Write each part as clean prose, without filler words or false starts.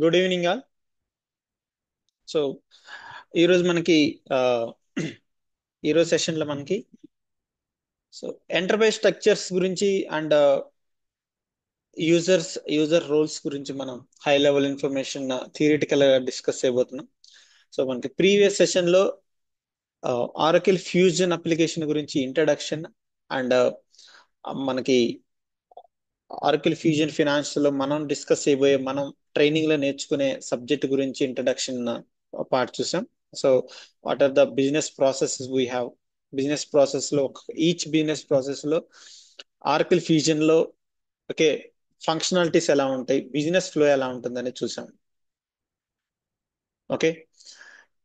Good evening all. So ఈరోజు మనకి ఆ, ఈరోజు సెషన్లో మనకి ఎంటర్ప్రైజ్ స్ట్రక్చర్స్ గురించి అండ్ యూజర్ రోల్స్ గురించి మనం హై లెవెల్ ఇన్ఫర్మేషన్ థియరిటికల్ గా డిస్కస్ చేయబోతున్నాం. సో మనకి ప్రీవియస్ సెషన్ లో ఆరకిల్ ఫ్యూజన్ అప్లికేషన్ గురించి ఇంట్రడక్షన్ అండ్ మనకి ఆరకిల్ ఫ్యూజన్ ఫినాన్స్ లో మనం డిస్కస్ చేయబోయే మనం ట్రైనింగ్ లో నేర్చుకునే సబ్జెక్ట్ గురించి ఇంట్రడక్షన్ పార్ట్ చూసాం. So what are the business processes we have, business process లో ఈచ్ బిజినెస్ ప్రాసెస్ లో ఆరకిల్ ఫ్యూజన్ లో ఓకే ఫంక్షనాలిటీస్ ఎలా ఉంటాయి, బిజినెస్ ఫ్లో ఎలా ఉంటుందని చూసాం. ఓకే,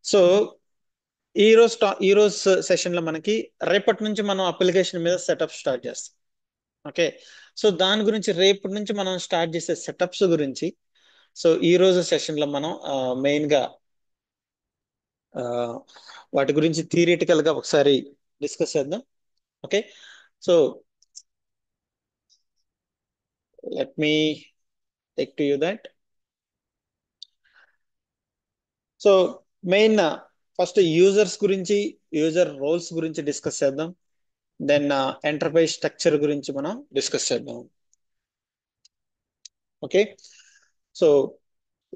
సో ఈ రోజు సెషన్ లో మనకి రేపటి నుంచి మనం అప్లికేషన్ మీద సెటప్ స్టార్ట్ చేస్తాం. ఓకే, సో దాని గురించి రేపటి నుంచి మనం స్టార్ట్ చేసే సెటప్స్ గురించి సో ఈ రోజు సెషన్ లో మనం మెయిన్ గా ఆ, వాటి గురించి థియరిటికల్ గా ఒకసారి డిస్కస్ చేద్దాం. Okay, so let me take to you that. So main first users గురించి, యూజర్ రోల్స్ గురించి డిస్కస్ చేద్దాం. దెన్ ఎంటర్ప్రైజ్ స్ట్రక్చర్ గురించి మనం డిస్కస్ చేద్దాం. Okay, so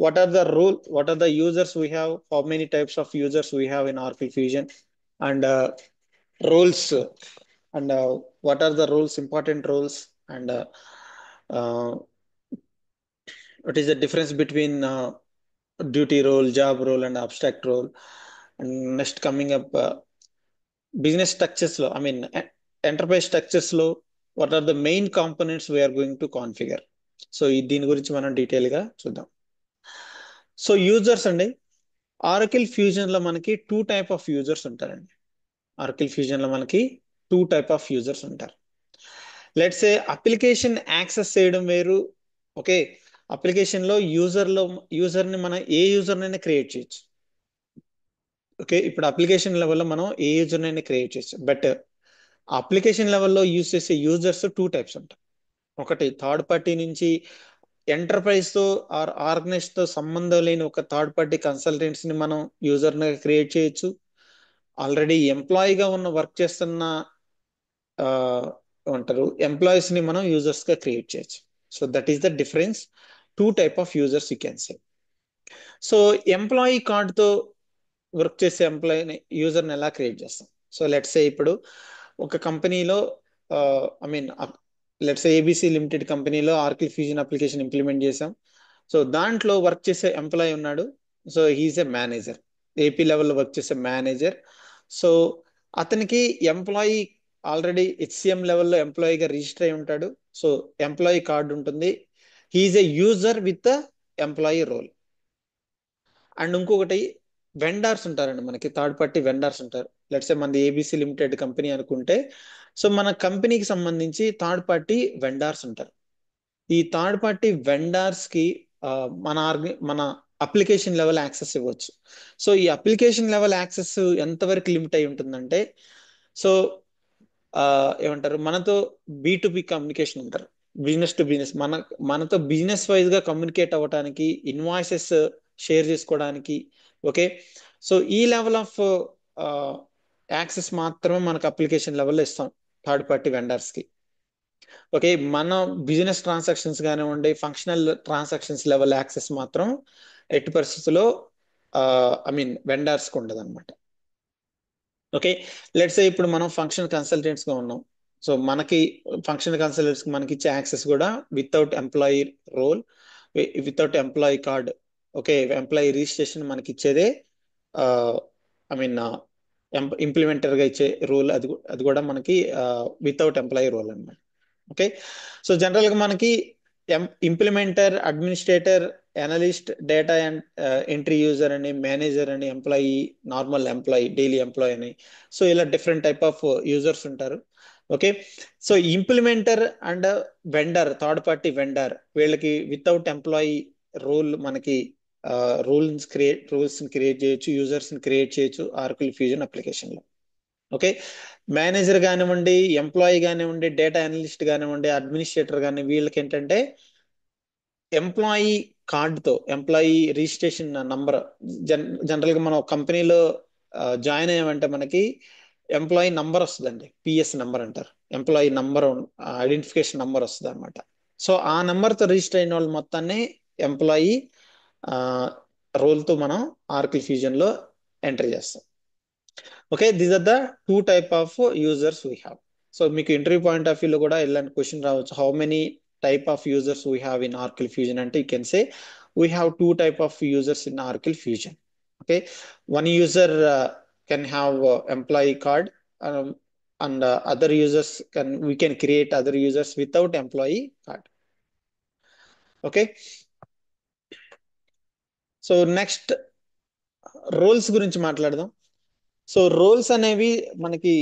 what are the users we have, how many types of users we have in Oracle Fusion, and roles, and what are the roles, important roles, and uh, what is the difference between duty role, job role, and abstract role. And next coming up, business structures lo, I mean enterprise structures lo, what are the main components we are going to configure. So దీని గురించి మనం detail గా చూద్దాం. So users అండి, Oracle Fusion లో మనకి two type of users ఉంటారండి. Oracle Fusion లో మనకి టూ టైప్ ఆఫ్ యూజర్స్ ఉంటారు. లెట్స్ ఏ అప్లికేషన్ యాక్సెస్ చేయడం వేరు. ఓకే, అప్లికేషన్ లో యూజర్ ని మనం ఏ యూజర్ నైనా క్రియేట్ చేయొచ్చు. ఓకే, ఇప్పుడు అప్లికేషన్ లెవెల్లో మనం ఏ యూజర్ నైనా క్రియేట్ చేయొచ్చు. బట్ అప్లికేషన్ లెవెల్లో యూజ్ చేసే యూజర్స్ టూ టైప్స్ ఉంటాయి. ఒకటి థర్డ్ పార్టీ నుంచి ఎంటర్ప్రైజ్ తో ఆర్ ఆర్గనైజ్ తో సంబంధం లేని ఒక థర్డ్ పార్టీ కన్సల్టెంట్స్ ని మనం యూజర్ ని క్రియేట్ చేయొచ్చు. ఆల్రెడీ ఎంప్లాయీగా ఉన్న వర్క్ చేస్తున్న ఆ, ఏమంటారు ఎంప్లాయీస్ ని మనం యూజర్స్ గా క్రియేట్ చేయొచ్చు. So that is the difference. Two type of users you can say. So employee card తో వర్క్ చేసే ఎంప్లాయీని యూజర్ని ఎలా క్రియేట్ చేస్తాం. సో లెట్స్ సే ఇప్పుడు ఒక కంపెనీలో I mean let's say ABC limited కంపెనీలో ఆర్కిల్ ఫ్యూజన్ అప్లికేషన్ ఇంప్లిమెంట్ చేసాం. సో దాంట్లో వర్క్ చేసే ఎంప్లాయీ ఉన్నాడు. So he is a manager, AP లెవెల్లో వర్క్ చేసే మేనేజర్. సో అతనికి ఎంప్లాయీ ఆల్రెడీ హెచ్సిఎం లెవెల్లో ఎంప్లాయీగా రిజిస్టర్ అయి ఉంటాడు. సో ఎంప్లాయీ కార్డు ఉంటుంది. He is a user with employee role. And ఇంకొకటి వెండార్స్ ఉంటారండి, మనకి థర్డ్ పార్టీ వెండార్స్ ఉంటారు. లెట్స్ మనది ఏబిసి లిమిటెడ్ కంపెనీ అనుకుంటే, సో మన కంపెనీకి సంబంధించి థర్డ్ పార్టీ వెండార్స్ ఉంటారు. ఈ థర్డ్ పార్టీ వెండార్స్ కి మన అప్లికేషన్ లెవెల్ యాక్సెస్ ఇవ్వచ్చు. సో ఈ అప్లికేషన్ లెవెల్ యాక్సెస్ ఎంతవరకు లిమిట్ అయి ఉంటుందంటే, సో ఆ, ఏమంటారు మనతో బి కమ్యూనికేషన్ ఉంటారు, బిజినెస్ టు బిజినెస్, మనతో బిజినెస్ వైజ్ గా కమ్యూనికేట్ అవ్వడానికి, ఇన్వాయిసెస్ షేర్ చేసుకోవడానికి. ఓకే, సో ఈ లెవెల్ ఆఫ్ యాక్సెస్ మాత్రమే మనకు అప్లికేషన్ లెవెల్లో ఇస్తాం థర్డ్ పార్టీ వెండర్స్ కి. ఓకే, మన బిజినెస్ ట్రాన్సాక్షన్స్ కానివ్వండి, ఫంక్షనల్ ట్రాన్సాక్షన్స్ లెవెల్ యాక్సెస్ మాత్రం ఎట్టి పరిస్థితుల్లో ఐ మీన్ వెండర్స్ కి ఉండదు అనమాట. ఓకే, లెట్స్ ఇప్పుడు మనం ఫంక్షన్ కన్సల్టెంట్స్ గా ఉన్నాం. సో మనకి ఫంక్షన్ కన్సల్టెంట్స్ కి మనకి ఇచ్చే యాక్సెస్ కూడా without employee role, without employee card. Okay, employee registration మనకి ఇచ్చేదే ఐ మీన్ ఇంప్లిమెంటర్ గా ఇచ్చే రూల్, అది కూడా మనకి వితౌట్ ఎంప్లాయీ రోల్ అన్నమాట. ఓకే, సో జనరల్ గా మనకి implementer, administrator, analyst, data and entry user అని, మేనేజర్ అని, employee, normal employee, daily employee అని, సో ఇలా డిఫరెంట్ టైప్ ఆఫ్ యూజర్స్ ఉంటారు. Okay, so implementer and vendor, third party vendor, వీళ్ళకి without employee rule మనకి rules create చేయొచ్చు, users create చేయొచ్చు Oracle fusion application లో. ఓకే, మేనేజర్ కానివ్వండి, ఎంప్లాయీ కానివ్వండి, డేటా అనలిస్ట్ కానివ్వండి, అడ్మినిస్ట్రేటర్ కానీ, వీళ్ళకి ఏంటంటే ఎంప్లాయీ కార్డుతో ఎంప్లాయీ రిజిస్ట్రేషన్ నంబర్, జనరల్ గా మనం కంపెనీలో జాయిన్ అయ్యామంటే మనకి ఎంప్లాయీ నంబర్ వస్తుందండి, పిఎస్ నంబర్ అంటారు. ఎంప్లాయీ నంబర్, ఐడెంటిఫికేషన్ నంబర్ వస్తుంది అనమాట. సో ఆ నంబర్ తో రిజిస్టర్ అయిన వాళ్ళు మొత్తాన్ని ఎంప్లాయీ రోల్ తో మనం ఆర్కిల్ ఫ్యూజన్ లో ఎంటర్ చేస్తాం. Okay, these are the two type of users we have. So మీకు ఇంటర్వ్యూ పాయింట్ ఆఫ్ వ్యూ లో కూడా ఇలాంటి క్వశ్చన్ రావచ్చు, how many type of users we have in Oracle fusion అంటే, you can say we have two type of users in Oracle fusion. Okay, one user can have employee card, and other users can, we can create other users without employee card. Okay, so next roles గురించి మాట్లాడదాం. So roles అనేవి మనకి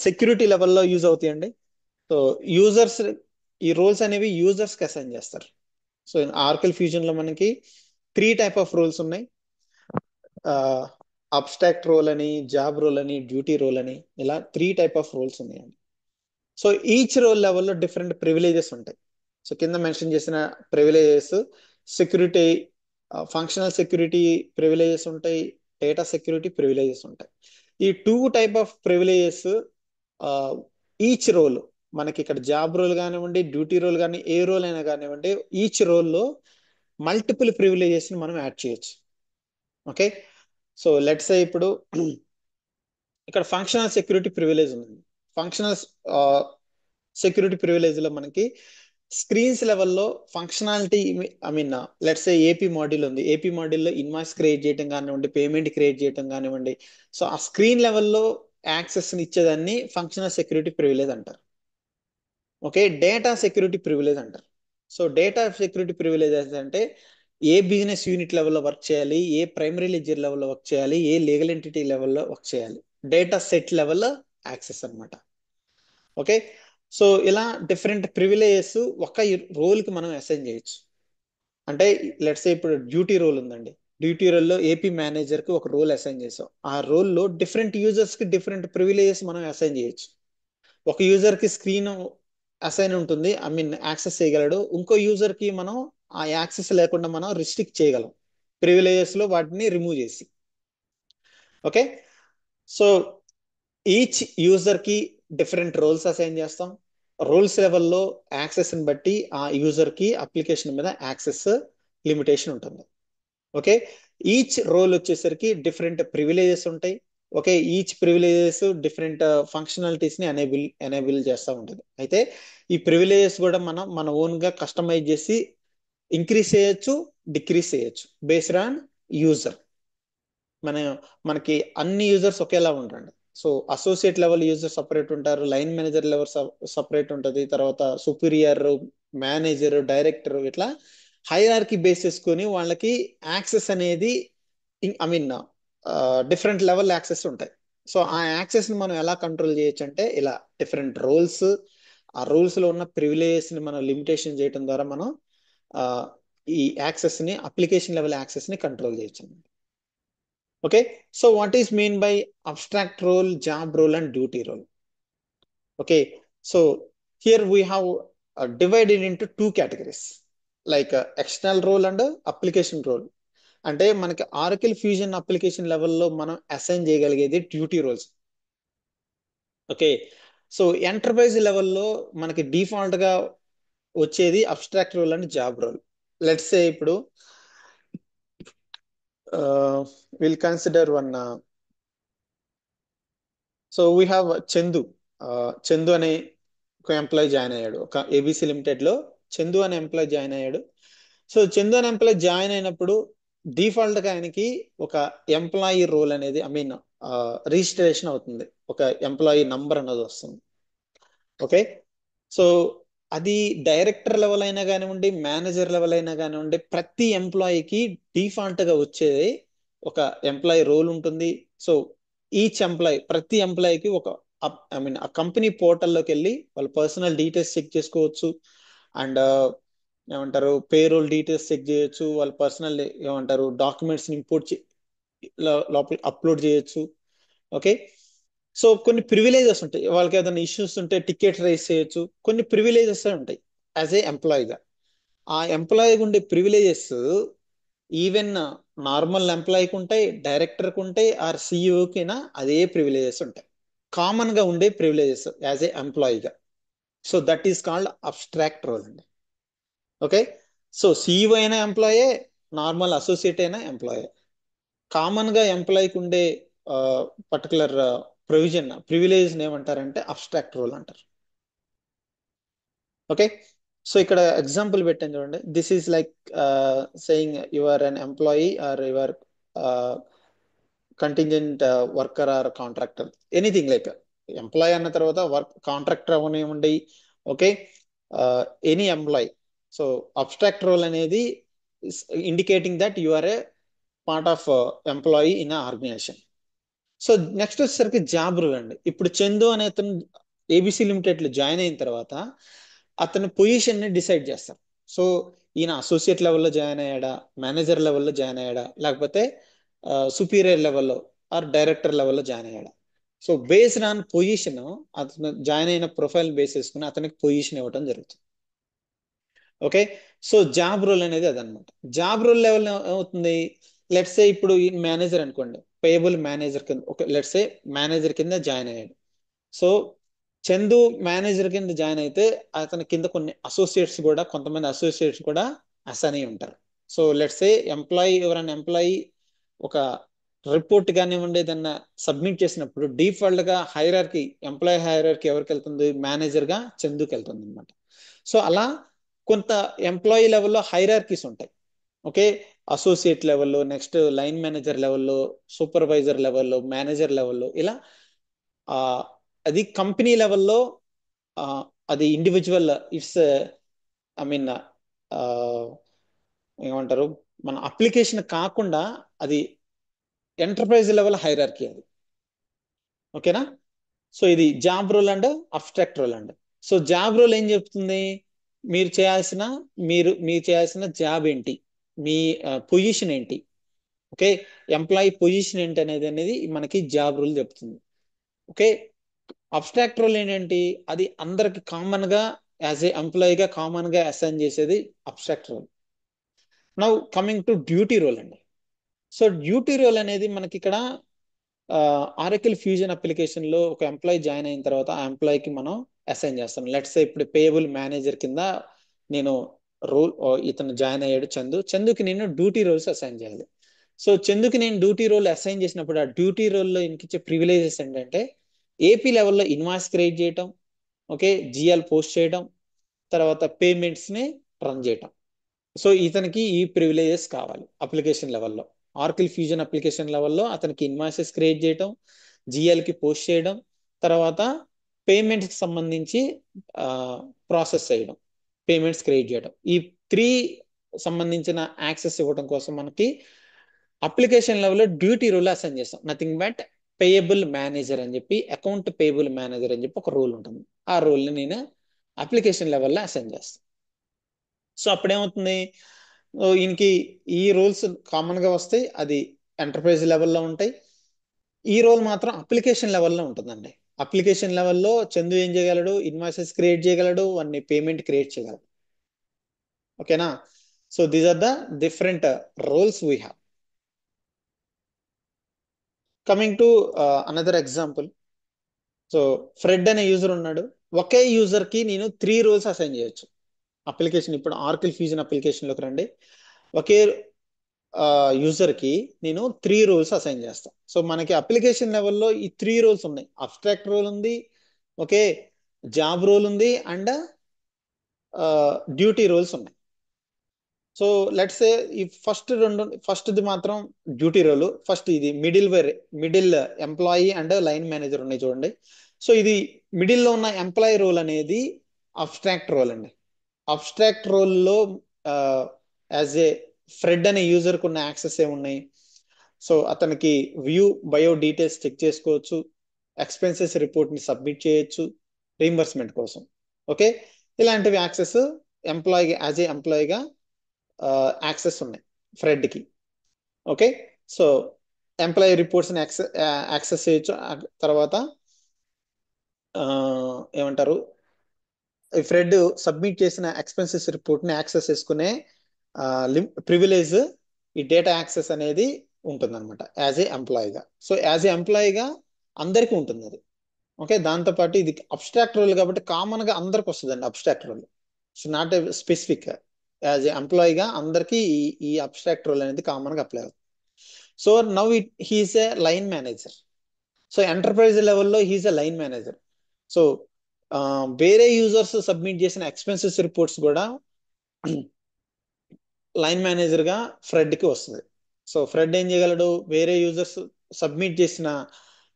security లెవెల్లో use అవుతాయండి. So users, ఈ roles అనేవి users కి assign చేస్తారు. సో ఆర్కిల్ ఫ్యూజన్ లో మనకి త్రీ టైప్ ఆఫ్ రోల్స్ ఉన్నాయి. అబ్స్ట్రాక్ట్ రోల్ అని, జాబ్ రోల్ అని, డ్యూటీ రోల్ అని, ఇలా త్రీ టైప్ ఆఫ్ రోల్స్ ఉన్నాయండి. సో ఈచ్ రోల్ లెవెల్లో డిఫరెంట్ ప్రివిలేజెస్ ఉంటాయి. సో కింద మెన్షన్ చేసిన privileges, security, functional security privileges ఉంటాయి, డేటా సెక్యూరిటీ ప్రివిలేజెస్ ఉంటాయి. ఈ two type of privileges each role, మనకి ఇక్కడ జాబ్ రోల్ కానివ్వండి, డ్యూటీ రోల్ కానీ, ఏ రోల్ అయినా కానివ్వండి, ఈచ్ రోల్లో మల్టిపుల్ ప్రివిలేజెస్ ని మనం యాడ్ చేయొచ్చు. ఓకే, సో లెట్స్ సే ఇప్పుడు ఇక్కడ ఫంక్షనల్ సెక్యూరిటీ ప్రివిలేజ్ ఉంది. ఫంక్షనల్ సెక్యూరిటీ ప్రివిలేజ్ లో మనకి స్క్రీన్స్ లెవెల్లో functionality, I mean let's say AP module ఉంది, ఏపీ మాడ్యూల్లో ఇన్వాయిస్ క్రియేట్ చేయడం కానివ్వండి, పేమెంట్ క్రియేట్ చేయడం కానివ్వండి, సో ఆ స్క్రీన్ లెవెల్లో యాక్సెస్ ఇచ్చేదాన్ని ఫంక్షనల్ సెక్యూరిటీ ప్రివిలేజ్ అంటారు. ఓకే, డేటా సెక్యూరిటీ ప్రివిలేజ్ అంటారు. సో డేటా సెక్యూరిటీ ప్రివిలేజెస్ అంటే ఏ బిజినెస్ యూనిట్ లెవెల్లో వర్క్ చేయాలి, ఏ ప్రైమరీ లెడ్జర్ లెవెల్లో వర్క్ చేయాలి, ఏ లీగల్ ఎంటిటీ లెవెల్లో వర్క్ చేయాలి, డేటా సెట్ లెవెల్లో యాక్సెస్ అన్నమాట. ఓకే, సో ఇలా డిఫరెంట్ ప్రివిలేజెస్ ఒక రోల్ కి మనం అసైన్ చేయొచ్చు. అంటే లెట్స్ ఇప్పుడు డ్యూటీ రోల్ ఉందండి, డ్యూటీ రోల్లో ఏపీ మేనేజర్ కి ఒక రోల్ అసైన్ చేసాం. ఆ రోల్లో డిఫరెంట్ యూజర్స్ కి డిఫరెంట్ ప్రివిలేజెస్ మనం అసైన్ చేయొచ్చు. ఒక యూజర్ కి స్క్రీన్ అసైన్ ఉంటుంది, ఐ మీన్ యాక్సెస్ చేయగలడు. ఇంకో యూజర్ కి మనం ఆ యాక్సెస్ లేకుండా మనం రిస్ట్రిక్ట్ చేయగలం, ప్రివిలేజెస్ లో వాటిని రిమూవ్ చేసి. ఓకే, సో ఈచ్ యూజర్ కి డిఫరెంట్ రోల్స్ అసైన్ చేస్తాం. రోల్స్ లెవెల్లో యాక్సెస్ ని బట్టి ఆ యూజర్ కి అప్లికేషన్ మీద యాక్సెస్ లిమిటేషన్ ఉంటుంది. ఓకే, ఈచ్ రోల్ వచ్చేసరికి డిఫరెంట్ ప్రివిలేజెస్ ఉంటాయి. Okay, each privileges different functionalities ని ఎనేబుల్ చేస్తూ ఉంటుంది. అయితే ఈ ప్రివిలేజెస్ కూడా మనం మన ఓన్ గా కస్టమైజ్ చేసి ఇంక్రీజ్ చేయొచ్చు, డిక్రీజ్ చేయొచ్చు బేస్డ్ ఆన్ యూజర్. మన మనకి అన్ని యూజర్స్ ఒకేలా ఉంటారండి. So associate level user separate ఉంటారు, లైన్ మేనేజర్ లెవెల్ సపరేట్ ఉంటుంది, తర్వాత సుపీరియర్, మేనేజర్, డైరెక్టర్, ఇట్లా హైరార్కీ బేస్ చేసుకొని వాళ్ళకి యాక్సెస్ అనేది, I mean different level access ఉంటాయి. సో ఆ యాక్సెస్ ని మనం ఎలా కంట్రోల్ చేయొచ్చు అంటే, ఇలా డిఫరెంట్ రోల్స్, ఆ రోల్స్ లో ఉన్న ప్రివిలేజెస్ ని మనం లిమిటేషన్ చేయడం ద్వారా మనం ఆ, ఈ యాక్సెస్ ని, అప్లికేషన్ లెవెల్ యాక్సెస్ ని కంట్రోల్ చేయొచ్చు. Okay, so what is mean by abstract role, job role and duty role? Okay, so here we have divided into two categories, like external role and application role. అంటే మనకి Oracle fusion application లెవెల్లో మనం assign చేయగలిగేది duty roles. Okay, so enterprise లెవెల్లో మనకి default గా వచ్చేది abstract role and job role. Let's say ఇప్పుడు will consider one. So we have Chandu. Chandu అనే ఒక ఎంప్లాయ్ జాయిన్ అయ్యాడు, ఒక ఏబిసి లిమిటెడ్ లో చందు అనే ఎంప్లాయ్ జాయిన్ అయ్యాడు. సో చందు అనే ఎంప్లాయ్ జాయిన్ అయినప్పుడు డిఫాల్ట్ గా ఆయనకి ఒక ఎంప్లాయీ రోల్ అనేది, ఐ మీన్ రిజిస్ట్రేషన్ అవుతుంది, ఒక ఎంప్లాయీ నంబర్ అనేది వస్తుంది. ఓకే, సో అది డైరెక్టర్ లెవెల్ అయినా కానివ్వండి, మేనేజర్ లెవెల్ అయినా కానివ్వండి, ప్రతి ఎంప్లాయీకి డిఫాల్ట్ గా వచ్చేది ఒక ఎంప్లాయీ రోల్ ఉంటుంది. సో ఈచ్ ఎంప్లాయీ, ప్రతి ఎంప్లాయీకి ఒక, ఐ మీన్ ఆ కంపెనీ పోర్టల్లోకి వెళ్ళి వాళ్ళ పర్సనల్ డీటెయిల్స్ చెక్ చేసుకోవచ్చు. అండ్ ఏమంటారు, పేరోల్ డీటెయిల్స్ చెక్ చేయొచ్చు, వాళ్ళ పర్సనల్ ఏమంటారు డాక్యుమెంట్స్ ఇంపోర్ట్ లోపల అప్లోడ్ చేయొచ్చు. ఓకే, సో కొన్ని ప్రివిలేజెస్ ఉంటాయి, వాళ్ళకి ఏదైనా ఇష్యూస్ ఉంటే టికెట్ రైస్ చేయొచ్చు, కొన్ని ప్రివిలేజెస్ ఉంటాయి యాజ్ ఏ ఎంప్లాయీగా. ఆ ఎంప్లాయీకి ఉండే ప్రివిలేజెస్ ఈవెన్ నార్మల్ ఎంప్లాయీకి ఉంటాయి, డైరెక్టర్కి ఉంటాయి, ఆర్ సిఇఓకినా అదే ప్రివిలేజెస్ ఉంటాయి. కామన్ గా ఉండే ప్రివిలేజెస్ యాజ్ ఏ ఎంప్లాయీగా. So that is called abstract role అండి. ఓకే. సో సిఇఓ అయినా ఎంప్లాయే, నార్మల్ అసోసియేట్ అయినా ఎంప్లాయే. కామన్ గా ఎంప్లాయీకి ఉండే పర్టికులర్ ప్రివిలేజ్ ఏమంటారంటే అబ్స్ట్రాక్ట్ రోల్ అంటారు. ఓకే. సో ఇక్కడ ఎగ్జాంపుల్ పెట్టాను చూడండి. This is like saying you are an employee or your contingent worker or contractor, anything like employee అన్న తర్వాత వర్క్ కాంట్రాక్టర్ అవనివ్వండి. Okay. Any employee. So abstract role అనేది indicating that you are a part of employee in organization. So next వచ్చేసరికి job rule అండి. ఇప్పుడు చందు అనే అతను ABC limited లో జాయిన్ అయిన తర్వాత అతని పొజిషన్ ని డిసైడ్ చేస్తారు. సో ఈయన అసోసియేట్ లెవెల్లో జాయిన్ అయ్యాడా, మేనేజర్ లెవెల్లో జాయిన్ అయ్యాడా, లేకపోతే సుపీరియర్ లెవెల్లో ఆర్ డైరెక్టర్ లెవెల్లో జాయిన్ అయ్యాడా. సో బేస్డ్ ఆన్ పొజిషన్ అతను జాయిన్ అయిన ప్రొఫైల్ బేస్ చేసుకుని అతనికి పొజిషన్ ఇవ్వడం జరుగుతుంది. ఓకే. సో జాబ్ రోల్ అనేది అదనమాట. జాబ్ రోల్ లెవెల్ ఏమవుతుంది, లెట్స్ సే ఇప్పుడు ఈ మేనేజర్ అనుకోండి, పేయబుల్ మేనేజర్ కింద, ఒక లెట్స్ సే మేనేజర్ కింద జాయిన్ అయ్యాడు. సో చందు మేనేజర్ కింద జాయిన్ అయితే అతని కింద కొన్ని అసోసియేట్స్ కూడా, కొంతమంది అసోసియేట్స్ కూడా అసైన్ అయి ఉంటారు. సో లెట్స్ సే ఎవరైనా ఎంప్లాయీ ఒక రిపోర్ట్ కానివ్వండి ఏదన్నా సబ్మిట్ చేసినప్పుడు డిఫాల్ట్ గా హైరార్కీ, ఎంప్లాయీ హైరార్కీ ఎవరికి వెళ్తుంది, మేనేజర్ గా చందుకి వెళ్తుంది అనమాట. సో అలా కొంత ఎంప్లాయీ లెవెల్లో హైరార్కీస్ ఉంటాయి. ఓకే. అసోసియేట్ లెవెల్లో, నెక్స్ట్ లైన్ మేనేజర్ లెవెల్లో, సూపర్వైజర్ లెవెల్లో, మేనేజర్ లెవెల్లో, ఇలా ఆ అది కంపెనీ లెవెల్లో, అది ఇండివిజువల్ ఇట్స్ ఐ మీన్ ఏమంటారు, మన అప్లికేషన్ కాకుండా అది ఎంటర్ప్రైజ్ లెవెల్ హైరార్కీ అది. ఓకేనా. సో ఇది job role and abstract role and. So job role ఏం చెప్తుంది, మీరు చేయాల్సిన మీరు చేయాల్సిన జాబ్ ఏంటి, మీ పొజిషన్ ఏంటి. ఓకే. ఎంప్లాయీ పొజిషన్ ఏంటి అనేది మనకి జాబ్ రోల్ చెప్తుంది. ఓకే. అబ్స్ట్రాక్ట్ రోల్ ఏంటంటే అది అందరికి కామన్ గా యాజ్ ఏ ఎంప్లాయీగా కామన్ గా అసైన్ చేసేది abstract role. Now coming to duty role అండి. సో డ్యూటీ రోల్ అనేది మనకి ఇక్కడ ఆరకిల్ ఫ్యూజన్ అప్లికేషన్ లో ఒక ఎంప్లాయీ జాయిన్ అయిన తర్వాత ఆ ఎంప్లాయీకి మనం అసైన్ చేస్తాం. లెట్స్ సే ఇప్పుడు పేయబుల్ మేనేజర్ కింద నేను రోల్, ఇతను జాయిన్ అయ్యాడు చందుకి నేను డ్యూటీ రోల్స్ అసైన్ చేయాలి. సో చందుకి నేను డ్యూటీ రోల్ అసైన్ చేసినప్పుడు ఆ డ్యూటీ రోల్లో ఇచ్చే ప్రివిలేజెస్ ఏంటంటే ఏపీ లెవెల్లో ఇన్వాయిస్ క్రియేట్ చేయటం, ఓకే, జిఎల్ పోస్ట్ చేయడం, తర్వాత పేమెంట్స్ ని రన్ చేయటం. సో ఇతనికి ఈ ప్రివిలేజెస్ కావాలి అప్లికేషన్ లెవెల్లో. ఆర్కిల్ ఫ్యూజన్ అప్లికేషన్ లెవెల్లో అతనికి ఇన్వాయిసెస్ క్రియేట్ చేయడం, జిఎల్ కి పోస్ట్ చేయడం, తర్వాత పేమెంట్స్ కి సంబంధించి ప్రాసెస్ చేయడం, పేమెంట్స్ క్రియేట్ చేయడం, ఈ త్రీ సంబంధించిన యాక్సెస్ ఇవ్వడం కోసం మనకి అప్లికేషన్ లెవెల్లో డ్యూటీ రోల్ అసైన్ చేస్తాం. నథింగ్ బట్ పేయబుల్ మేనేజర్ అని చెప్పి, అకౌంట్ పేయబుల్ మేనేజర్ అని చెప్పి ఒక రోల్ ఉంటుంది. ఆ రోల్ని నేను అప్లికేషన్ లెవెల్లో అసైన్ చేస్తాను. సో అప్పుడేమవుతుంది, ఈయనకి ఈ రోల్స్ కామన్ గా వస్తాయి, అది ఎంటర్ప్రైజ్ లెవెల్లో ఉంటాయి. ఈ రోల్ మాత్రం అప్లికేషన్ లెవెల్లో ఉంటుందండి. అప్లికేషన్ లెవెల్లో చందు ఏం చేయగలడు, ఇన్వాయిసెస్ క్రియేట్ చేయగలడు, అన్ని పేమెంట్ క్రియేట్ చేయగలడు. ఓకేనా. So these are the different roles we have. Coming to another example. So Fred అనే యూజర్ ఉన్నాడు. ఒకే యూజర్ కి నేను 3 రోల్స్ అసైన్ చేయొచ్చు. అప్లికేషన్ ఇప్పుడు ఆర్కిల్ ఫ్యూజన్ అప్లికేషన్ లోకి రండి. ఒకే యూజర్ కి నేను 3 రోల్స్ అసైన్ చేస్తాను. సో మనకి అప్లికేషన్ లెవెల్లో ఈ 3 రోల్స్ ఉన్నాయి. అబ్స్ట్రాక్ట్ రోల్ ఉంది, ఓకే, జాబ్ రోల్ ఉంది, అండ్ డ్యూటీ రోల్స్ ఉన్నాయి. సో లెట్స్ సే ఈ ఫస్ట్ ది మాత్రం డ్యూటీ రోల్. ఫస్ట్ ఇది middle employee and line manager ఉన్నాయి చూడండి. సో ఇది మిడిల్ లో ఉన్న ఎంప్లాయీ రోల్ అనేది అబ్స్ట్రాక్ట్ రోల్ అండి. అబ్స్ట్రాక్ట్ రోల్లో యాజ్ ఏ ఫ్రెడ్ అనే యూజర్ కు ఉన్న యాక్సెస్ ఏమున్నాయి, సో అతనికి వ్యూ బయో డీటెయిల్స్ చెక్ చేసుకోవచ్చు, ఎక్స్పెన్సెస్ రిపోర్ట్ ని సబ్మిట్ చేయొచ్చు రీంబర్స్మెంట్ కోసం. ఓకే. ఇలాంటివి యాక్సెస్ ఎంప్లాయీ యాజ్ ఏ ఎంప్లాయీగా యాక్సెస్ ఉన్నాయి ఫ్రెడ్ కి. ఓకే. సో ఎంప్లాయీ రిపోర్ట్స్ ని యాక్సెస్ చేయొచ్చు. తర్వాత ఏమంటారు, ఫ్రెడ్ సబ్మిట్ చేసిన ఎక్స్పెన్సెస్ రిపోర్ట్ ని యాక్సెస్ చేసుకునే ప్రివిలేజ్ ఈ డేటా యాక్సెస్ అనేది ఉంటుంది అనమాట యాజ్ ఏ ఎంప్లాయీగా. సో యాజ్ ఏ ఎంప్లాయీగా అందరికీ ఉంటుంది అది. ఓకే, దాంతో పాటు ఇది అబ్స్ట్రాక్ట్ రోల్ కాబట్టి కామన్ గా అందరికి వస్తుందండి abstract role. So not specific. As a ఎంప్లాయీగా అందరికీ ఈ అబ్స్ట్రాక్ట్ రోల్ అనేది కామన్ గా అప్లై అవుతుంది. So now he's a line manager. So enterprise లెవెల్లో he's a line manager. So వేరే యూజర్స్ సబ్మిట్ చేసిన ఎక్స్పెన్సెస్ రిపోర్ట్స్ కూడా లైన్ మేనేజర్ గా ఫ్రెడ్ కి వస్తుంది. సో ఫ్రెడ్ ఏం చేయగలడు, వేరే యూజర్స్ సబ్మిట్ చేసిన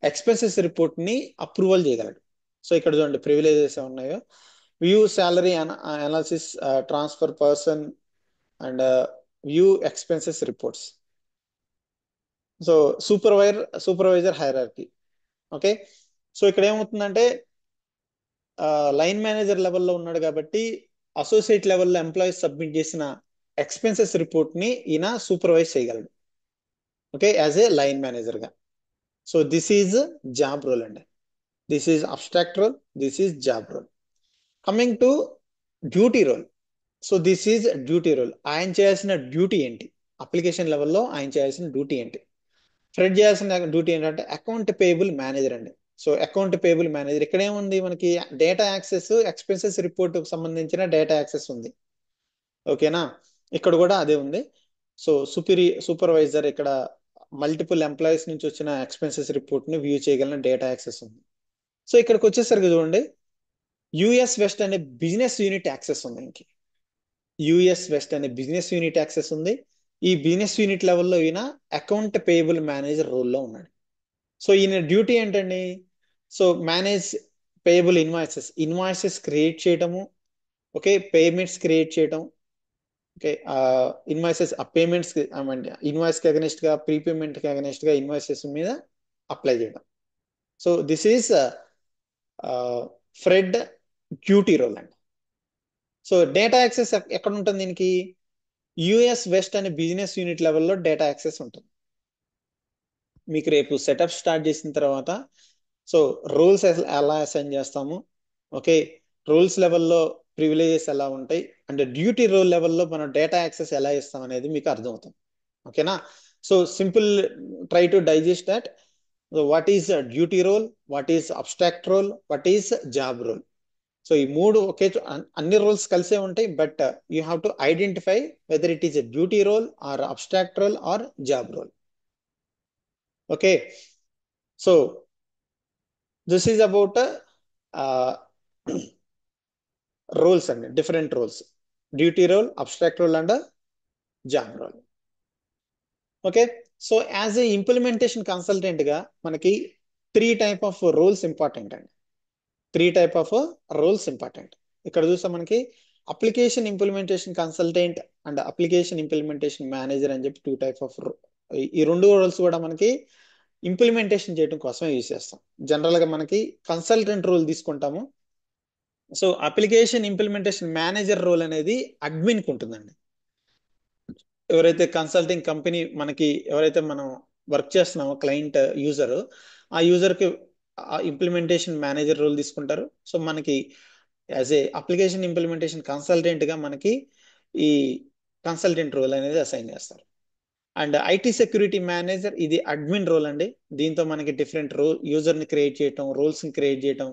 ఎక్స్పెన్సెస్ రిపోర్ట్ ని అప్రూవల్ చేయగలడు. సో ఇక్కడ చూడండి ప్రివిలేజెస్ ఉన్నాయో, view salary analysis, transfer person and view expenses reports. So supervisor hierarchy. Okay, so ఇక్కడ ఏమవుతుందంటే లైన్ మేనేజర్ లెవెల్లో ఉన్నాడు కాబట్టి అసోసియేట్ లెవెల్లో ఎంప్లాయీస్ సబ్మిట్ చేసిన ఎక్స్పెన్సెస్ రిపోర్ట్ ని ఈయన సూపర్వైజ్ చేయగలడు. Okay, as a line manager గా. So this is job role అండి. This is abstract role, this is job role. Coming to duty role. So this is duty role. ఆయన చేయాల్సిన duty ఏంటి, application లెవెల్లో ఆయన చేయాల్సిన డ్యూటీ ఏంటి? ఫ్రెడ్ చేయాల్సిన డ్యూటీ ఏంటంటే అకౌంట్ పేయబుల్ మేనేజర్ అండి. సో అకౌంట్ పేయబుల్ మేనేజర్ ఇక్కడ ఏముంది, మనకి డేటా యాక్సెస్ ఎక్స్పెన్సెస్ రిపోర్ట్ కు సంబంధించిన డేటా యాక్సెస్ ఉంది. ఓకేనా, ఇక్కడ కూడా అదే ఉంది. సో సూపర్వైజర్ ఇక్కడ మల్టిపుల్ ఎంప్లాయీస్ నుంచి వచ్చిన ఎక్స్పెన్సెస్ రిపోర్ట్ ని వ్యూ చేయగలిగిన డేటా యాక్సెస్ ఉంది. సో ఇక్కడికి వచ్చేసరికి చూడండి, యుఎస్ వెస్ట్ అనే బిజినెస్ యూనిట్ యాక్సెస్ ఉంది. ఇంక యుఎస్ వెస్ట్ అనే బిజినెస్ యూనిట్ యాక్సెస్ ఉంది. ఈ బిజినెస్ యూనిట్ లెవెల్లో ఈయన అకౌంట్ పేయబుల్ మేనేజర్ రోల్లో ఉన్నాడు. సో ఈయన డ్యూటీ ఏంటండి, so manage payable invoices create చేయటము. ఓకే, పేమెంట్స్ క్రియేట్ చేయటం. ఓకే, ఇన్వాయిసెస్ ఆ పేమెంట్స్ ఇన్వాయిస్ కి అగనెస్ట్ గా, ప్రీపేమెంట్ కి అగనెస్ట్ గా ఇన్వాయిసెస్ మీద అప్లై చేయడం. So this is Fred duty role అండి. సో డేటా యాక్సెస్ ఎక్కడ ఉంటుంది దీనికి, యుఎస్ వెస్ట్ అనే బిజినెస్ యూనిట్ లెవెల్లో డేటా యాక్సెస్ ఉంటుంది. మీకు రేపు సెటప్ స్టార్ట్ చేసిన తర్వాత సో రూల్స్ ఎలా అసైన్ చేస్తాము, ఓకే, రూల్స్ లెవెల్లో ప్రివిలేజెస్ ఎలా ఉంటాయి, అండ్ డ్యూటీ రోల్ లెవెల్లో మనం డేటా యాక్సెస్ ఎలా ఇస్తాం అనేది మీకు అర్థమవుతుంది. ఓకేనా, so simple try to digest that. What is duty role, what is abstract role, what is job role. So ఈ మూడు ఒకే అన్ని రోల్స్ కలిసే ఉంటాయి, but you have to identify whether it is a duty role or abstract role or job role. Okay, so this is about roles అండి, different roles, duty role, abstract role and job role. Okay, so as a implementation consultant గా మనకి three type of roles important అండి. Three type of roles important. ఇక్కడ చూస్తే మనకి application implementation consultant and application implementation manager అని చెప్పి 2 type of ఈ రెండు రోల్స్ కూడా మనకి ఇంప్లిమెంటేషన్ చేయడం కోసమే యూజ్ చేస్తాం. జనరల్ గా మనకి కన్సల్టెంట్ రోల్ తీసుకుంటాము. So application implementation manager role అనేది అడ్మిన్ కి ఉంటుందండి. ఎవరైతే కన్సల్టింగ్ కంపెనీ మనకి ఎవరైతే మనం వర్క్ చేస్తున్నామో క్లయింట్ యూజర్, ఆ యూజర్ కి ఇంప్లిమెంటేషన్ మేనేజర్ రోల్ తీసుకుంటారు. సో మనకి as a application implementation consultant గా మనకి ఈ కన్సల్టెంట్ రోల్ అనేది అసైన్ చేస్తారు. అండ్ ఐటీ సెక్యూరిటీ మేనేజర్ ఇది అడ్మిన్ రోల్ అండి. దీంతో మనకి డిఫరెంట్ యూజర్ ని క్రియేట్ చేయటం, రోల్స్ ని క్రియేట్ చేయటం.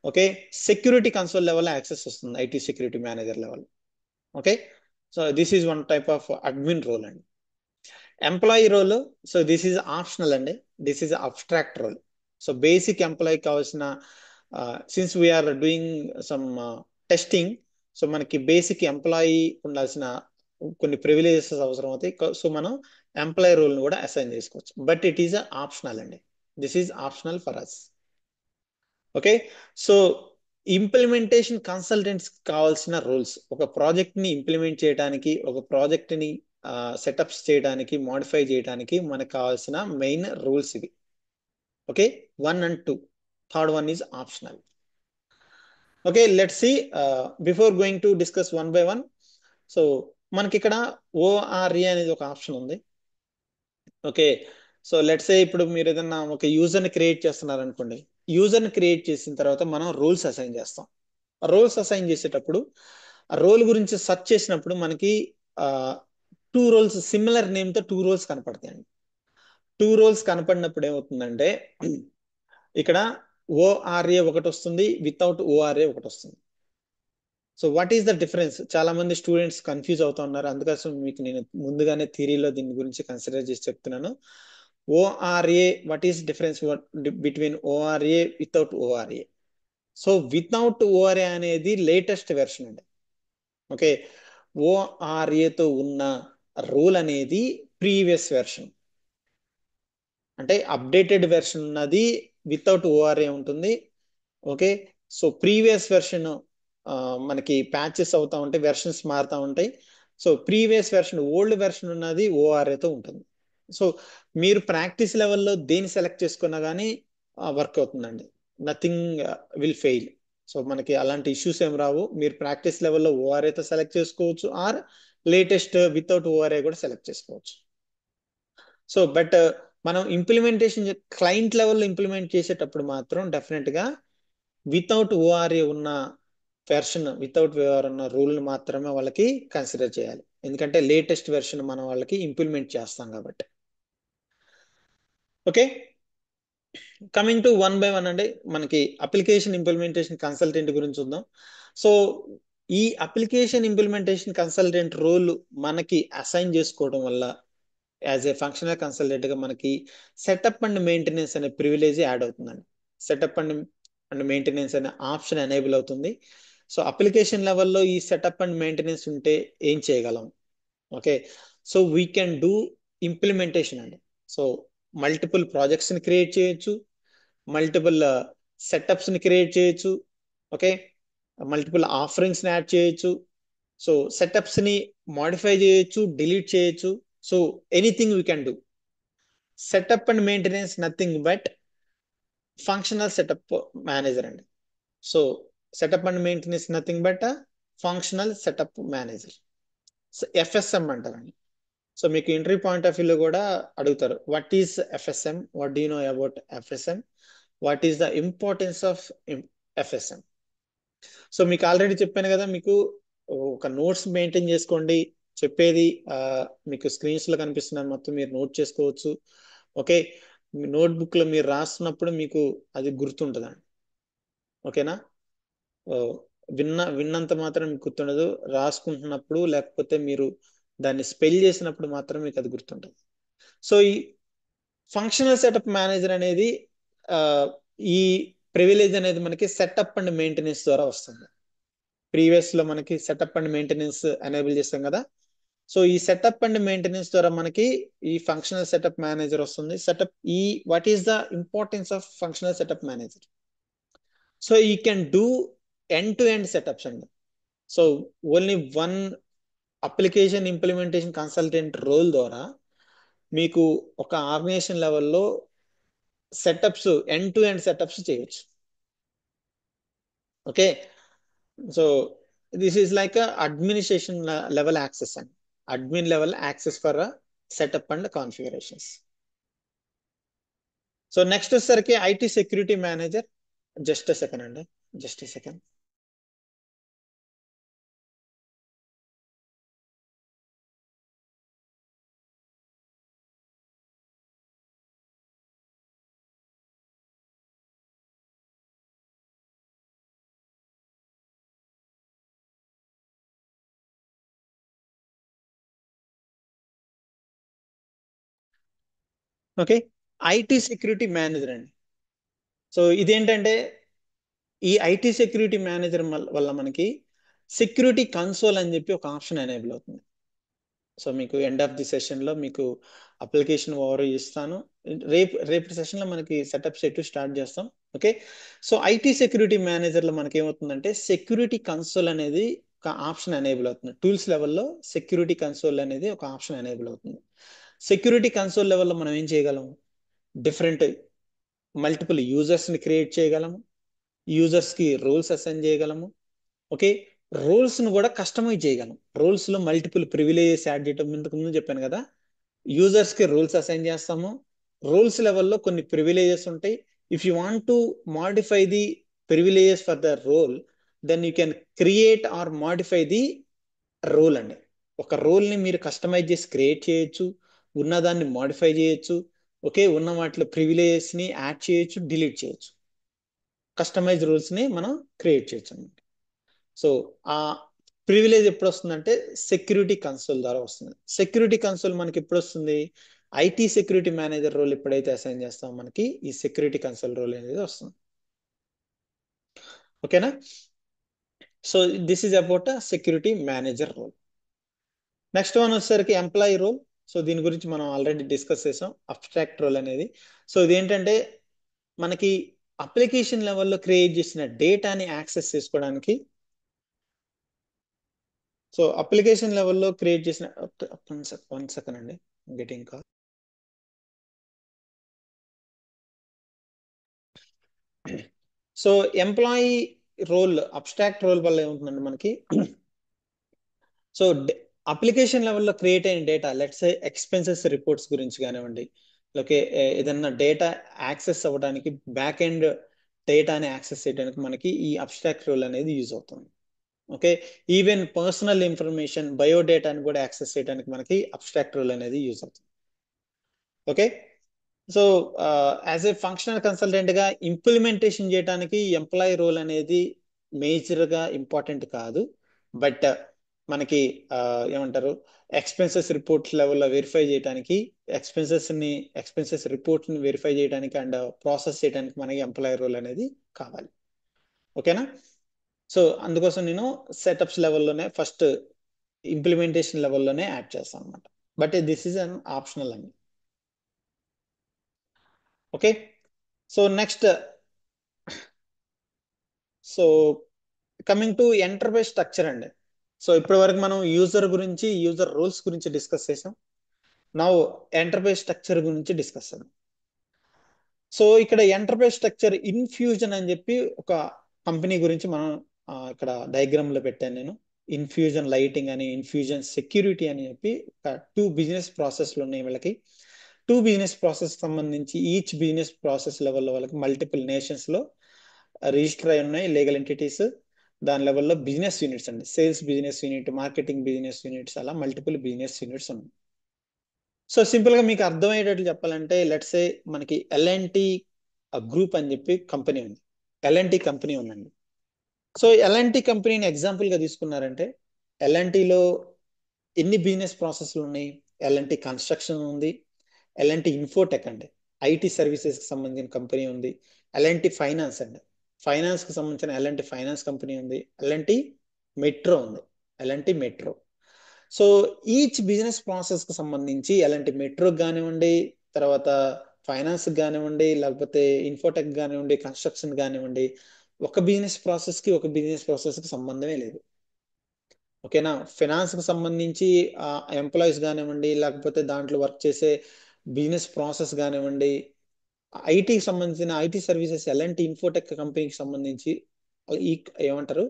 Okay, security console level access వస్తుంది IT security manager level. Okay, so this is one type of admin role అండి. Employee role, so this is optional అండి. This is abstract role. So basic employee కావాల్సిన since we are doing some testing, so మనకి basic employee ఉండాల్సిన కొన్ని privileges అవసరం అవుతాయి. So మనం employee role ని కూడా అసైన్ చేసుకోవచ్చు, బట్ ఇట్ ఈస్ ఆప్షనల్ అండి. This is optional for us. Okay, so implementation consultants కావాల్సిన రోల్స్, ఒక ప్రాజెక్ట్ ని ఇంప్లిమెంట్ చేయడానికి, ఒక ప్రాజెక్ట్ ని సెటప్స్ చేయడానికి, మోడిఫై చేయడానికి మనకు కావాల్సిన మెయిన్ రూల్స్ ఇవి. Okay, 1 and 2. Third one is optional. Okay, let's see before going to discuss one by one. So మనకి ఇక్కడ ఓఆర్ఏ అనేది ఒక ఆప్షన్ ఉంది. ఓకే, సో లెట్స్ సే ఇప్పుడు మీరు ఏదన్నా ఒక యూజర్ ని క్రియేట్ చేస్తున్నారు అనుకోండి. యూజర్ ని క్రియేట్ చేసిన తర్వాత మనం రూల్స్ అసైన్ చేస్తాం. రోల్స్ అసైన్ చేసేటప్పుడు ఆ రోల్ గురించి సెర్చ్ చేసినప్పుడు మనకి ఆ టూ రోల్స్ సిమిలర్ నేమ్ తో టూ రోల్స్ కనపడతాయండి. టూ రోల్స్ కనపడినప్పుడు ఏమవుతుందంటే ఇక్కడ ఓఆర్ఏ ఒకటి వస్తుంది, వితౌట్ ఓఆర్ఏ ఒకటి వస్తుంది. So what is the difference? చాలా మంది స్టూడెంట్స్ కన్ఫ్యూజ్ అవుతా ఉన్నారు. అందుకోసం మీకు నేను ముందుగానే థియరీలో దీని గురించి కన్సిడర్ చేసి చెప్తున్నాను. ORA, what is difference between ORA without ORA? So without ORA అనేది లేటెస్ట్ వెర్షన్ అండి. ఓకే, ఓఆర్ఏతో ఉన్న రూల్ అనేది ప్రీవియస్ వెర్షన్. అంటే అప్డేటెడ్ వెర్షన్ ఉన్నది వితౌట్ ఓఆర్ఏ ఉంటుంది. ఓకే, సో ప్రీవియస్ వెర్షన్ మనకి ప్యాచెస్ అవుతా ఉంటాయి, వెర్షన్స్ మారుతా ఉంటాయి. So previous version, old version ఉన్నది ఓఆర్ఏతో ఉంటుంది. సో మీరు ప్రాక్టీస్ లెవెల్లో దేని సెలెక్ట్ చేసుకున్నా కానీ వర్క్ అవుతుందండి. Nothing will fail. సో మనకి అలాంటి ఇష్యూస్ ఏం రావు. మీరు ప్రాక్టీస్ లెవెల్లో ఓఆర్ఏతో సెలెక్ట్ చేసుకోవచ్చు, ఆర్ లేటెస్ట్ వితౌట్ ఓఆర్ఏ కూడా సెలెక్ట్ చేసుకోవచ్చు. సో బట్ మనం ఇంప్లిమెంటేషన్ క్లయింట్ లెవెల్లో ఇంప్లిమెంట్ చేసేటప్పుడు మాత్రం డెఫినెట్ గా వితౌట్ ఓఆర్ఏ ఉన్న వెర్షన్, వితౌట్ ఓఆర్ ఉన్న రూల్ మాత్రమే వాళ్ళకి కన్సిడర్ చేయాలి. ఎందుకంటే లేటెస్ట్ వెర్షన్ మనం వాళ్ళకి ఇంప్లిమెంట్ చేస్తాం కాబట్టి. Okay, coming to one by one అండి, మనకి అప్లికేషన్ ఇంప్లిమెంటేషన్ కన్సల్టెంట్ గురించి చూద్దాం. సో ఈ అప్లికేషన్ ఇంప్లిమెంటేషన్ కన్సల్టెంట్ రోల్ మనకి అసైన్ చేసుకోవడం వల్ల యాజ్ ఏ ఫంక్షనల్ కన్సల్టెంట్ గా మనకి సెటప్ అండ్ మెయింటెనెన్స్ అనే ప్రివిలేజ్ యాడ్ అవుతుందండి. సెటప్ అండ్ మెయింటెనెన్స్ అనే ఆప్షన్ ఎనేబుల్ అవుతుంది. సో అప్లికేషన్ లెవెల్లో ఈ సెటప్ అండ్ మెయింటెనెన్స్ ఉంటే ఏం చేయగలం? Okay, so we can do implementation అండి. సో మల్టిపుల్ ప్రాజెక్ట్స్ ని క్రియేట్ చేయొచ్చు, మల్టిపుల్ సెటప్స్ ని క్రియేట్ చేయొచ్చు. ఓకే, మల్టిపుల్ ఆఫరింగ్స్ ని యాడ్ చేయొచ్చు. సో సెటప్స్ ని మాడిఫై చేయొచ్చు, డిలీట్ చేయొచ్చు. So anything we can do. Setup and maintenance nothing but functional setup manager అండి. So setup and maintenance nothing but functional setup manager, FSM అంటారండి. So మీకు entry point of వ్యూలో కూడా అడుగుతారు, what is FSM, what do you know about FSM, what is the importance of FSM? So మీకు already చెప్పాను కదా, మీకు ఒక నోట్స్ మెయింటైన్ చేసుకోండి. చెప్పేది మీకు స్క్రీన్స్ లో కనిపిస్తున్నాను, మొత్తం మీరు నోట్ చేసుకోవచ్చు. ఓకే, నోట్బుక్ లో మీరు రాస్తున్నప్పుడు మీకు అది గుర్తుంటుందండి. ఓకేనా? విన్నంత మాత్రం మీకు గుర్తుండదు, రాసుకుంటున్నప్పుడు లేకపోతే మీరు దాన్ని స్పెల్ చేసినప్పుడు మాత్రం మీకు అది గుర్తుంటుంది. సో ఈ ఫంక్షనల్ సెటప్ మేనేజర్ అనేది ఆ, ఈ ప్రివిలేజ్ అనేది మనకి సెటప్ అండ్ మెయింటెనెన్స్ ద్వారా వస్తుంది. ప్రీవియస్ లో మనకి సెటప్ అండ్ మెయింటెనెన్స్ ఎనేబుల్ చేస్తాం కదా. సో ఈ సెటప్ అండ్ మెయింటెనెన్స్ ద్వారా మనకి ఈ ఫంక్షనల్ సెటప్ మేనేజర్ వస్తుంది. సెటప్ ఈ what is the importance of functional setup manager? So ఈ can do end to end setups అండి. So only one application implementation consultant role ద్వారా మీకు ఒక ఆర్గనైజేషన్ లెవెల్లో setups, end to end setups చేయొచ్చు. Okay, so this is like administration level access అండి, admin level access for setup and configurations. So next వచ్చేసరికి IT security manager. Just second అండి, just second. Okay, IT security manager అండి. So ఇదేంటంటే ఈ IT security manager వల్ల మనకి security console అని చెప్పి ఒక ఆప్షన్ ఎనేబుల్ అవుతుంది. సో మీకు ఎండ్ ఆఫ్ ది సెషన్ లో మీకు అప్లికేషన్ ఓవర్ ఇస్తాను. రేపు సెషన్ లో మనకి సెటప్ సెట్ స్టార్ట్ చేస్తాం. Okay, so IT security manager లో మనకి ఏమవుతుందంటే సెక్యూరిటీ కన్సోల్ అనేది ఒక ఆప్షన్ ఎనేబుల్ అవుతుంది. టూల్స్ లెవెల్లో సెక్యూరిటీ కన్సోల్ అనేది ఒక ఆప్షన్ ఎనేబుల్ అవుతుంది. సెక్యూరిటీ కన్సోల్ లెవెల్లో మనం ఏం చేయగలం? డిఫరెంట్ మల్టిపుల్ యూజర్స్ ని క్రియేట్ చేయగలము, యూజర్స్ కి రోల్స్ అసైన్ చేయగలము. ఓకే, రోల్స్ ను కూడా కస్టమైజ్ చేయగలం. రోల్స్ లో మల్టిపుల్ ప్రివిలేజెస్ యాడ్ చేయడం ఇంతకు ముందు చెప్పాను కదా. యూజర్స్ కి రోల్స్ అసైన్ చేస్తాము, రోల్స్ లెవెల్లో కొన్ని ప్రివిలేజెస్ ఉంటాయి. If you want to modify the privileges for the role, then you can create or modify the role అండి. ఒక రోల్ని మీరు కస్టమైజ్ చేసి క్రియేట్ చేయొచ్చు, ఉన్నదాన్ని మాడిఫై చేయొచ్చు. ఓకే, ఉన్న వాటిలో ప్రివిలేజెస్ని యాడ్ చేయొచ్చు, డిలీట్ చేయొచ్చు. కస్టమైజ్ రూల్స్ని మనం క్రియేట్ చేయొచ్చు అనమాట. సో ఆ ప్రివిలేజ్ ఎప్పుడు వస్తుందంటే సెక్యూరిటీ కన్సోల్ ద్వారా వస్తుంది. సెక్యూరిటీ కన్సోల్ మనకి ఎప్పుడు వస్తుంది? ఐటీ సెక్యూరిటీ మేనేజర్ రోల్ ఎప్పుడైతే అసైన్ చేస్తామో మనకి ఈ సెక్యూరిటీ కన్సోల్ రోల్ అనేది వస్తుంది. ఓకేనా? So this is about security manager role. Next one వచ్చేసరికి ఎంప్లాయీ రోల్. సో దీని గురించి మనం ఆల్రెడీ డిస్కస్ చేసాం, అబ్స్ట్రాక్ట్ రోల్ అనేది. సో ఇదేంటంటే మనకి అప్లికేషన్ లెవెల్లో క్రియేట్ చేసిన డేటాని యాక్సెస్ చేసుకోవడానికి, సో అప్లికేషన్ లెవెల్లో క్రియేట్ చేసిన వన్ సెకండ్ అండి, getting call. So employee role, abstract role వల్ల ఏముంటుందండి మనకి, సో అప్లికేషన్ లెవెల్లో క్రియేట్ అయిన data, let's say expenses reports గురించి కానివ్వండి, ఓకే, ఏదన్నా డేటా యాక్సెస్ అవ్వడానికి, బ్యాక్ ఎండ్ డేటాని యాక్సెస్ చేయడానికి మనకి ఈ అబ్స్ట్రాక్ట్ రోల్ అనేది యూజ్ అవుతుంది. ఓకే, ఈవెన్ పర్సనల్ ఇన్ఫర్మేషన్, బయోడేటాని కూడా యాక్సెస్ చేయడానికి మనకి అబ్స్ట్రాక్ట్ రోల్ అనేది యూజ్ అవుతుంది. ఓకే, సో యాజ్ ఏ ఫంక్షనల్ కన్సల్టెంట్ గా ఇంప్లిమెంటేషన్ చేయడానికి ఎంప్లాయీ రోల్ అనేది మేజర్ గా ఇంపార్టెంట్ కాదు. బట్ మనకి ఏమంటారు, ఎక్స్పెన్సెస్ రిపోర్ట్ లెవెల్లో వెరిఫై చేయడానికి, ఎక్స్పెన్సెస్ రిపోర్ట్ ని వెరిఫై చేయడానికి అండ్ ప్రాసెస్ చేయడానికి మనకి ఎంప్లాయీ రోల్ అనేది కావాలి. ఓకేనా? సో అందుకోసం నేను సెటప్స్ లెవెల్లోనే ఫస్ట్ ఇంప్లిమెంటేషన్ లెవెల్లోనే యాడ్ చేస్తాను అనమాట. But this is an optional అండి. Okay, so next, so coming to enterprise structure అండి. సో ఇప్పటి వరకు మనం యూజర్ గురించి, యూజర్ రోల్స్ గురించి డిస్కస్ చేసాం. నౌ ఎంటర్ప్రైజ్ స్ట్రక్చర్ గురించి డిస్కస్ చేద్దాం. సో ఇక్కడ ఎంటర్ప్రైజ్ స్ట్రక్చర్ ఇన్ఫ్యూజన్ అని చెప్పి ఒక కంపెనీ గురించి మనం ఇక్కడ డయాగ్రామ్ లో పెట్టాను నేను. ఇన్ఫ్యూజన్ లైటింగ్ అని, ఇన్ఫ్యూజన్ సెక్యూరిటీ అని చెప్పి ఒక 2 బిజినెస్ ప్రాసెస్లు ఉన్నాయి వీళ్ళకి. 2 బిజినెస్ ప్రాసెస్ సంబంధించి ఈచ్ బిజినెస్ ప్రాసెస్ లెవెల్లో వాళ్ళకి మల్టిపుల్ నేషన్స్ లో రిజిస్టర్ అయి ఉన్నాయి లీగల్ ఎంటిటీస్. దాని లెవెల్లో బిజినెస్ యూనిట్స్ అండి, sales business unit, marketing business units, అలా మల్టిపుల్ బిజినెస్ యూనిట్స్ ఉన్నాయి. సో సింపుల్ గా మీకు అర్థమయ్యేటట్లు చెప్పాలంటే, లెట్స్ సే మనకి ఎల్ఎన్టీ గ్రూప్ అని చెప్పి కంపెనీ ఉంది, ఎల్ఎన్టీ కంపెనీ ఉందండి. సో ఎల్ఎన్టీ కంపెనీని ఎగ్జాంపుల్ గా తీసుకున్నారంటే, ఎల్ఎన్టీలో ఎన్ని బిజినెస్ ప్రాసెస్లు ఉన్నాయి? ఎల్ఎన్టీ కన్స్ట్రక్షన్ ఉంది, ఎల్ఎన్టీ ఇన్ఫోటెక్ అండి, ఐటీ సర్వీసెస్ కి సంబంధించిన కంపెనీ ఉంది, ఎల్ఎన్టీ ఫైనాన్స్ అండి, ఫైనాన్స్ కి సంబంధించిన ఎల్ఎన్టీ ఫైనాన్స్ కంపెనీ ఉంది, ఎల్ఎన్టీ మెట్రో ఉంది, L&T metro. So each business process కి సంబంధించి ఎలాంటి మెట్రో కానివ్వండి, తర్వాత ఫైనాన్స్ కానివ్వండి, లేకపోతే ఇన్ఫోటెక్ కానివ్వండి, కన్స్ట్రక్షన్ కానివ్వండి, ఒక బిజినెస్ ప్రాసెస్ కి ఒక బిజినెస్ ప్రాసెస్ కి సంబంధమే లేదు. ఓకేనా? ఫైనాన్స్ కి సంబంధించి ఎంప్లాయీస్ కానివ్వండి, లేకపోతే దాంట్లో వర్క్ చేసే బిజినెస్ ప్రాసెస్ కానివ్వండి, ఐటీకి సంబంధించిన ఐటీ సర్వీసెస్, ఎలాంటి ఇన్ఫోటెక్ కంపెనీకి సంబంధించి ఈ ఏమంటారు,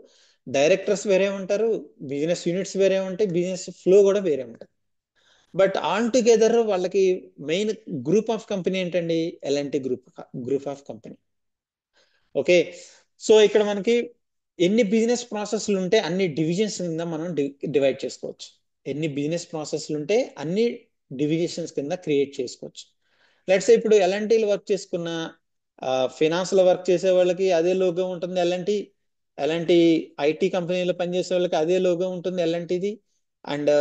డైరెక్టర్స్ వేరే ఉంటారు, బిజినెస్ యూనిట్స్ వేరే ఉంటాయి, బిజినెస్ ఫ్లో కూడా వేరే ఉంటుంది. బట్ ఆల్ టుగెదర్ వాళ్ళకి మెయిన్ గ్రూప్ ఆఫ్ కంపెనీ ఏంటండి? L&T group of company. Okay, so ఇక్కడ మనకి ఎన్ని బిజినెస్ ప్రాసెస్లు ఉంటే అన్ని డివిజన్స్ కింద మనం డివైడ్ చేసుకోవచ్చు. ఎన్ని బిజినెస్ ప్రాసెస్లు ఉంటే అన్ని డివిజన్స్ కింద క్రియేట్ చేసుకోవచ్చు. లెట్స్ ఇప్పుడు ఎల్ఎన్టీలో వర్క్ చేసుకున్న, ఫినాన్స్ లో వర్క్ చేసే వాళ్ళకి అదే లోగో ఉంటుంది ఎల్ఎన్టీ, ఎల్ఎన్టీ ఐటీ కంపెనీలో పనిచేసే వాళ్ళకి అదే లోగో ఉంటుంది ఎల్ఎన్టీది, అండ్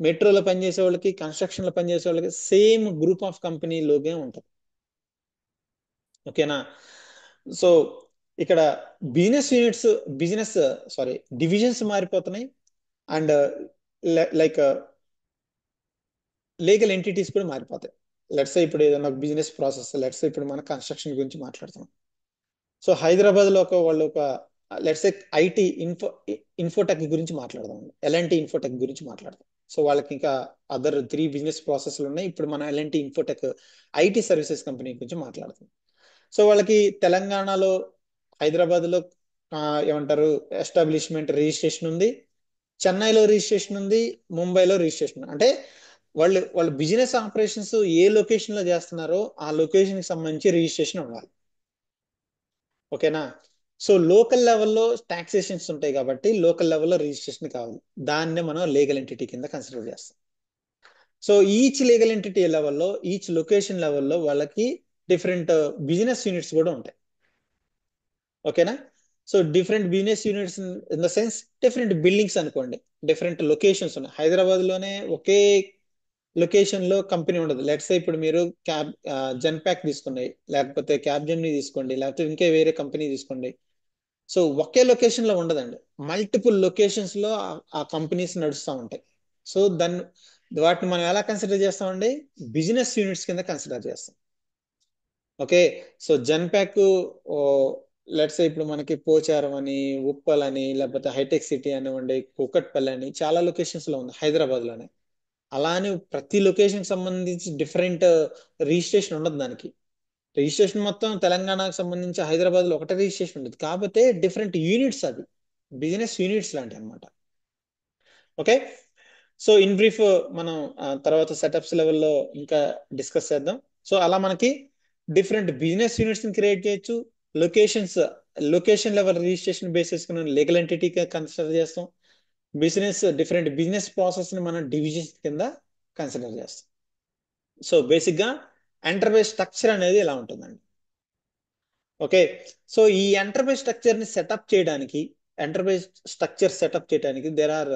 మెట్రోలో పనిచేసే వాళ్ళకి, కన్స్ట్రక్షన్ లో పనిచేసే వాళ్ళకి సేమ్ గ్రూప్ ఆఫ్ కంపెనీ లోగే ఉంటుంది. ఓకేనా? సో ఇక్కడ business units, business sorry divisions మారిపోతున్నాయి, అండ్ లైక్ లీగల్ ఎంటిటీస్ కూడా మారిపోతాయి. లెట్స్ ఇప్పుడు ఏదైనా బిజినెస్ ప్రాసెస్, లెట్స్ ఇప్పుడు మన కన్స్ట్రక్షన్ గురించి మాట్లాడుతున్నాం. సో హైదరాబాద్ లో వాళ్ళు ఒక లెట్స్ ఐటీ ఇన్ఫోటెక్ గురించి మాట్లాడదాం, ఎల్ఎన్టీ ఇన్ఫోటెక్ గురించి మాట్లాడదాం. సో వాళ్ళకి ఇంకా అదర్ 3 బిజినెస్ ప్రాసెస్లు ఉన్నాయి. ఇప్పుడు మనం L&T Infotech IT services company గురించి మాట్లాడతాం. సో వాళ్ళకి తెలంగాణలో, హైదరాబాద్ లో ఏమంటారు, ఎస్టాబ్లిష్మెంట్ రిజిస్ట్రేషన్ ఉంది, చెన్నైలో రిజిస్ట్రేషన్ ఉంది, ముంబైలో రిజిస్ట్రేషన్. అంటే వాళ్ళు బిజినెస్ ఆపరేషన్స్ ఏ లొకేషన్ లో చేస్తున్నారో ఆ లొకేషన్ కి సంబంధించి రిజిస్ట్రేషన్ ఉండాలి. ఓకేనా? సో లోకల్ లెవెల్లో టాక్సేషన్స్ ఉంటాయి కాబట్టి లోకల్ లెవెల్లో రిజిస్ట్రేషన్ కావాలి. దాన్నే మనం లీగల్ ఎంటిటీ కింద కన్సిడర్ చేస్తాం. సో ఈచ్ లీగల్ ఎంటిటీ లెవెల్లో, ఈచ్ లొకేషన్ లెవెల్లో వాళ్ళకి డిఫరెంట్ బిజినెస్ యూనిట్స్ కూడా ఉంటాయి. ఓకేనా? So different business units in the sense different buildings అనుకోండి, డిఫరెంట్ లొకేషన్స్ ఉన్నాయి. హైదరాబాద్ లోనే ఒకే లొకేషన్ లో కంపెనీ ఉండదు. లెట్స్ ఇప్పుడు మీరు క్యాబ్ జెన్పాక్ తీసుకోండి, లేకపోతే క్యాబ్ జెమ్ని తీసుకోండి, లేకపోతే ఇంకే వేరే కంపెనీ తీసుకోండి. సో ఒకే లొకేషన్ లో ఉండదండి, మల్టిపుల్ లొకేషన్స్ లో ఆ కంపెనీస్ నడుస్తూ ఉంటాయి. సో వాటిని మనం ఎలా కన్సిడర్ చేస్తామండి? బిజినెస్ యూనిట్స్ కింద కన్సిడర్ చేస్తాం. ఓకే. సో జన్పాక్ లెట్స్ ఇప్పుడు మనకి పోచారం అని, ఉప్పల్ అని, లేకపోతే హైటెక్ సిటీ అనివ్వండి, కూకట్పల్లి అని చాలా లొకేషన్స్ లో ఉంది హైదరాబాద్ లోనే. అలా అని ప్రతి లొకేషన్ సంబంధించి డిఫరెంట్ రిజిస్ట్రేషన్ ఉండదు దానికి. రిజిస్ట్రేషన్ మొత్తం తెలంగాణకు సంబంధించి హైదరాబాద్ లో ఒకటే రిజిస్ట్రేషన్ ఉండదు, కాకపోతే డిఫరెంట్ యూనిట్స్, అవి బిజినెస్ యూనిట్స్ లాంటివి అనమాట. ఓకే. సో ఇన్ బ్రీఫ్ మనం తర్వాత సెటప్స్ లెవెల్లో ఇంకా డిస్కస్ చేద్దాం. సో అలా మనకి డిఫరెంట్ బిజినెస్ యూనిట్స్ ని క్రియేట్ చేయొచ్చు. Locations, location level registration basis legal ఎంటిటీగా కన్సిడర్ చేస్తాం. డిఫరెంట్ బిజినెస్ ప్రాసెస్ ని మనం డివిజన్స్ కింద కన్సిడర్ చేస్తాం. సో బేసిక్ గా ఎంటర్ప్రైజ్ స్ట్రక్చర్ అనేది ఇలా ఉంటుందండి. ఓకే. సో ఈ ఎంటర్ప్రైజ్ స్ట్రక్చర్ ని సెటప్ చేయడానికి, ఎంటర్ప్రైజ్ స్ట్రక్చర్ సెటప్ చేయడానికి దేర్ ఆర్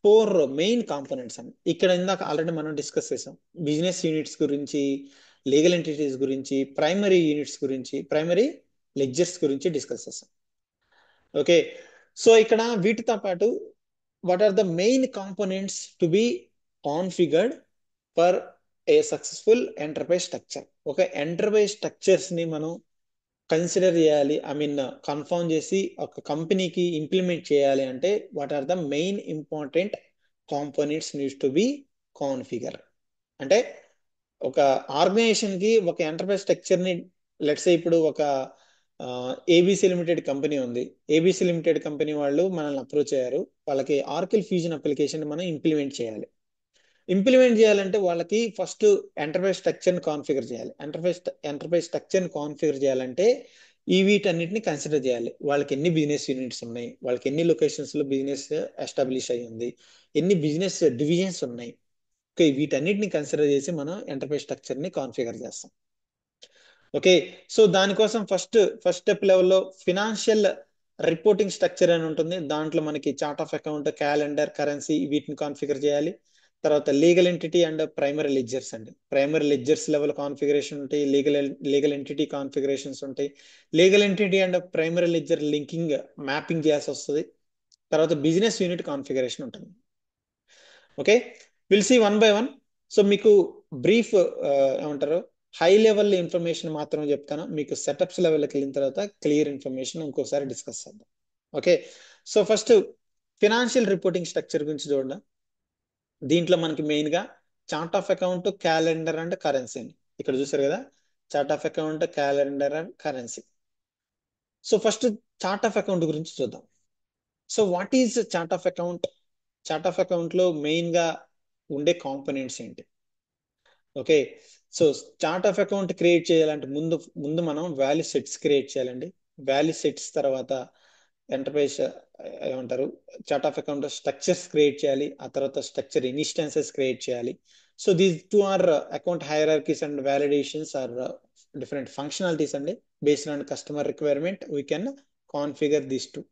4 మెయిన్ కాంపోనెంట్స్ అండి. ఇక్కడ ఇందాక ఆల్రెడీ మనం డిస్కస్ చేసాం. బిజినెస్ యూనిట్స్ గురించి, లీగల్ ఎంటిటీస్ గురించి, ప్రైమరీ యూనిట్స్ గురించి, ప్రైమరీ లెడ్జర్స్ గురించి డిస్కస్ చేసాం. ఓకే. సో ఇక్కడ వీటితో పాటు what are the main components to be configured for a successful enterprise structure? ఒక ఎంటర్ప్రైజ్ స్ట్రక్చర్స్ ని మనం కన్సిడర్ చేయాలి, ఐ మీన్ కన్ఫర్మ్ చేసి ఒక కంపెనీకి ఇంప్లిమెంట్ చేయాలి అంటే what are the main important components needs to be configure? అంటే ఒక ఆర్గనైజేషన్ కి ఒక ఎంటర్ప్రైజ్ స్ట్రక్చర్ ని, లెట్స్ ఇప్పుడు ఒక ఏబిసి లిమిటెడ్ కంపెనీ ఉంది. ఏబిసి లిమిటెడ్ కంపెనీ వాళ్ళు మనల్ని అప్రోచ్ అయ్యారు. వాళ్ళకి ఆర్కిల్ ఫ్యూజన్ అప్లికేషన్ మనం ఇంప్లిమెంట్ చేయాలి. ఇంప్లిమెంట్ చేయాలంటే వాళ్ళకి ఫస్ట్ ఎంటర్ప్రైజ్ స్ట్రక్చర్ ని కాన్ఫిగర్ చేయాలి. ఎంటర్ప్రైజ్ స్ట్రక్చర్ ని కాన్ఫిగర్ చేయాలంటే ఈ వీటన్నిటిని కన్సిడర్ చేయాలి. వాళ్ళకి ఎన్ని బిజినెస్ యూనిట్స్ ఉన్నాయి, వాళ్ళకి ఎన్ని లొకేషన్స్ లో బిజినెస్ ఎస్టాబ్లిష్ అయ్యి ఉంది, ఎన్ని బిజినెస్ డివిజన్స్ ఉన్నాయి. ఓకే, వీటన్నిటిని కన్సిడర్ చేసి మనం ఎంటర్ప్రైజ్ స్ట్రక్చర్ ని కాన్ఫిగర్ చేస్తాం. ఓకే. సో దానికోసం ఫస్ట్ స్టెప్ లెవెల్లో ఫినాన్షియల్ రిపోర్టింగ్ స్ట్రక్చర్ అని ఉంటుంది. దాంట్లో మనకి chart of account, calendar, currency వీటిని కాన్ఫిగర్ చేయాలి. తర్వాత legal entity and primary ledgers అండి. ప్రైమరీ లెడ్జర్స్ లెవెల్ కాన్ఫిగరేషన్ ఉంటాయి, లీగల్ ఎంటిటీ కాన్ఫిగరేషన్స్ ఉంటాయి. Legal entity and primary ledger linking, mapping చేయాల్సి వస్తుంది. తర్వాత బిజినెస్ యూనిట్ కాన్ఫిగరేషన్ ఉంటుంది. Okay, will see one by one. So మీకు బ్రీఫ్ ఏమంటారు, హై లెవెల్ ఇన్ఫర్మేషన్ మాత్రం చెప్తాను. మీకు సెటప్స్ లెవెల్కి వెళ్ళిన తర్వాత క్లియర్ ఇన్ఫర్మేషన్ ఇంకోసారి డిస్కస్ చేద్దాం. Okay. So first financial reporting structure గురించి చూడండి. దీంట్లో మనకి మెయిన్ గా chart of account, calendar and currency అండి. ఇక్కడ చూసారు కదా, chart of account, calendar and currency. So first chart of account గురించి చూద్దాం. So what is chart of account? Chart of account లో మెయిన్ గా ఉండే కాంపోనెంట్స్ ఏంటి? Okay. So chart of account create చేయాలంటే ముందు ముందు మనం వాల్యూ సెట్స్ క్రియేట్ చేయాలండి. వాల్యూ సెట్స్ తర్వాత ఎంటర్ప్రైజ్ ఏమంటారు, chart of account structures create చేయాలి. ఆ తర్వాత స్ట్రక్చర్ ఇన్స్టాన్సెస్ క్రియేట్ చేయాలి. So these two are account hierarchies and validations are different functionalities అండి. Based on customer requirement we can configure these two.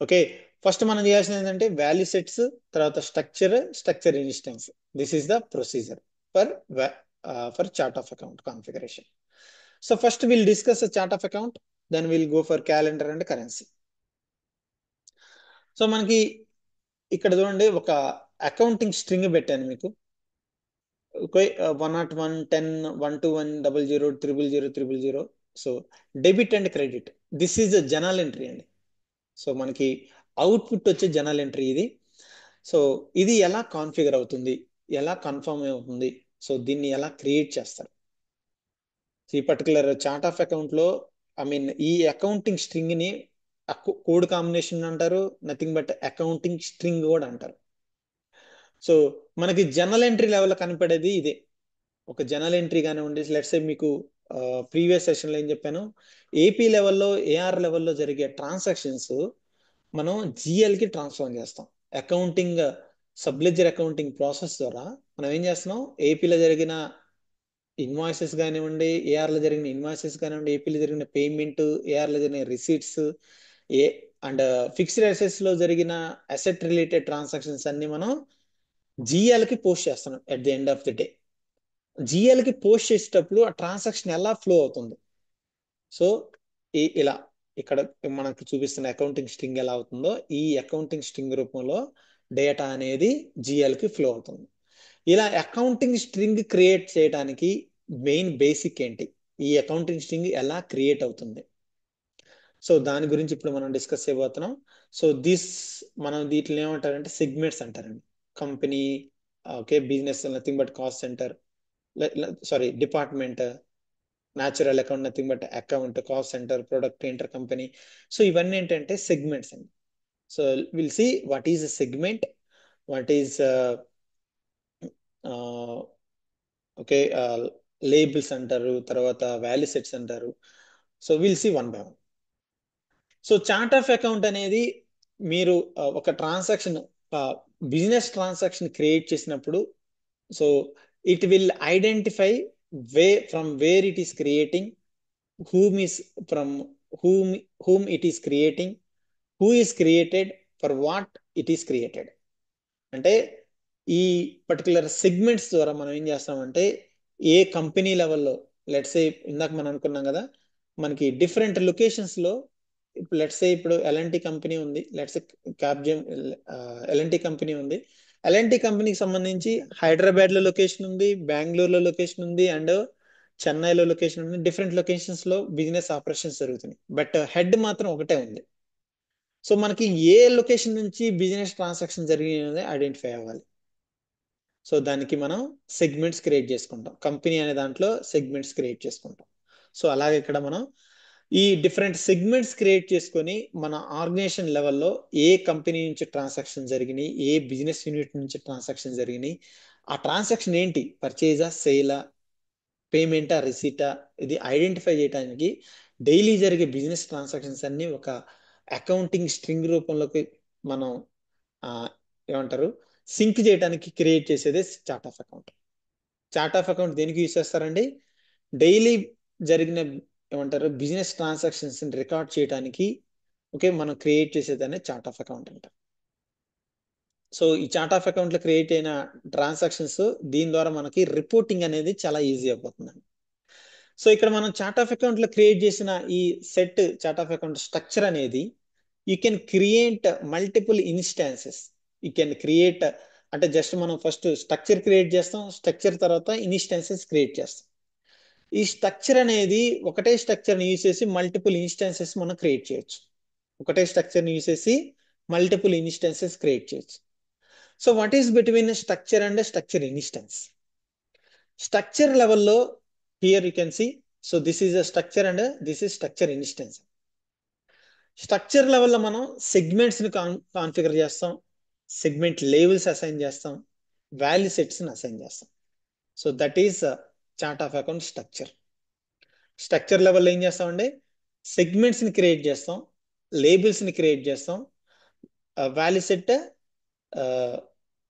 Okay. First మనం చేయాల్సింది ఏంటంటే value sets, తర్వాత structure instance. This is the procedure for for chart of account configuration. So first will discuss chart of account, then will go for calendar and currency. So మనకి ఇక్కడ చూడండి, ఒక accounting string పెట్టాను మీకు. Okay, 101, 10, 121, 00, 000, 000. So debit and credit, this is general entry అండి. So మనకి output వచ్చే general entry ఇది. సో ఇది ఎలా కాన్ఫిగర్ అవుతుంది, ఎలా కన్ఫర్మ్ అవుతుంది, సో దీన్ని ఎలా క్రియేట్ చేస్తారు? ఈ పర్టికులర్ చార్ట్ ఆఫ్ అకౌంట్ లో, ఐ మీన్ ఈ అకౌంటింగ్ స్ట్రింగ్ ని కోడ్ కాంబినేషన్ అంటారు, నథింగ్ బట్ అకౌంటింగ్ స్ట్రింగ్ కూడా అంటారు. సో మనకి జనరల్ ఎంట్రీ లెవెల్ కనపడేది ఇదే. ఒక జనరల్ ఎంట్రీ కానివ్వండి, లెట్స్ సే మీకు ప్రీవియస్ సెషన్లో ఏం చెప్పాను, ఏపీ లెవెల్లో ఏఆర్ లెవెల్లో జరిగే ట్రాన్సాక్షన్స్ మనం జిఎల్కి ట్రాన్స్ఫార్మ్ చేస్తాం. అకౌంటింగ్ సబ్లెడ్జర్ అకౌంటింగ్ ప్రాసెస్ ద్వారా మనం ఏం చేస్తున్నాం, ఏపీలో జరిగిన ఇన్వాయిసెస్ కానివ్వండి, ఏఆర్లో జరిగిన ఇన్వాయిసెస్ కానివ్వండి, ఏపీలో జరిగిన పేమెంట్, ఏఆర్లో జరిగిన receipts, A and fixed assets లో జరిగిన అసెట్ రిలేటెడ్ ట్రాన్సాక్షన్స్ అన్ని మనం జిఎల్ కి పోస్ట్ చేస్తున్నాం. At the end of the day GL కి పోస్ట్ చేసేటప్పుడు ఆ ట్రాన్సాక్షన్ ఎలా ఫ్లో అవుతుంది. సో ఇలా ఇక్కడ మనకు చూపిస్తున్న అకౌంటింగ్ స్ట్రింగ్ ఎలా అవుతుందో, ఈ అకౌంటింగ్ స్ట్రింగ్ రూపంలో డేటా అనేది జిఎల్ కి ఫ్లో అవుతుంది. ఇలా అకౌంటింగ్ స్ట్రింగ్ క్రియేట్ చేయడానికి మెయిన్ బేసిక్ ఏంటి, ఈ అకౌంటింగ్ స్ట్రింగ్ ఎలా క్రియేట్ అవుతుంది, సో దాని గురించి ఇప్పుడు మనం డిస్కస్ చేయబోతున్నాం. సో మనం వీటిని ఏమంటారంటే సెగ్మెంట్స్ అంటారండి. Company, okay, business nothing but cost centre, sorry department, natural account nothing but account, cost centre, product, inter company. So ఇవన్నీ ఏంటంటే సెగ్మెంట్స్ అండి. So will see what is a segment, what is okay labels అంటారు, తర్వాత value sets అంటారు. So will see one by one. So chart of account అనేది మీరు ఒక transaction, business transaction create చేసినప్పుడు, so it will identify from where it is creating, whom is from whom whom it is creating, who is created, for what it is created. అంటే ఈ particular segments ద్వారా మనం ఏం చేస్తామంటే ఏ company లెవెల్లో, let's say ఇందాక మనం అనుకున్నాం కదా, మనకి డిఫరెంట్ లొకేషన్స్ లో, ఇప్పుడు లెట్స్ సే ఇప్పుడు ఎల్ఎన్టీ కంపెనీ ఉంది, లెట్స్ క్యాప్జెమ్ ఎల్ఎన్టీ కంపెనీ ఉంది. ఎల్ఎన్టీ కంపెనీకి సంబంధించి హైదరాబాద్ లో లొకేషన్ ఉంది, బెంగళూరులో లొకేషన్ ఉంది, అండ్ చెన్నైలో లొకేషన్ ఉంది. డిఫరెంట్ లొకేషన్స్ లో బిజినెస్ ఆపరేషన్స్ జరుగుతున్నాయి, బట్ హెడ్ మాత్రం ఒకటే ఉంది. సో మనకి ఏ లొకేషన్ నుంచి బిజినెస్ ట్రాన్సాక్షన్ జరిగినది ఐడెంటిఫై అవ్వాలి. సో దానికి మనం సెగ్మెంట్స్ క్రియేట్ చేసుకుంటాం, కంపెనీ అనే దాంట్లో సెగ్మెంట్స్ క్రియేట్ చేసుకుంటాం. సో అలాగే ఇక్కడ మనం ఈ డిఫరెంట్ సెగ్మెంట్స్ క్రియేట్ చేసుకొని మన ఆర్గనైజేషన్ లెవెల్లో ఏ కంపెనీ నుంచి ట్రాన్సాక్షన్ జరిగినాయి, ఏ బిజినెస్ యూనిట్ నుంచి ట్రాన్సాక్షన్ జరిగినాయి, ఆ ట్రాన్సాక్షన్ ఏంటి, పర్చేజా, సేలా, పేమెంటా, రిసీటా, ఇది ఐడెంటిఫై చేయడానికి డైలీ జరిగే బిజినెస్ ట్రాన్సాక్షన్స్ అన్ని ఒక అకౌంటింగ్ స్ట్రింగ్ రూపంలోకి మనం ఆ, ఏమంటారు, సింక్ చేయడానికి క్రియేట్ చేసేదే chart of account. Chart of account దేనికి యూజ్ చేస్తారండి, డైలీ జరిగిన ఏమంటారు బిజినెస్ ట్రాన్సాక్షన్స్ రికార్డ్ చేయడానికి, ఓకే, మనం క్రియేట్ చేసేదాన్ని చార్ట్ ఆఫ్ అకౌంట్ అంటారు. సో ఈ చార్ట్ ఆఫ్ అకౌంట్ లో క్రియేట్ అయిన ట్రాన్సాక్షన్స్, దీని ద్వారా మనకి రిపోర్టింగ్ అనేది చాలా ఈజీ అయిపోతుందండి. సో ఇక్కడ మనం చార్ట్ ఆఫ్ అకౌంట్ లో క్రియేట్ చేసిన ఈ set chart of account structure అనేది, you can create multiple instances. You can create అంటే జస్ట్ మనం ఫస్ట్ స్ట్రక్చర్ క్రియేట్ చేస్తాం, స్ట్రక్చర్ తర్వాత ఇన్స్టాన్సెస్ క్రియేట్ చేస్తాం. ఈ స్ట్రక్చర్ అనేది ఒకటే స్ట్రక్చర్ ని యూజ్ చేసి మల్టిపుల్ ఇన్స్టాన్సెస్ మనం క్రియేట్ చేయొచ్చు. ఒకటే స్ట్రక్చర్ ని యూజ్ చేసి మల్టిపుల్ ఇన్స్టాన్సెస్ క్రియేట్ చేయొచ్చు. So what is between structure and structure instance? Structure లెవెల్లో here you can see, so this is a structure and this is structure instance. Structure లెవెల్లో మనం segments ని configure చేస్తాం, segment labels assign చేస్తాం, value sets ని assign చేస్తాం. So that is chart of account structure. Structure లెవెల్లో ఏం చేస్తామంటే సెగ్మెంట్స్ ని క్రియేట్ చేస్తాం, లేబుల్స్ ని క్రియేట్ చేస్తాం, వాల్యూ సెట్,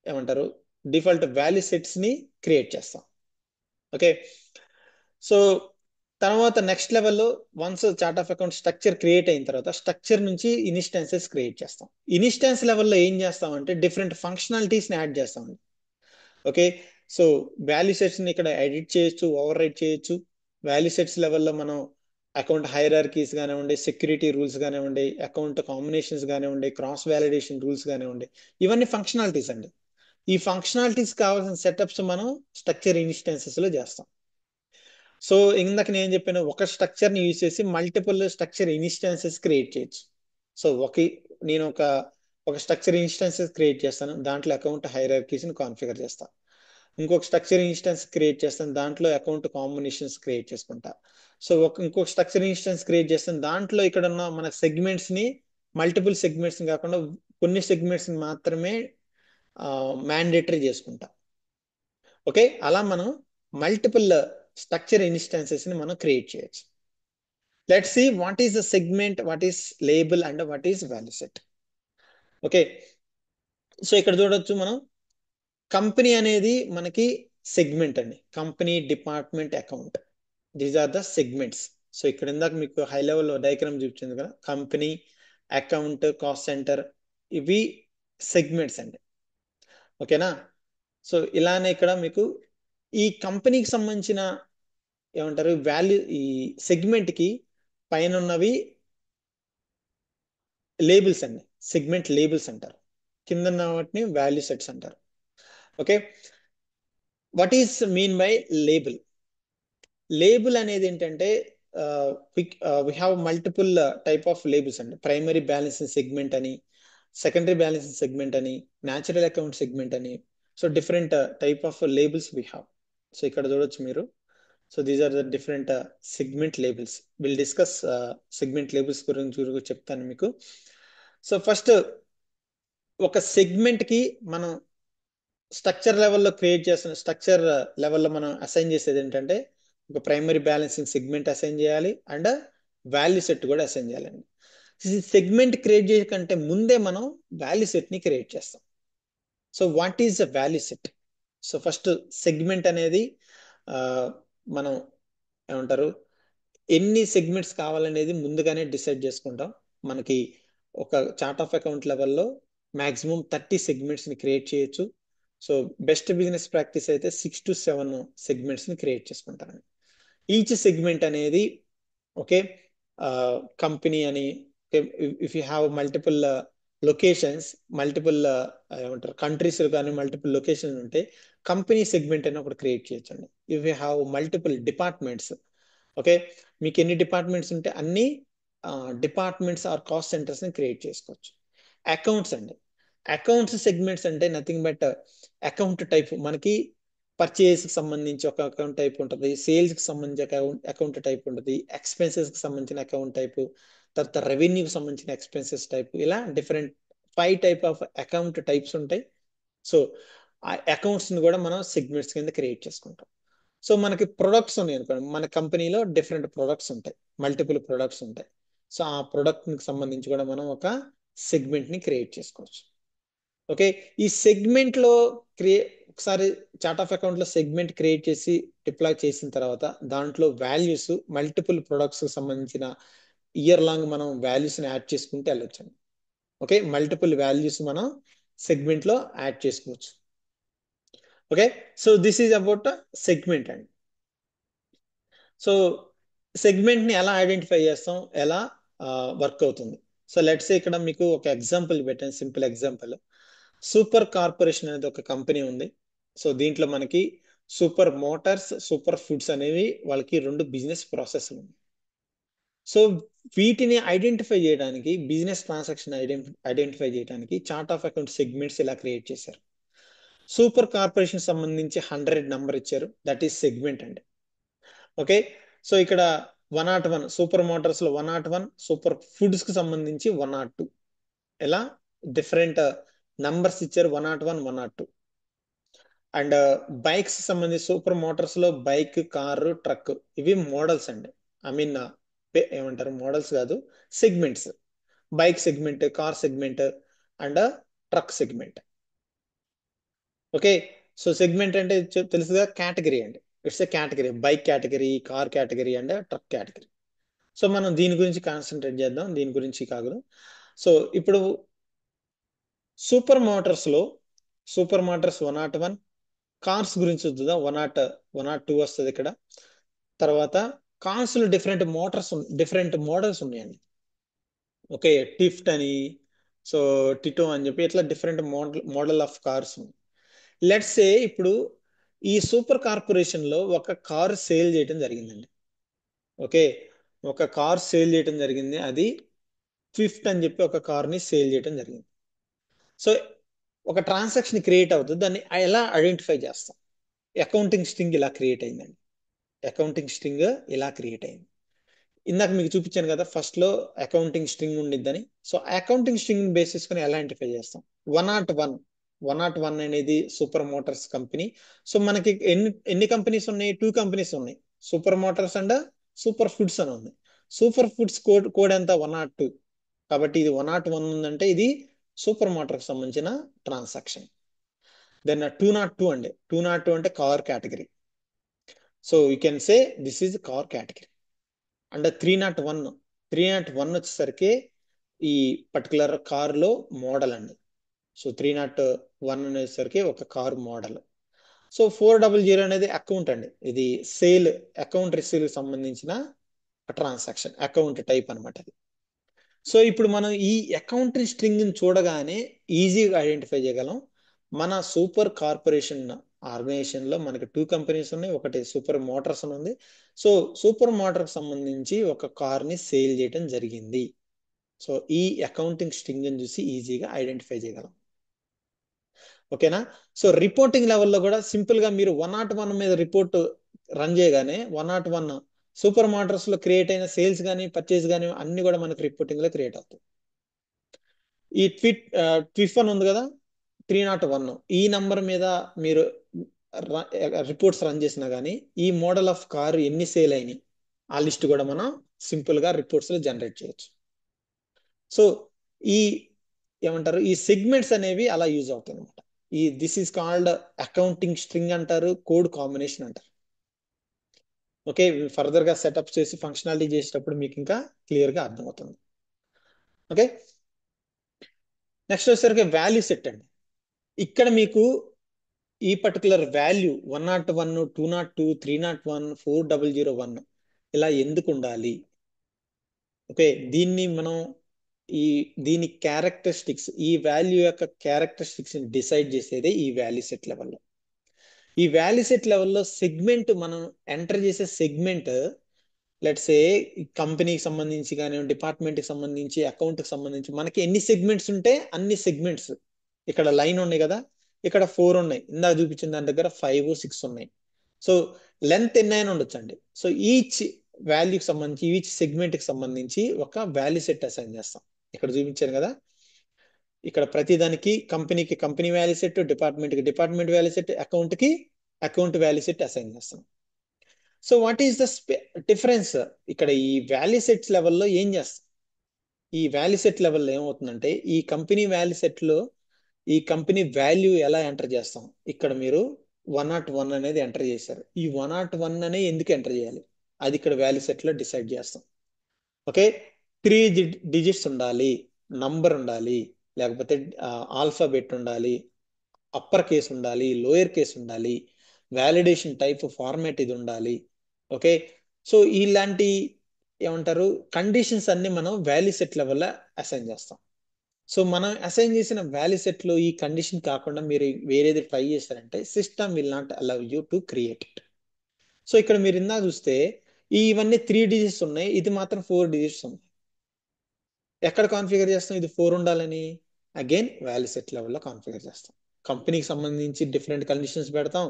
ఏమంటారు, డిఫాల్ట్ వాల్యూ సెట్స్ ని క్రియేట్ చేస్తాం. ఓకే, సో తర్వాత నెక్స్ట్ లెవెల్లో once chart of account structure create అయిన తర్వాత స్ట్రక్చర్ నుంచి ఇన్స్టాన్సెస్ క్రియేట్ చేస్తాం. ఇన్స్టాన్స్ లెవెల్లో ఏం చేస్తామంటే డిఫరెంట్ ఫంక్షనాలిటీస్ ని యాడ్ చేస్తామండి. ఓకే, సో వాల్యూ సెట్స్ ని ఇక్కడ ఎడిట్ చేయొచ్చు, ఓవర్ రైట్ చేయొచ్చు. వాల్యూ సెట్స్ లెవెల్లో మనం అకౌంట్ హైరార్కీస్ కానివ్వండి, సెక్యూరిటీ రూల్స్ కానివ్వండి, అకౌంట్ కాంబినేషన్స్ కానివ్వండి, క్రాస్ వ్యాలిడేషన్ రూల్స్ కానివ్వండి, ఇవన్నీ ఫంక్షనాలిటీస్ అండి. ఈ ఫంక్షనాలిటీస్ కావాల్సిన సెటప్స్ మనం స్ట్రక్చర్ ఇన్స్టాన్సెస్ లో చేస్తాం. సో ఇందాక నేను చెప్పాను, ఒక స్ట్రక్చర్ ని యూజ్ చేసి మల్టిపుల్ స్ట్రక్చర్ ఇన్స్టాన్సెస్ క్రియేట్ చేయొచ్చు. సో నేను ఒక స్ట్రక్చర్ ఇన్స్టాన్సెస్ క్రియేట్ చేస్తాను, దాంట్లో అకౌంట్ హైరార్కీస్ ని కాన్ఫిగర్ చేస్తాను. ఇంకొక స్ట్రక్చర్ ఇన్స్టాన్స్ క్రియేట్ చేస్తాను, దాంట్లో అకౌంట్ కాంబినేషన్స్ క్రియేట్ చేసుకుంటా. సో ఇంకొక స్ట్రక్చర్ ఇన్స్టాన్స్ క్రియేట్ చేస్తాను, దాంట్లో ఇక్కడ ఉన్న మన సెగ్మెంట్స్ ని, మల్టిపుల్ సెగ్మెంట్స్ ని కాకుండా కొన్ని సెగ్మెంట్స్ ని మాత్రమే మ్యాండేటరీ చేసుకుంటా. ఓకే, అలా మనం మల్టిపుల్ స్ట్రక్చర్ ఇన్స్టాన్సెస్ ని మనం క్రియేట్ చేయొచ్చు. Let's see what is the segment, what is label and what is value set. Okay, so ఇక్కడ చూడొచ్చు మనం కంపెనీ అనేది మనకి సెగ్మెంట్ అండి. Company, department, account, these are the segments. So ఇక్కడ ఇందాక మీకు హై లెవెల్ డయాగ్రామ్ చూపించింది కదా, కంపెనీ, అకౌంట్, కాస్ట్ సెంటర్, ఇవి సెగ్మెంట్స్ అండి. ఓకేనా? సో ఇలానే ఇక్కడ మీకు ఈ కంపెనీకి సంబంధించిన ఏమంటారు వాల్యూ, ఈ సెగ్మెంట్ కి పైన ఉన్నవి లేబుల్స్ అండి, సెగ్మెంట్ లేబుల్స్ అంటారు. కింద ఉన్న వాటిని వాల్యూ సెట్స్ అంటారు. Okay, what is mean by label? Label అనేది ఏంటంటే we have multiple type of labels అండి. ప్రైమరీ బ్యాలెన్సింగ్ సెగ్మెంట్ అని, సెకండరీ బ్యాలెన్సింగ్ సెగ్మెంట్ అని, న్యాచురల్ అకౌంట్ సెగ్మెంట్ అని. So different type of labels we have. So ఇక్కడ చూడొచ్చు మీరు. So these are the different segment labels. Will discuss segment labels గురించి చెప్తాను మీకు. సో ఫస్ట్ ఒక సెగ్మెంట్ కి మనం స్ట్రక్చర్ లెవెల్లో క్రియేట్ చేస్తున్న స్ట్రక్చర్ లెవెల్లో మనం అసైన్ చేసేది ఏంటంటే ఒక ప్రైమరీ బ్యాలెన్సింగ్ సెగ్మెంట్ అసైన్ చేయాలి అండ్ వాల్యూ సెట్ కూడా అసైన్ చేయాలండి. సెగ్మెంట్ క్రియేట్ చేయకంటే ముందే మనం వాల్యూ సెట్ ని క్రియేట్ చేస్తాం. So what is the value set? So first segment అనేది మనం ఏమంటారు, ఎన్ని సెగ్మెంట్స్ కావాలనేది ముందుగానే డిసైడ్ చేసుకుంటాం. మనకి ఒక చార్ట్ ఆఫ్ అకౌంట్ లెవెల్లో మాక్సిమం 30 సెగ్మెంట్స్ ని క్రియేట్ చేయొచ్చు. సో బెస్ట్ బిజినెస్ ప్రాక్టీస్ అయితే 6 to 7 సెగ్మెంట్స్ ని క్రియేట్ చేసుకుంటారండి. ఈచ్ సెగ్మెంట్ అనేది ఓకే కంపెనీ అని, if you have multiple locations, multiple ఏమంటారు కంట్రీస్ కానీ మల్టిపుల్ లొకేషన్స్ ఉంటే కంపెనీ సెగ్మెంట్ అని ఒకటి క్రియేట్ చేయొచ్చండి. If you have multiple departments, okay, మీకు ఎన్ని డిపార్ట్మెంట్స్ ఉంటే అన్ని డిపార్ట్మెంట్స్ ఆర్ కాస్ట్ సెంటర్స్ ని క్రియేట్ చేసుకోవచ్చు. అకౌంట్స్ అండి, అకౌంట్స్ సెగ్మెంట్స్ అంటే నథింగ్ బట్ అకౌంట్ టైప్. మనకి పర్చేస్ కి సంబంధించి ఒక అకౌంట్ టైప్ ఉంటుంది, సేల్స్ కి సంబంధించి అకౌంట్ టైప్ ఉంటుంది, ఎక్స్పెన్సెస్ కి సంబంధించిన అకౌంట్ టైప్, తర్వాత రెవెన్యూకి సంబంధించిన ఎక్స్పెన్సెస్ టైప్, ఇలా different 5 type of account types ఉంటాయి. సో ఆ అకౌంట్స్ ని కూడా మనం సెగ్మెంట్స్ కింద క్రియేట్ చేసుకుంటాం. సో మనకి ప్రొడక్ట్స్ ఉన్నాయి అనుకోండి, మన కంపెనీలో డిఫరెంట్ ప్రొడక్ట్స్ ఉంటాయి, మల్టిపుల్ ప్రొడక్ట్స్ ఉంటాయి. సో ఆ ప్రొడక్ట్ కి సంబంధించి కూడా మనం ఒక సెగ్మెంట్ ని క్రియేట్ చేసుకోవచ్చు. ఓకే, ఈ సెగ్మెంట్ లో ఒకసారి చార్ట్ ఆఫ్ అకౌంట్ లో సెగ్మెంట్ క్రియేట్ చేసి డిప్లాయ్ చేసిన తర్వాత దాంట్లో వాల్యూస్ మల్టిపుల్ ప్రొడక్ట్స్ కి సంబంధించిన ఇయర్ లాంగ్ మనం వాల్యూస్ ని యాడ్ చేసుకుంటే వెళ్ళొచ్చండి. ఓకే, మల్టిపుల్ వాల్యూస్ మనం సెగ్మెంట్ లో యాడ్ చేసుకోవచ్చు. Okay, so this is about segment అండి. సో సెగ్మెంట్ ని ఎలా ఐడెంటిఫై చేస్తాం, ఎలా వర్క్ అవుతుంది? సో లెట్స్ ఇక్కడ మీకు ఒక ఎగ్జాంపుల్ పెట్టాను, సింపుల్ ఎగ్జాంపుల్. సూపర్ కార్పొరేషన్ అనేది ఒక కంపెనీ ఉంది. సో దీంట్లో మనకి సూపర్ మోటార్స్, సూపర్ ఫుడ్స్ అనేవి వాళ్ళకి 2 బిజినెస్ ప్రాసెస్లు ఉన్నాయి. సో వీటిని ఐడెంటిఫై చేయడానికి, బిజినెస్ ట్రాన్సాక్షన్ ఐడెంటిఫై చేయడానికి చార్ట్ ఆఫ్ అకౌంట్ సెగ్మెంట్స్ ఇలా క్రియేట్ చేశారు. సూపర్ కార్పొరేషన్ సంబంధించి 100 నంబర్ ఇచ్చారు, దట్ ఈస్ సెగ్మెంట్ అండి. ఓకే, సో ఇక్కడ 101 సూపర్ మోటార్స్ లో 101, సూపర్ ఫుడ్స్ కి సంబంధించి 102, ఇలా డిఫరెంట్ నంబర్స్ ఇచ్చారు, 101, 102. అండ్ బైక్స్ సంబంధించి సూపర్ మోటార్స్ లో బైక్, కారు, ట్రక్, ఇవి మోడల్స్ అండి. ఐ మీన్ ఏమంటారు, మోడల్స్ కాదు, segments. Bike segment, car segment and truck segment. Okay, so segment అంటే తెలుసుగా, కేటగిరీ అండి. It's a category, bike category, car category and truck category. So మనం దీని గురించి కాన్సన్ట్రేట్ చేద్దాం, దీని గురించి కాదు. సో ఇప్పుడు సూపర్ మోటార్స్ లో సూపర్ మోటార్స్ 101, కార్స్ గురించి చూద్దాం, 102 వస్తుంది ఇక్కడ. తర్వాత కార్స్ లో డిఫరెంట్ మోడల్స్ ఉన్నాయండి. ఓకే, టిఫ్ట్ అని, సో టిటో అని చెప్పి ఇట్లా డిఫరెంట్ మోడల్ ఆఫ్ కార్స్ ఉన్నాయి. లెట్స్ సే ఇప్పుడు ఈ సూపర్ కార్పొరేషన్ లో ఒక కార్ సేల్ చేయడం జరిగిందండి. ఓకే, ఒక కార్ సేల్ చేయడం జరిగింది, అది స్విఫ్ట్ అని చెప్పి ఒక కార్ ని సేల్ చేయడం జరిగింది. సో ఒక ట్రాన్సాక్షన్ క్రియేట్ అవుతుంది, దాన్ని ఎలా ఐడెంటిఫై చేస్తాం? అకౌంటింగ్ స్ట్రింగ్ ఇలా క్రియేట్ అయిందండి. అకౌంటింగ్ స్ట్రింగ్ ఇలా క్రియేట్ అయింది. ఇందాక మీకు చూపించాను కదా, ఫస్ట్ లో అకౌంటింగ్ స్ట్రింగ్ ఉండిద్దని. సో అకౌంటింగ్ స్ట్రింగ్ బేస్ చేసుకుని ఎలా ఐడెంటిఫై చేస్తాం? 101 అనేది సూపర్ మోటార్స్ కంపెనీ. సో మనకి ఎన్ని కంపెనీస్ ఉన్నాయి? 2 కంపెనీస్ ఉన్నాయి. Super Motors and super foods అని ఉంది. సూపర్ ఫుడ్స్ కోడ్ కోడ్ ఎంత 102. కాబట్టి ఇది 101 ఉందంటే ఇది సూపర్ మోటార్ కి సంబంధించిన ట్రాన్సాక్షన్. దెన్ 202 అండి, 202 అంటే car category. So you can say this is car category. And 301, 301 వచ్చేసరికి ఈ పర్టికులర్ కార్ లో మోడల్ అండి. సో 301 అనేసరికి ఒక కార్ మోడల్. సో 400 అనేది అకౌంట్ అండి, ఇది సేల్ అకౌంట్ రిసీవ్ సంబంధించిన ట్రాన్సాక్షన్ అకౌంట్ టైప్ అనమాట అది. సో ఇప్పుడు మనం ఈ అకౌంట్ స్ట్రింగ్ చూడగానే ఈజీగా ఐడెంటిఫై చేయగలం. మన సూపర్ కార్పొరేషన్ ఆర్గనైజేషన్ లో మనకి 2 కంపెనీస్ ఉన్నాయి, ఒకటి సూపర్ మోటార్స్ అని ఉంది. సో సూపర్ మోటార్ సంబంధించి ఒక కార్ ని సేల్ చేయడం జరిగింది. సో ఈ అకౌంటింగ్ స్ట్రింగ్ చూసి ఈజీగా ఐడెంటిఫై చేయగలం. ఓకేనా. సో రిపోర్టింగ్ లెవెల్లో కూడా సింపుల్ గా మీరు 101 మీద రిపోర్ట్ రన్ చేయగానే 101 సూపర్ మోటార్స్ లో క్రియేట్ అయిన సేల్స్ కానీ పర్చేస్ కానీ అన్ని కూడా మనకి రిపోర్టింగ్ లో క్రియేట్ అవుతాయి. ఈ ట్విఫ్ అని ఉంది కదా 301, ఈ నంబర్ మీద మీరు రిపోర్ట్స్ రన్ చేసినా కానీ ఈ మోడల్ ఆఫ్ కార్ ఎన్ని సేల్ అయినాయి ఆ లిస్ట్ కూడా మనం సింపుల్ గా రిపోర్ట్స్ లో జనరేట్ చేయొచ్చు. సో ఈ ఏమంటారు, ఈ సెగ్మెంట్స్ అనేవి అలా యూజ్ అవుతాయి అనమాట. ఈ this is called accounting string అంటారు, కోడ్ కాంబినేషన్ అంటారు. ఓకే, ఫర్దర్ గా సెటప్ చేసి ఫంక్షనాలిటీ చేసేటప్పుడు మీకు ఇంకా క్లియర్ గా అర్థమవుతుంది. ఓకే, నెక్స్ట్ వచ్చేసరికి వాల్యూ సెట్ అండి. ఇక్కడ మీకు ఈ పర్టికులర్ వాల్యూ 101, 202, 301, 4001 ఇలా ఎందుకు ఉండాలి? ఓకే, దీన్ని మనం ఈ దీని క్యారెక్టరిస్టిక్స్, ఈ వాల్యూ యొక్క క్యారెక్టరిస్టిక్స్ డిసైడ్ చేసేదే ఈ వాల్యూ సెట్ లెవెల్లో. ఈ వాల్యూ సెట్ లెవెల్లో సెగ్మెంట్ మనం ఎంటర్ చేసే సెగ్మెంట్, లెట్స్ ఏ కంపెనీకి సంబంధించి కానీ డిపార్ట్మెంట్ కి సంబంధించి అకౌంట్ కి సంబంధించి మనకి ఎన్ని సెగ్మెంట్స్ ఉంటే అన్ని సెగ్మెంట్స్, ఇక్కడ లైన్ ఉన్నాయి కదా, ఇక్కడ 4 ఉన్నాయి, ఇందాక చూపించిన దాని దగ్గర 5, 6 ఉన్నాయి. సో లెంత్ ఎన్ని అయినా ఉండొచ్చు అండి. సో ఈచ్ వాల్యూకి సంబంధించి ఈచ్ సెగ్మెంట్ కి సంబంధించి ఒక వాల్యూ సెట్ అసైన్ చేస్తాం. ఇక్కడ చూపించాను కదా, ఇక్కడ ప్రతి దానికి కంపెనీకి కంపెనీ వాల్యూ సెట్, డిపార్ట్మెంట్ కి డిపార్ట్మెంట్ వాల్యూ సెట్, అకౌంట్ కి అకౌంట్ వాల్యూ సెట్ అసైన్ చేస్తాం. So what is the difference? ఇక్కడ ఈ వాల్యూ సెట్స్ లెవెల్లో ఏం చేస్తాం? ఈ వాల్యూ సెట్ లెవెల్లో ఏమవుతుందంటే ఈ కంపెనీ వాల్యూ సెట్ లో ఈ కంపెనీ వాల్యూ ఎలా ఎంటర్ చేస్తాం? ఇక్కడ మీరు 101 అనేది ఎంటర్ చేశారు. ఈ 101 అనే ఎందుకు ఎంటర్ చేయాలి అది ఇక్కడ వాల్యూ సెట్ లో డిసైడ్ చేస్తాం. ఓకే, 3 డిజిట్స్ ఉండాలి, నంబర్ ఉండాలి, లేకపోతే ఆల్ఫాబెట్ ఉండాలి, అప్పర్ కేస్ ఉండాలి, లోయర్ కేస్ ఉండాలి, వ్యాలిడేషన్ టైప్ ఫార్మాట్ ఇది ఉండాలి. ఓకే, సో ఇలాంటి ఏమంటారు కండిషన్స్ అన్ని మనం వాల్యూ సెట్ లెవెల్లో అసైన్ చేస్తాం. సో మనం అసైన్ చేసిన వాల్యూ సెట్ లో ఈ కండిషన్ కాకుండా మీరు వేరేది ట్రై చేశారంటే system will not allow you to create it. So ఇక్కడ మీరు ఇందాక చూస్తే ఇవన్నీ 3 డిజిట్స్ ఉన్నాయి, ఇది మాత్రం 4 డిజిట్స్ ఉన్నాయి. ఎక్కడ కాన్ఫిగర్ చేస్తాం ఇది 4 ఉండాలని? అగైన్ వాల్యూ సెట్ లెవెల్లో కాన్ఫిగర్ చేస్తాం. కంపెనీకి సంబంధించి డిఫరెంట్ కండిషన్స్ పెడతాం,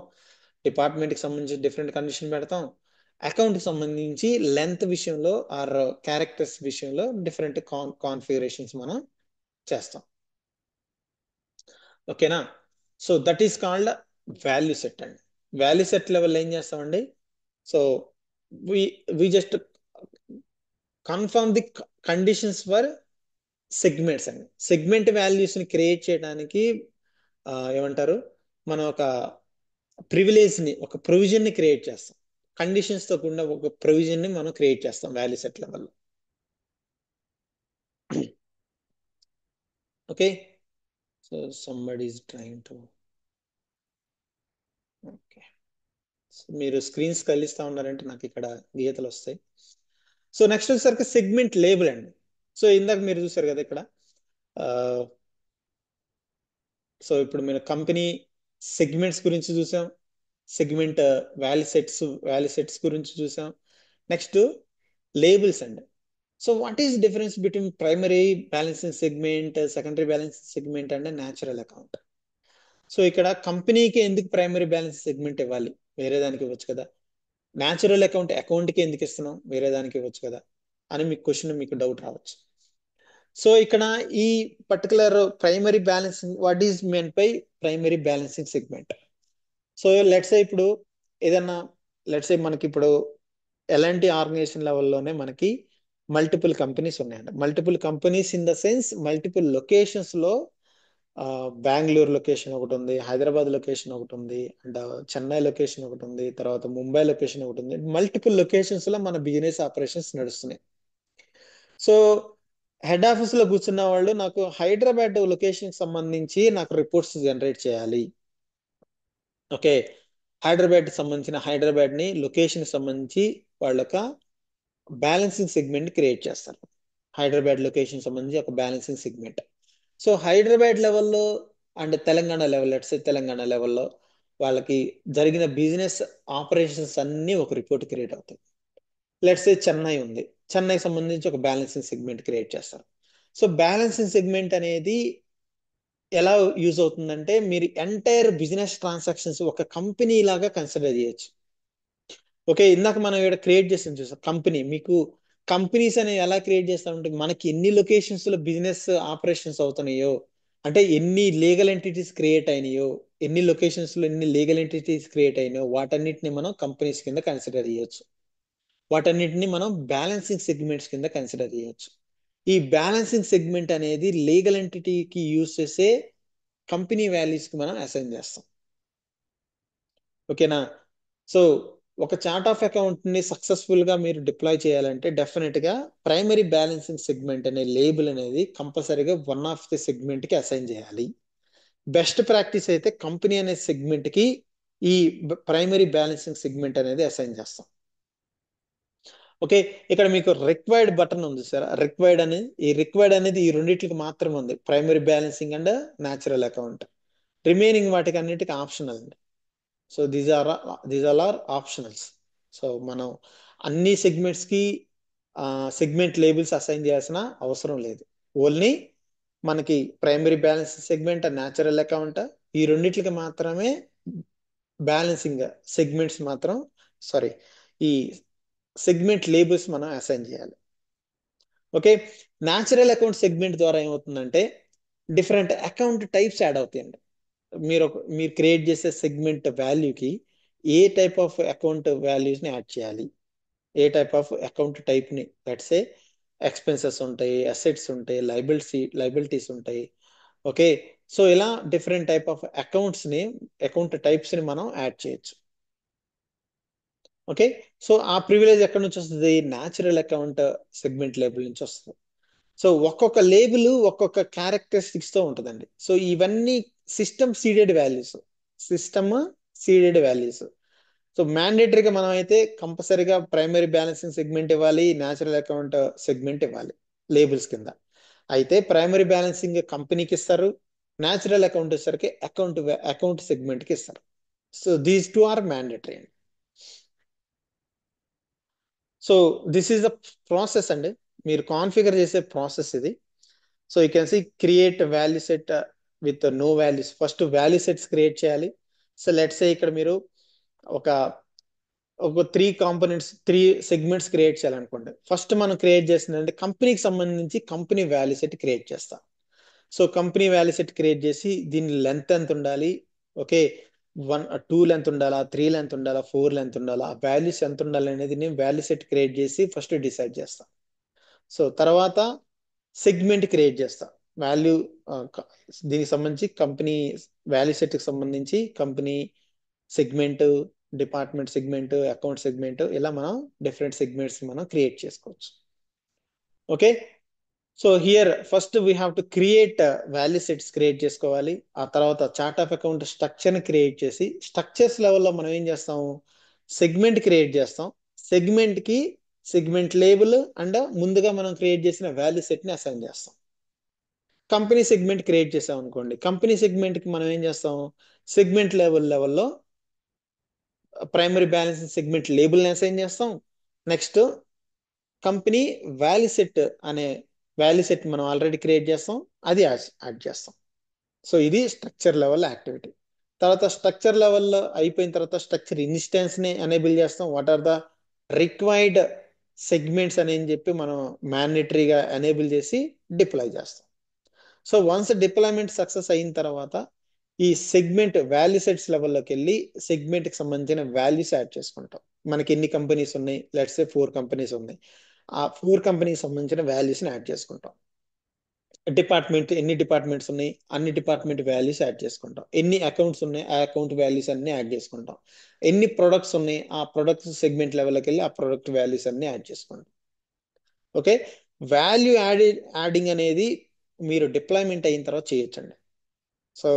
డిపార్ట్మెంట్ కి సంబంధించి డిఫరెంట్ కండిషన్ పెడతాం, అకౌంట్ కి సంబంధించి లెంత్ విషయంలో ఆర్ క్యారెక్టర్స్ విషయంలో డిఫరెంట్ కాన్ఫిగరేషన్స్ మనం చేస్తాం. ఓకేనా. So that is called value set అండి. వాల్యూ సెట్ లెవెల్ ఏం చేస్తామండి? So we just confirm the conditions for segments అండి. సెగ్మెంట్ వాల్యూస్ ని క్రియేట్ చేయడానికి ఏమంటారు, మనం ఒక ప్రివిలేజ్ ని ఒక ప్రొవిజన్ ని క్రియేట్ చేస్తాం. కండిషన్స్ తో కూడిన ఒక ప్రొవిజన్ ని మనం క్రియేట్ చేస్తాం వాల్యూ సెట్ లెవెల్లో. Okay, so somebody is trying to, okay, మీరు స్క్రీన్స్ కలిస్తా ఉన్నారంటే నాకు ఇక్కడ గీతలు వస్తాయి. సో నెక్స్ట్ వచ్చేసరికి సెగ్మెంట్ లేబుల్ అండి. సో ఇందాక మీరు చూసారు కదా ఇక్కడ, సో ఇప్పుడు మీరు కంపెనీ సెగ్మెంట్స్ గురించి చూసాం, సెగ్మెంట్ వాల్యూ సెట్స్ గురించి చూసాం. నెక్స్ట్ లేబుల్స్ అండి. So what is difference between primary balancing segment, secondary balancing segment and natural account? So ఇక్కడ కంపెనీకి ఎందుకు ప్రైమరీ బ్యాలెన్స్ సెగ్మెంట్ ఇవ్వాలి, వేరే దానికి ఇవ్వచ్చు కదా. న్యాచురల్ అకౌంట్ కి ఎందుకు ఇస్తున్నాం, వేరే దానికి ఇవ్వచ్చు కదా అని మీకు క్వశ్చన్, మీకు డౌట్ రావచ్చు. సో ఇక్కడ ఈ particular primary balancing, what is mean by primary balancing segment? So let's say ఇప్పుడు ఏదన్నా, లెట్స్ సే మనకి ఇప్పుడు ఎలాంటి ఆర్గనైజేషన్ లెవెల్లోనే మనకి మల్టిపుల్ కంపెనీస్ ఉన్నాయండి. Multiple companies in the sense multiple locations లో, బెంగళూరు లొకేషన్ ఒకటి ఉంది, హైదరాబాద్ లొకేషన్ ఒకటి ఉంది, అండ్ చెన్నై లొకేషన్ ఒకటి ఉంది, తర్వాత ముంబై లొకేషన్ ఒకటి ఉంది. మల్టిపుల్ లొకేషన్స్ లో మన బిజినెస్ ఆపరేషన్స్ నడుస్తున్నాయి. సో హెడ్ ఆఫీస్ లో కూర్చున్న వాళ్ళు నాకు హైదరాబాద్ లొకేషన్ కి సంబంధించి నాకు రిపోర్ట్స్ జనరేట్ చేయాలి. ఓకే, హైదరాబాద్ సంబంధించిన హైదరాబాద్ ని లొకేషన్ సంబంధించి వాళ్ళొక బ్యాలెన్సింగ్ సెగ్మెంట్ క్రియేట్ చేస్తారు. హైదరాబాద్ లొకేషన్ సంబంధించి ఒక బ్యాలెన్సింగ్ సెగ్మెంట్. సో హైదరాబాద్ లెవెల్లో and Telangana level, let's Telangana లెవెల్లో వాళ్ళకి జరిగిన బిజినెస్ ఆపరేషన్స్ అన్ని ఒక రిపోర్ట్ క్రియేట్ అవుతాయి. లెట్స్ చెన్నై ఉంది, చెన్నైకి సంబంధించి ఒక బ్యాలెన్సింగ్ సెగ్మెంట్ క్రియేట్ చేస్తారు. సో బ్యాలెన్సింగ్ సెగ్మెంట్ అనేది ఎలా యూజ్ అవుతుందంటే మీరు ఎంటైర్ బిజినెస్ ట్రాన్సాక్షన్స్ ఒక కంపెనీ లాగా కన్సిడర్ చేయొచ్చు. ఓకే, ఇందాక మనం ఇక్కడ క్రియేట్ చేసాం చూసాం కంపెనీ. మీకు కంపెనీస్ అనేవి ఎలా క్రియేట్ చేస్తామంటే మనకి ఎన్ని లొకేషన్స్ లో బిజినెస్ ఆపరేషన్స్ అవుతున్నాయో, అంటే ఎన్ని లీగల్ ఎంటిటీస్ క్రియేట్ అయినాయో, ఎన్ని లొకేషన్స్ లో ఎన్ని లీగల్ ఎంటిటీస్ క్రియేట్ అయినాయో వాటన్నిటిని మనం కంపెనీస్ కింద కన్సిడర్ చేయొచ్చు. వాటన్నిటిని మనం బ్యాలెన్సింగ్ సెగ్మెంట్స్ కింద కన్సిడర్ చేయొచ్చు. ఈ బ్యాలెన్సింగ్ సెగ్మెంట్ అనేది లీగల్ ఎంటిటీకి యూజ్ చేసే కంపెనీ వాల్యూస్ కి మనం అసైన్ చేస్తాం. ఓకేనా? సో ఒక చార్ట్ ఆఫ్ అకౌంట్ ని సక్సెస్ఫుల్ గా మీరు డిప్లాయ్ చేయాలంటే డెఫినెట్ గా ప్రైమరీ బ్యాలెన్సింగ్ సెగ్మెంట్ అనే లేబుల్ అనేది కంపల్సరీగా వన్ ఆఫ్ ది సెగ్మెంట్ కి అసైన్ చేయాలి. బెస్ట్ ప్రాక్టీస్ అయితే కంపెనీ అనే సెగ్మెంట్ కి ఈ ప్రైమరీ బ్యాలెన్సింగ్ సెగ్మెంట్ అనేది అసైన్ చేస్తాం. ఓకే, ఇక్కడ మీకు రిక్వైర్డ్ బటన్ ఉంది సార్. రిక్వైర్డ్ అనేది ఈ రెండింటికి మాత్రమే ఉంది, primary balancing and natural account. Remaining వాటికి అన్నిటికీ ఆప్షనల్ అండి. So these are optionals. So మనం అన్ని సెగ్మెంట్స్ కి సెగ్మెంట్ లేబుల్స్ అసైన్ చేయాల్సిన అవసరం లేదు. ఓన్లీ మనకి primary balance segment, natural account, ఈ రెండిట్లకి మాత్రమే బ్యాలెన్సింగ్ సెగ్మెంట్స్ మాత్రం, సారీ, ఈ సెగ్మెంట్ లేబుల్స్ మనం అసైన్ చేయాలి. ఓకే, న్యాచురల్ అకౌంట్ సెగ్మెంట్ ద్వారా ఏమవుతుందంటే డిఫరెంట్ అకౌంట్ టైప్స్ యాడ్ అవుతాయండి. మీరు క్రియేట్ చేసే సెగ్మెంట్ వాల్యూకి ఏ టైప్ ఆఫ్ అకౌంట్ వాల్యూస్ ని యాడ్ చేయాలి, ఏ టైప్ ఆఫ్ అకౌంట్ టైప్ ని, లెట్స్ సే ఎక్స్పెన్సెస్ ఉంటాయి, అసెట్స్ ఉంటాయి, లైబిలిటీస్ ఉంటాయి. ఓకే, సో ఇలా different type of account types ని మనం యాడ్ చేయొచ్చు. ఓకే, సో ఆ ప్రివిలేజ్ ఎక్కడి నుంచి వస్తుంది? న్యాచురల్ అకౌంట్ సెగ్మెంట్ లేబుల్ నుంచి వస్తుంది. సో ఒక్కొక్క లేబుల్ ఒక్కొక్క క్యారెక్టరిస్టిక్స్ తో ఉంటుందండి. సో ఇవన్నీ సిస్టమ్ సీడెడ్ వాల్యూస్. సో మ్యాండేటరీగా మనం అయితే కంపల్సరీగా ప్రైమరీ బ్యాలెన్సింగ్ సెగ్మెంట్ ఇవ్వాలి, న్యాచురల్ అకౌంట్ సెగ్మెంట్ ఇవ్వాలి లేబుల్స్ కింద. అయితే ప్రైమరీ బ్యాలెన్సింగ్ కంపెనీకి ఇస్తారు, న్యాచురల్ అకౌంట్ వచ్చేసరికి అకౌంట్ సెగ్మెంట్ కి ఇస్తారు. So these two are mandatory అండి. So this is the process అండి, మీరు కాన్ఫిగర్ చేసే ప్రాసెస్ ఇది. So you can see create value set with no values. First value sets create చేయాలి. సో లెట్స్ సే ఇక్కడ మీరు ఒక ఒక త్రీ సెగ్మెంట్స్ క్రియేట్ చేయాలనుకోండి. ఫస్ట్ మనం క్రియేట్ చేసిందంటే కంపెనీకి సంబంధించి కంపెనీ వాల్యూ సెట్ క్రియేట్ చేస్తాం. So company value set create చేసి దీని లెంత్ ఎంత ఉండాలి, ఓకే, 2 లెంత్ ఉండాలా, 3 లెంత్ ఉండాలా, 4 లెంత్ ఉండాలా, ఆ వాల్యూస్ ఎంత ఉండాలి అనేది నేను వాల్యూ సెట్ క్రియేట్ చేసి ఫస్ట్ డిసైడ్ చేస్తాను. సో తర్వాత సెగ్మెంట్ క్రియేట్ చేస్తా. వాల్యూ దీనికి సంబంధించి కంపెనీ వాల్యూ సెట్ కి సంబంధించి company segment, department segment, account segment, ఇలా మనం డిఫరెంట్ సెగ్మెంట్స్ మనం క్రియేట్ చేసుకోవచ్చు. Okay, so here first we have to create value sets create చేసుకోవాలి. ఆ తర్వాత చార్ట్ ఆఫ్ అకౌంట్ స్ట్రక్చర్ ని క్రియేట్ చేసి స్ట్రక్చర్స్ లెవెల్లో మనం ఏం చేస్తాం, సెగ్మెంట్ క్రియేట్ చేస్తాం. సెగ్మెంట్ కి సెగ్మెంట్ లేబుల్ అండ్ ముందుగా మనం క్రియేట్ చేసిన వాల్యూ సెట్ ని అసైన్ చేస్తాం. కంపెనీ సెగ్మెంట్ క్రియేట్ చేసాం అనుకోండి, కంపెనీ సెగ్మెంట్ కి మనం ఏం చేస్తాం, సెగ్మెంట్ లెవెల్లో ప్రైమరీ బ్యాలెన్స్ సెగ్మెంట్ లేబుల్ ని అసైన్ చేస్తాం. నెక్స్ట్ కంపెనీ వాల్యూ సెట్ అనే వాల్యూ సెట్ మనం ఆల్రెడీ క్రియేట్ చేస్తాం, అది యాడ్ చేస్తాం. సో ఇది స్ట్రక్చర్ లెవెల్ యాక్టివిటీ. తర్వాత స్ట్రక్చర్ లెవెల్లో అయిపోయిన తర్వాత స్ట్రక్చర్ ఇన్స్టెన్స్ ని ఎనేబుల్ చేస్తాం. What are the required segments అని చెప్పి మనం మ్యాండేటరీగా ఎనేబుల్ చేసి డిప్లాయ్ చేస్తాం. సో వన్స్ డిప్లాయ్మెంట్ సక్సెస్ అయిన తర్వాత ఈ సెగ్మెంట్ వాల్యూ సెట్స్ లెవెల్లోకి వెళ్ళి సెగ్మెంట్ కి సంబంధించిన వాల్యూస్ యాడ్ చేసుకుంటాం. మనకి ఎన్ని కంపెనీస్ ఉన్నాయి, లెట్స్ సే 4 కంపెనీస్ ఉన్నాయి. ఆ 4 కంపెనీకి సంబంధించిన వాల్యూస్ ని యాడ్ చేసుకుంటాం. ఎన్ని డిపార్ట్మెంట్స్ ఉన్నాయి, అన్ని డిపార్ట్మెంట్ వాల్యూస్ యాడ్ చేసుకుంటాం. ఎన్ని అకౌంట్స్ ఉన్నాయి, ఆ అకౌంట్ వాల్యూస్ అన్ని యాడ్ చేసుకుంటాం. ఎన్ని ప్రొడక్ట్స్ ఉన్నాయి, ఆ ప్రొడక్ట్స్ సెగ్మెంట్ లెవెల్కి వెళ్ళి ఆ ప్రొడక్ట్ వాల్యూస్ అన్ని యాడ్ చేసుకుంటాం. ఓకే, వాల్యూ యాడింగ్ అనేది మీరు డిప్లాయ్మెంట్ అయిన తర్వాత చేయొచ్చండి. సో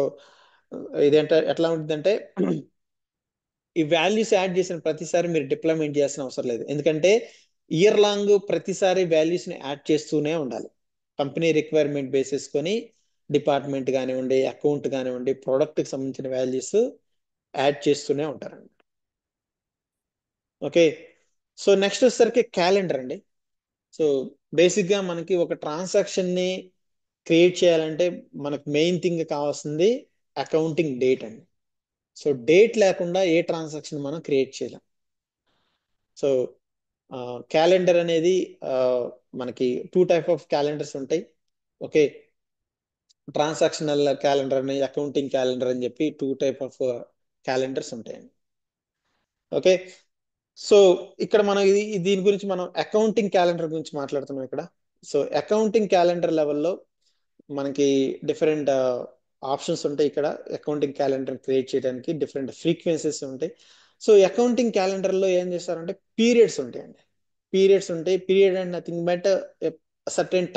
ఇదేంటే ఎట్లా ఉంటుందంటే ఈ వాల్యూస్ యాడ్ చేసిన ప్రతిసారి మీరు డిప్లాయ్మెంట్ చేయాల్సిన అవసరం లేదు. ఎందుకంటే ఇయర్ లాంగ్ ప్రతిసారి వాల్యూస్ ని యాడ్ చేస్తూనే ఉండాలి. కంపెనీ రిక్వైర్మెంట్ బేసిస్ కొని డిపార్ట్మెంట్ కానివ్వండి, అకౌంట్ కానివ్వండి, ప్రోడక్ట్ కి సంబంధించిన వాల్యూస్ యాడ్ చేస్తూనే ఉంటారండి. ఓకే, సో నెక్స్ట్ వచ్చేసరికి క్యాలెండర్ అండి. సో బేసిక్ గా మనకి ఒక ట్రాన్సాక్షన్ ని క్రియేట్ చేయాలంటే మనకు మెయిన్ థింగ్ కావాల్సింది అకౌంటింగ్ డేట్ అండి. సో డేట్ లేకుండా ఏ ట్రాన్సాక్షన్ మనం క్రియేట్ చేయలేం. సో క్యాలెండర్ అనేది ఆ, మనకి 2 టైప్ ఆఫ్ క్యాలెండర్స్ ఉంటాయి. ఓకే, ట్రాన్సాక్షనల్ క్యాలెండర్ అని, అకౌంటింగ్ క్యాలెండర్ అని చెప్పి 2 టైప్ ఆఫ్ క్యాలెండర్స్ ఉంటాయండి. ఓకే, సో ఇక్కడ మనం దీని గురించి మనం అకౌంటింగ్ క్యాలెండర్ గురించి మాట్లాడుతున్నాం ఇక్కడ. సో అకౌంటింగ్ క్యాలెండర్ లెవెల్లో మనకి డిఫరెంట్ ఆప్షన్స్ ఉంటాయి. ఇక్కడ అకౌంటింగ్ క్యాలెండర్ క్రియేట్ చేయడానికి డిఫరెంట్ ఫ్రీక్వెన్సీస్ ఉంటాయి. సో అకౌంటింగ్ క్యాలెండర్ లో ఏం చేస్తారంటే పీరియడ్స్ ఉంటాయండి. పీరియడ్స్ ఉంటాయి. Period and nothing but certain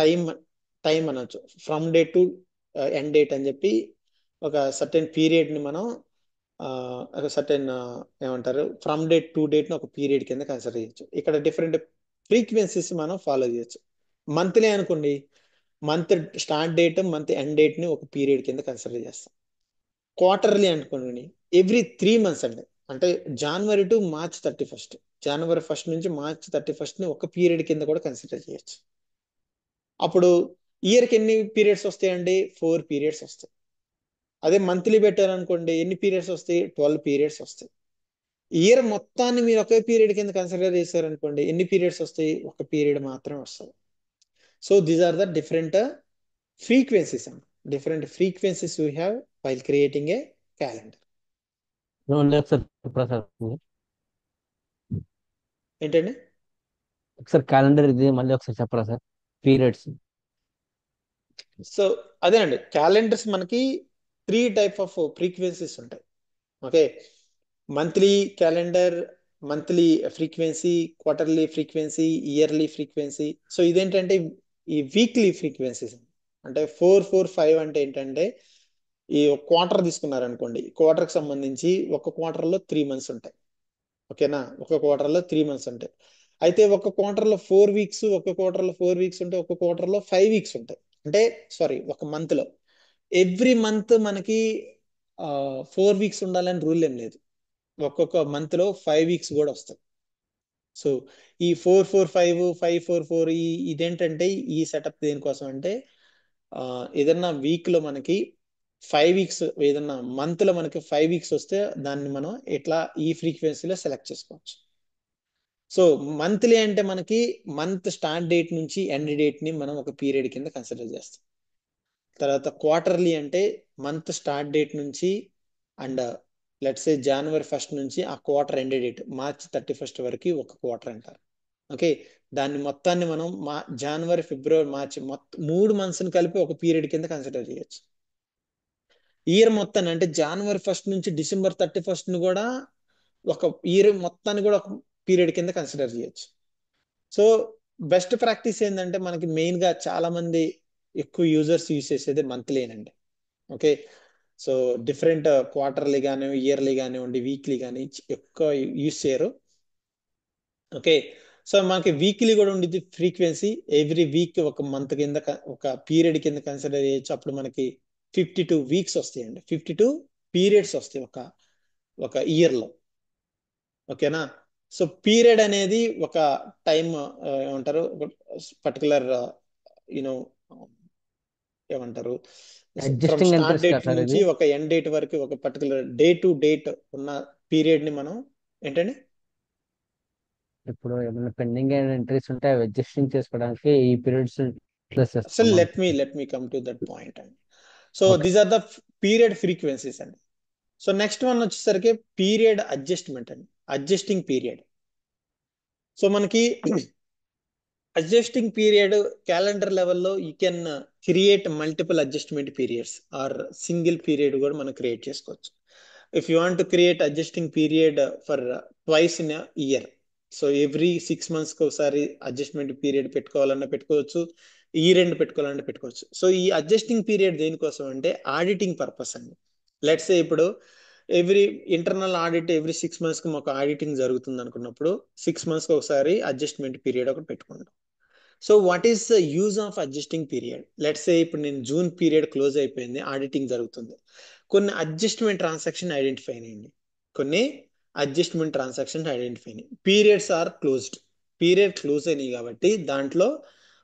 time అనొచ్చు. From date to end date అని చెప్పి ఒక సర్టెన్ పీరియడ్ ని మనం ఆ, ఒక సర్టెన్ ఏమంటారు ఫ్రమ్ డేట్ టు డేట్ ని ఒక పీరియడ్ కింద కన్సిడర్ చేయొచ్చు. ఇక్కడ డిఫరెంట్ ఫ్రీక్వెన్సీస్ మనం ఫాలో చేయొచ్చు. మంత్లీ అనుకోండి, month start date, month end date ని ఒక పీరియడ్ కింద కన్సిడర్ చేస్తాం. క్వార్టర్లీ అనుకోండి, ఎవ్రీ 3 మంత్స్ అండి. అంటే జనవరి టు మార్చ్ 31, జనవరి 1 నుంచి మార్చ్ 31 ని ఒక పీరియడ్ కింద కూడా కన్సిడర్ చేయొచ్చు. అప్పుడు ఇయర్ కి ఎన్ని పీరియడ్స్ వస్తాయండి? 4 పీరియడ్స్ వస్తాయి. అదే మంత్లీ పెట్టారనుకోండి, ఎన్ని పీరియడ్స్ వస్తాయి? 12 పీరియడ్స్ వస్తాయి. ఇయర్ మొత్తాన్ని మీరు ఒకే పీరియడ్ కింద కన్సిడర్ చేశారనుకోండి, ఎన్ని పీరియడ్స్ వస్తాయి? ఒక పీరియడ్ మాత్రమే వస్తుంది. So these are the different frequencies and different frequencies we have while creating a calendar. Only ఒకసారి చెప్పరా సార్? ఏంటండి? ఒకసారి క్యాలెండర్ ఇది మళ్ళీ ఒకసారి చెప్పరా సార్? పీరియడ్స్. సో అదేనండి, క్యాలెండర్స్ మనకి 3 టైప్ ఆఫ్ ఫ్రీక్వెన్సీస్ ఉంటాయి. Okay, monthly calendar, monthly frequency, quarterly frequency, yearly frequency. So ఇదేంటంటే ఈ వీక్లీ ఫ్రీక్వెన్సీస్. అంటే 4 4 5 అంటే ఏంటంటే ఈ క్వార్టర్ తీసుకున్నారనుకోండి, క్వార్టర్ కి సంబంధించి ఒక క్వార్టర్ లో 3 మంత్స్ ఉంటాయి. ఓకేనా, ఒక క్వార్టర్ లో 3 మంత్స్ ఉంటాయి. అయితే ఒక క్వార్టర్ లో 4 వీక్స్, ఒక క్వార్టర్ లో 4 వీక్స్ ఉంటాయి, ఒక క్వార్టర్ లో 5 వీక్స్ ఉంటాయి. అంటే సారీ, ఒక మంత్ లో ఎవ్రీ మంత్ మనకి 4 వీక్స్ ఉండాలని రూల్ ఏం లేదు. ఒక్కొక్క మంత్ లో 5 వీక్స్ కూడా వస్తాయి. సో ఈ 4 4 5 5 4 4 ఇదేంటంటే ఈ సెటప్ దేనికోసం అంటే ఆ, ఏదన్నా వీక్ లో మనకి 5 వీక్స్, ఏదన్నా మంత్ లో మనకి 5 వీక్స్ వస్తే దాన్ని మనం ఇట్లా ఈ ఫ్రీక్వెన్సీలో సెలెక్ట్ చేసుకోవచ్చు. సో మంత్లీ అంటే మనకి మంత్ స్టార్ట్ డేట్ నుంచి ఎండ్ డేట్ ని మనం ఒక పీరియడ్ కింద కన్సిడర్ చేస్తాం. తర్వాత క్వార్టర్లీ అంటే మంత్ స్టార్ట్ డేట్ నుంచి అండ్ లెట్స్ సే జనవరి 1 నుంచి ఆ క్వార్టర్ ఎండ్ డేట్ మార్చ్ 31 వరకు ఒక క్వార్టర్ అంటారు. ఓకే, దాన్ని మొత్తాన్ని మనం జనవరి ఫిబ్రవరి మార్చి మొత్తం 3 మంత్స్ ని కలిపి ఒక పీరియడ్ కింద కన్సిడర్ చేయొచ్చు. ఇయర్ మొత్తాన్ని అంటే జనవరి 1 నుంచి డిసెంబర్ 31 ని కూడా ఒక ఇయర్ మొత్తాన్ని కూడా ఒక పీరియడ్ కింద కన్సిడర్ చేయొచ్చు. సో బెస్ట్ ప్రాక్టీస్ ఏంటంటే మనకి మెయిన్ గా చాలా మంది ఎక్కువ యూజర్స్ యూజ్ చేసేది మంత్లీనండి. ఓకే, సో డిఫరెంట్ క్వార్టర్లీ కానీ, ఇయర్లీ కానివ్వండి, వీక్లీ కానీ ఎక్కువ యూజ్ చేయరు. ఓకే, సో మనకి వీక్లీ కూడా ఉండేది ఫ్రీక్వెన్సీ. ఎవ్రీ వీక్ ఒక మంత్ కింద ఒక పీరియడ్ కింద కన్సిడర్ చేయొచ్చు. అప్పుడు మనకి 52 వీక్స్ వస్తాయండి, 52 పీరియడ్స్ వస్తాయి ఒక ఒక ఇయర్ లో. ఓకేనా, సో పీరియడ్ అనేది ఒక టైం ఏమంటారు, పర్టికులర్ యూనో ఏమంటారు, ఫ్రమ్ అడ్జస్టింగ్ స్టార్ట్ ఎంట్రీస్ కదా డేట్ సార్ నుంచి ఇది? ఒక ఎండ్ డేట్ వరకు ఒక పర్టికులర్ డే టు డేట్ ఉన్న పీరియడ్ ని మనం ఏంటండి. ఇప్పుడు ఏమైనా పెండింగ్ ఎంట్రీస్ ఉంటే అవి అడ్జస్టింగ్ చేసుకోవడానికి ఈ పీరియడ్స్ ప్లస్ అసలు చేస్తామా? Let me come to that point అండి. So okay. These are the period frequencies అండి. సో నెక్స్ట్ వన్ వచ్చేసరికి పీరియడ్ అడ్జస్ట్మెంట్ అండి, అడ్జస్టింగ్ పీరియడ్. సో మనకి అడ్జస్టింగ్ పీరియడ్ క్యాలెండర్ లెవెల్లో you can create multiple adjustment periods or single period కూడా మనం create చేసుకోవచ్చు. If you want to create adjusting period for twice in year, so every 6 months ఒకసారి adjustment period పెట్టుకోవాలన్నా పెట్టుకోవచ్చు, ఈ రెండు పెట్టుకోవాలన్నా పెట్టుకోవచ్చు. సో ఈ అడ్జస్టింగ్ పీరియడ్ దేనికోసం అంటే ఆడిటింగ్ పర్పస్ అండి. లెట్స్ సే ఇప్పుడు every internal audit every 6 months కి మాకు ఆడిటింగ్ జరుగుతుంది అనుకున్నప్పుడు 6 months ఒకసారి అడ్జస్ట్మెంట్ పీరియడ్ ఒకటి పెట్టుకుంటాం. So what is the use of adjusting period? Let's say ఇప్పుడు నేను జూన్ పీరియడ్ క్లోజ్ అయిపోయింది, ఆడిటింగ్ జరుగుతుంది, కొన్ని అడ్జస్ట్మెంట్ ట్రాన్సాక్షన్ ఐడెంటిఫై అయ్యింది, కొన్ని అడ్జస్ట్మెంట్ ట్రాన్సాక్షన్ ఐడెంటిఫై అయినాయి, periods are closed, period close అయినాయి కాబట్టి దాంట్లో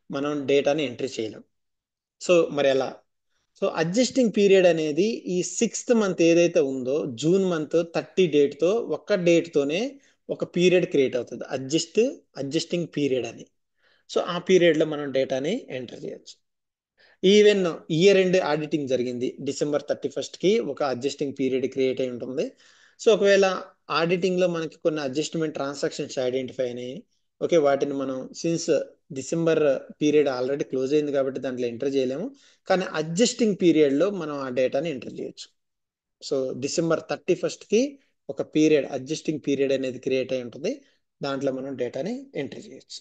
మనం డేటాని ఎంట్రీ చేయలేం. సో మరి ఎలా? సో అడ్జస్టింగ్ పీరియడ్ అనేది ఈ 6th month ఏదైతే ఉందో జూన్ మంత్ 30 డేట్తో ఒక్క డేట్తోనే ఒక పీరియడ్ క్రియేట్ అవుతుంది, అడ్జస్టింగ్ పీరియడ్ అని. సో ఆ పీరియడ్ లో మనం డేటాని ఎంటర్ చేయొచ్చు. ఈవెన్ ఇయర్ ఎండ్ ఆడిటింగ్ జరిగింది, December 31st కి ఒక అడ్జస్టింగ్ పీరియడ్ క్రియేట్ అయి ఉంటుంది. సో ఒకవేళ ఆడిటింగ్ లో మనకి కొన్ని అడ్జస్ట్మెంట్ ట్రాన్సాక్షన్స్ ఐడెంటిఫై అయినాయి, ఓకే, వాటిని మనం since December period already close అయింది కాబట్టి దాంట్లో ఎంటర్ చేయలేము, కానీ అడ్జస్టింగ్ పీరియడ్ లో మనం ఆ డేటాని ఎంటర్ చేయొచ్చు. సో December 31st కి ఒక పీరియడ్, అడ్జస్టింగ్ పీరియడ్ అనేది క్రియేట్ అయి ఉంటుంది, దాంట్లో మనం డేటాని ఎంటర్ చేయొచ్చు.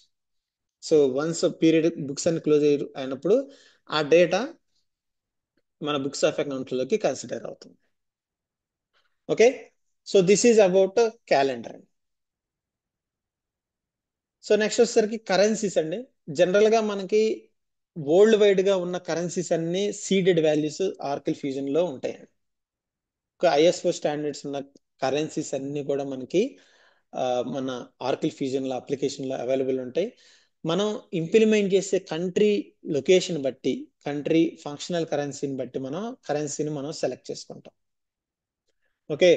సో వన్స్ పీరియడ్ బుక్స్ అన్ని క్లోజ్ అయినప్పుడు ఆ డేటా మన బుక్స్ ఆఫ్ అకౌంట్ లోకి కన్సిడర్ అవుతుంది. Okay, so this is about calendar. So next వచ్చేసరికి కరెన్సీస్ అండి. జనరల్ గా మనకి వరల్డ్ వైడ్ గా ఉన్న కరెన్సీస్ అన్ని సీడెడ్ వాల్యూస్ ఆర్కిల్ ఫ్యూజన్ లో ఉంటాయండి. ఒక ఐఎస్ఓ స్టాండర్డ్స్ ఉన్న కరెన్సీస్ అన్ని కూడా మనకి మన ఆర్కిల్ ఫ్యూజన్ లో అప్లికేషన్ లో అవైలబుల్ ఉంటాయి. మనం ఇంప్లిమెంట్ చేసే కంట్రీ లొకేషన్ బట్టి, కంట్రీ ఫంక్షనల్ కరెన్సీని బట్టి మనం కరెన్సీని మనం సెలెక్ట్ చేసుకుంటాం. ఓకే,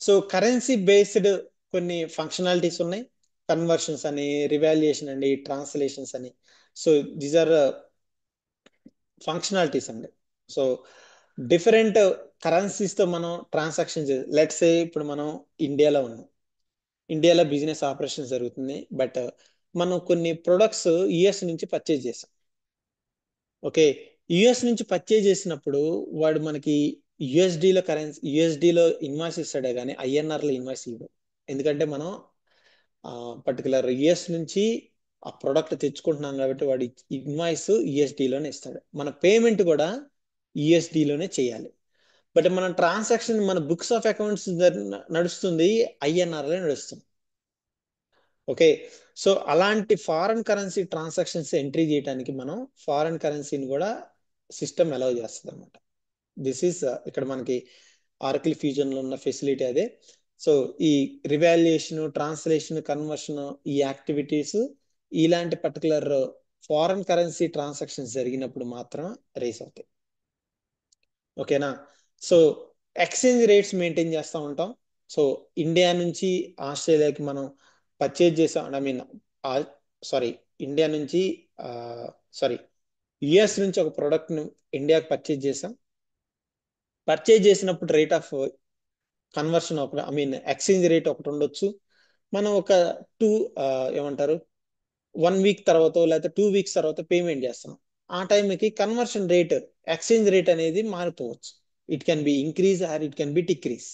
సో కరెన్సీ బేస్డ్ కొన్ని ఫంక్షనాలిటీస్ ఉన్నాయి, కన్వర్షన్స్ అని, రివాల్యుయేషన్ అండి, ట్రాన్స్లేషన్స్ అని. సో దీస్ ఆర్ ఫంక్షనాలిటీస్ అండి. సో డిఫరెంట్ కరెన్సీస్ తో మనం ట్రాన్సాక్షన్ లెట్స్ సే ఇప్పుడు మనం ఇండియాలో ఉన్నాం, ఇండియాలో బిజినెస్ ఆపరేషన్ జరుగుతుంది, బట్ మనం కొన్ని ప్రొడక్ట్స్ యుఎస్ నుంచి పర్చేజ్ చేసాం. ఓకే, యుఎస్ నుంచి పర్చేజ్ చేసినప్పుడు వాడు మనకి యుఎస్డిలో కరెన్సీ, యుఎస్డిలో ఇన్వాయిస్ ఇస్తాడే కానీ ఐఎన్ఆర్లో ఇన్వాయిస్ ఇవ్వడు. ఎందుకంటే మనం పర్టికులర్ యుఎస్ నుంచి ఆ ప్రోడక్ట్ తెచ్చుకుంటున్నాం కాబట్టి వాడి ఇన్వాయిస్ యుఎస్డిలోనే ఇస్తాడు, మన పేమెంట్ కూడా యుఎస్డిలోనే చేయాలి. బట్ మన ట్రాన్సాక్షన్ మన బుక్స్ ఆఫ్ అకౌంట్స్ నడుస్తుంది ఐఎన్ఆర్లో నడుస్తుంది. ఓకే, సో అలాంటి ఫారెన్ కరెన్సీ ట్రాన్సాక్షన్స్ ఎంట్రీ చేయడానికి మనం ఫారెన్ కరెన్సీని కూడా సిస్టమ్ అలౌ చేస్తుంది అనమాట. దిస్ ఈస్ ఇక్కడ మనకి ఆర్కిల్ ఫ్యూజన్ లో ఉన్న ఫెసిలిటీ అదే. సో ఈ రివాల్యుయేషన్, ట్రాన్స్లేషన్, కన్వర్షన్, ఈ యాక్టివిటీస్ ఇలాంటి పర్టికులర్ ఫారెన్ కరెన్సీ ట్రాన్సాక్షన్స్ జరిగినప్పుడు మాత్రం రేస్ అవుతాయి. ఓకేనా, సో ఎక్స్చేంజ్ రేట్స్ మెయింటైన్ చేస్తూ ఉంటాం. సో ఇండియా నుంచి ఆస్ట్రేలియాకి మనం పర్చేజ్ చేసాం, ఐ మీన్ సారీ ఇండియా నుంచి సారీ యుఎస్ నుంచి ఒక ప్రోడక్ట్ ను ఇండియాకి పర్చేజ్ చేసాం. పర్చేజ్ చేసినప్పుడు రేట్ ఆఫ్ కన్వర్షన్ ఒక, ఐ మీన్ ఎక్స్చేంజ్ రేట్ ఒకటి ఉండొచ్చు. మనం ఒక టూ ఏమంటారు 1 week తర్వాత లేకపోతే 2 weeks తర్వాత పేమెంట్ చేస్తున్నాం, ఆ టైంకి కన్వర్షన్ రేట్, ఎక్స్చేంజ్ రేట్ అనేది మారిపోవచ్చు. It can be increase or it can be decrease.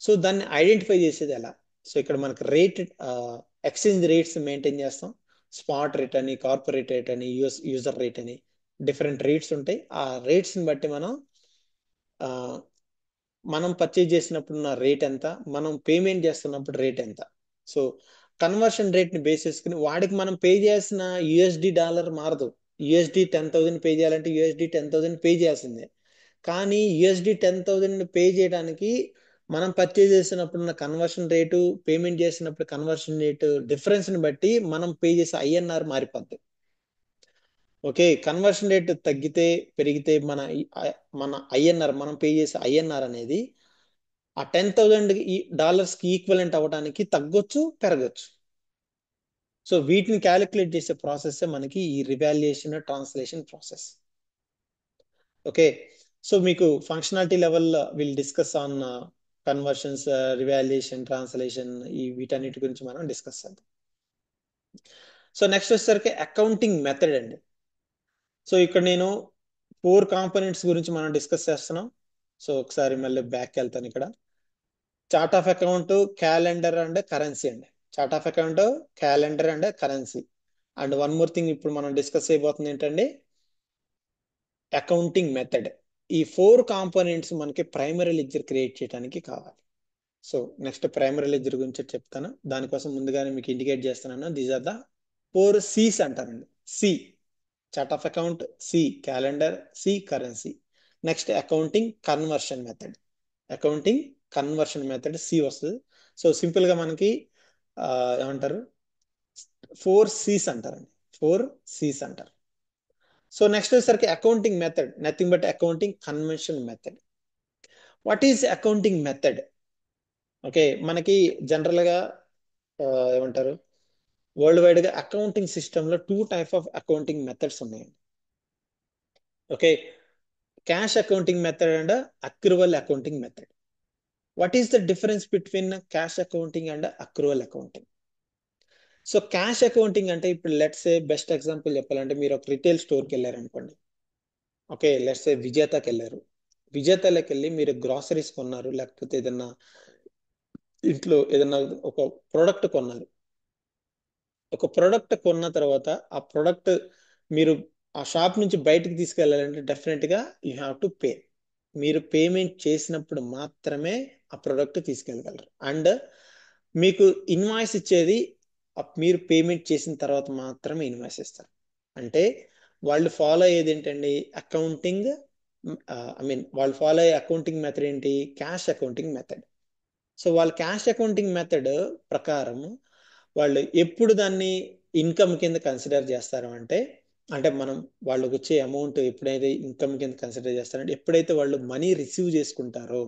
So దాన్ని ఐడెంటిఫై చేసేది ఎలా? సో ఇక్కడ మనకు రేట్, ఎక్స్చేంజ్ రేట్స్ మెయింటైన్ చేస్తాం. స్పాట్ రేట్ అని, కార్పొరేట్ రేట్ అని, యూజర్ రేట్ అని, డిఫరెంట్ రేట్స్ ఉంటాయి. ఆ రేట్స్ ని బట్టి మనం పర్చేజ్ చేసినప్పుడు ఉన్న రేట్ ఎంత, మనం పేమెంట్ చేస్తున్నప్పుడు రేట్ ఎంత. సో కన్వర్షన్ రేట్ ని బేస్ చేసుకుని వాడికి మనం పే చేయాల్సిన యుఎస్డి డాలర్ మారదు. యుఎస్డి 10,000 పే చేయాలంటే యుఎస్డి 10,000 పే చేయాల్సిందే. కానీ యుఎస్డి 10,000 పే చేయడానికి మనం పర్చేజ్ చేసినప్పుడు ఉన్న కన్వర్షన్ రేటు, పేమెంట్ చేసినప్పుడు కన్వర్షన్ రేటు డిఫరెన్స్ ని బట్టి మనం పే చేసే ఐఎన్ఆర్ మారిపోద్ది. ఓకే, కన్వర్షన్ రేట్ తగ్గితే పెరిగితే మన ఐఎన్ఆర్, మనం పే చేసే ఐఎన్ఆర్ అనేది ఆ $10,000 ఈక్వలెంట్ అవ్వడానికి తగ్గొచ్చు, పెరగచ్చు. సో వీటిని క్యాలిక్యులేట్ చేసే ప్రాసెస్ మనకి ఈ revaluation translation process. Okay, so మీకు functionality level will discuss on conversions, revaluation, translation, ఈ వీటన్నిటి గురించి మనం డిస్కస్ చేద్దాం. సో నెక్స్ట్ వచ్చేసరికి అకౌంటింగ్ మెథడ్ అండి. సో ఇక్కడ నేను 4 కాంపోనెంట్స్ గురించి మనం డిస్కస్ చేస్తున్నాం. సో ఒకసారి మళ్ళీ బ్యాక్ వెళ్తాను. ఇక్కడ chart of account, calendar and currency అండి. Chart of account, calendar and currency. And one more thing ఇప్పుడు మనం డిస్కస్ చేయబోతుంది ఏంటండి, అకౌంటింగ్ మెథడ్. ఈ 4 కాంపోనెంట్స్ మనకి ప్రైమరీ లెడ్జర్ క్రియేట్ చేయడానికి కావాలి. సో నెక్స్ట్ ప్రైమరీ లెడ్జర్ గురించి చెప్తాను. దానికోసం ముందుగానే మీకు ఇండికేట్ చేస్తున్నాను. దీస్ ఆర్ ద 4 C's అంటారండి. C chart of account, C calendar, C currency. Next accounting conversion method. Accounting conversion method C వస్తుంది. సో సింపుల్ గా మనకి ఏమంటారు, 4 C's అంటారండి. 4 C's అంటారు. సో నెక్స్ట్ వచ్చేసరికి accounting method, nothing but accounting convention method. What is accounting method? Okay, మనకి general గా ఏమంటారు, వరల్డ్ వైడ్ గా అకౌంటింగ్ సిస్టమ్ లో 2 టైప్ ఆఫ్ అకౌంటింగ్ మెథడ్స్ ఉన్నాయండి. Okay, cash accounting method and accrual accounting method. What is the difference between cash accounting and accrual accounting? So cash accounting అంటే, ఇప్పుడు let's say best example చెప్పాలంటే, మీరు ఒక retail స్టోర్కి వెళ్ళారు అనుకోండి. ఓకే, లెట్స్ సే విజేతకి వెళ్ళారు. విజేతలోకి వెళ్ళి మీరు గ్రాసరీస్ కొన్నారు, లేకపోతే ఏదన్నా ఇంట్లో ఏదన్నా ఒక ప్రోడక్ట్ కొన్నారు. ఒక ప్రోడక్ట్ కొన్న తర్వాత ఆ ప్రోడక్ట్ మీరు ఆ షాప్ నుంచి బయటకు తీసుకెళ్ళాలంటే డెఫినెట్ గా యూ హ్యావ్ టు పే. మీరు పేమెంట్ చేసినప్పుడు మాత్రమే ఆ ప్రోడక్ట్ తీసుకెళ్ళగలరు. అండ్ మీకు ఇన్వాయిస్ ఇచ్చేది మీరు పేమెంట్ చేసిన తర్వాత మాత్రమే ఇన్వాయిస్ ఇస్తారు. అంటే వాళ్ళు ఫాలో అయ్యేది ఏంటండి, అకౌంటింగ్, ఐ మీన్ వాళ్ళు ఫాలో అయ్యే అకౌంటింగ్ మెథడ్ ఏంటి, క్యాష్ అకౌంటింగ్ మెథడ్. సో వాళ్ళ క్యాష్ అకౌంటింగ్ మెథడ్ ప్రకారం వాళ్ళు ఎప్పుడు దాన్ని ఇన్కమ్ కింద కన్సిడర్ చేస్తారు అంటే, అంటే మనం వాళ్ళకి వచ్చే అమౌంట్ ఎప్పుడైతే ఇన్కమ్ కింద కన్సిడర్ చేస్తారంటే, ఎప్పుడైతే వాళ్ళు మనీ రిసీవ్ చేసుకుంటారో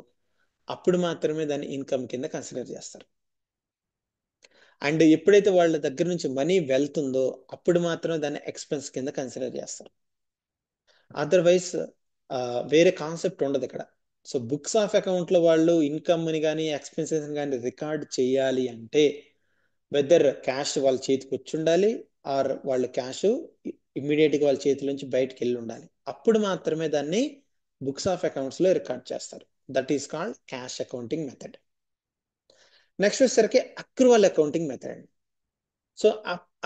అప్పుడు మాత్రమే దాన్ని ఇన్కమ్ కింద కన్సిడర్ చేస్తారు. అండ్ ఎప్పుడైతే వాళ్ళ దగ్గర నుంచి మనీ వెళ్తుందో అప్పుడు మాత్రమే దాన్ని ఎక్స్పెన్స్ కింద కన్సిడర్ చేస్తారు. అదర్వైజ్ వేరే కాన్సెప్ట్ ఉండదు ఇక్కడ. సో బుక్స్ ఆఫ్ అకౌంట్ లో వాళ్ళు ఇన్కమ్ ని కానీ ఎక్స్పెన్సెస్ కానీ రికార్డ్ చేయాలి అంటే, వెదర్ క్యాష్ వాళ్ళ చేతికి వచ్చి ఉండాలి, ఆర్ వాళ్ళ క్యాష్ ఇమ్మీడియట్ గా వాళ్ళ చేతి నుంచి బయటకు వెళ్ళి ఉండాలి. అప్పుడు మాత్రమే దాన్ని బుక్స్ ఆఫ్ అకౌంట్స్ లో రికార్డ్ చేస్తారు. That is called cash accounting method. Next వచ్చేసరికి అక్రూవల్ అకౌంటింగ్ మెథడ్ అండి. సో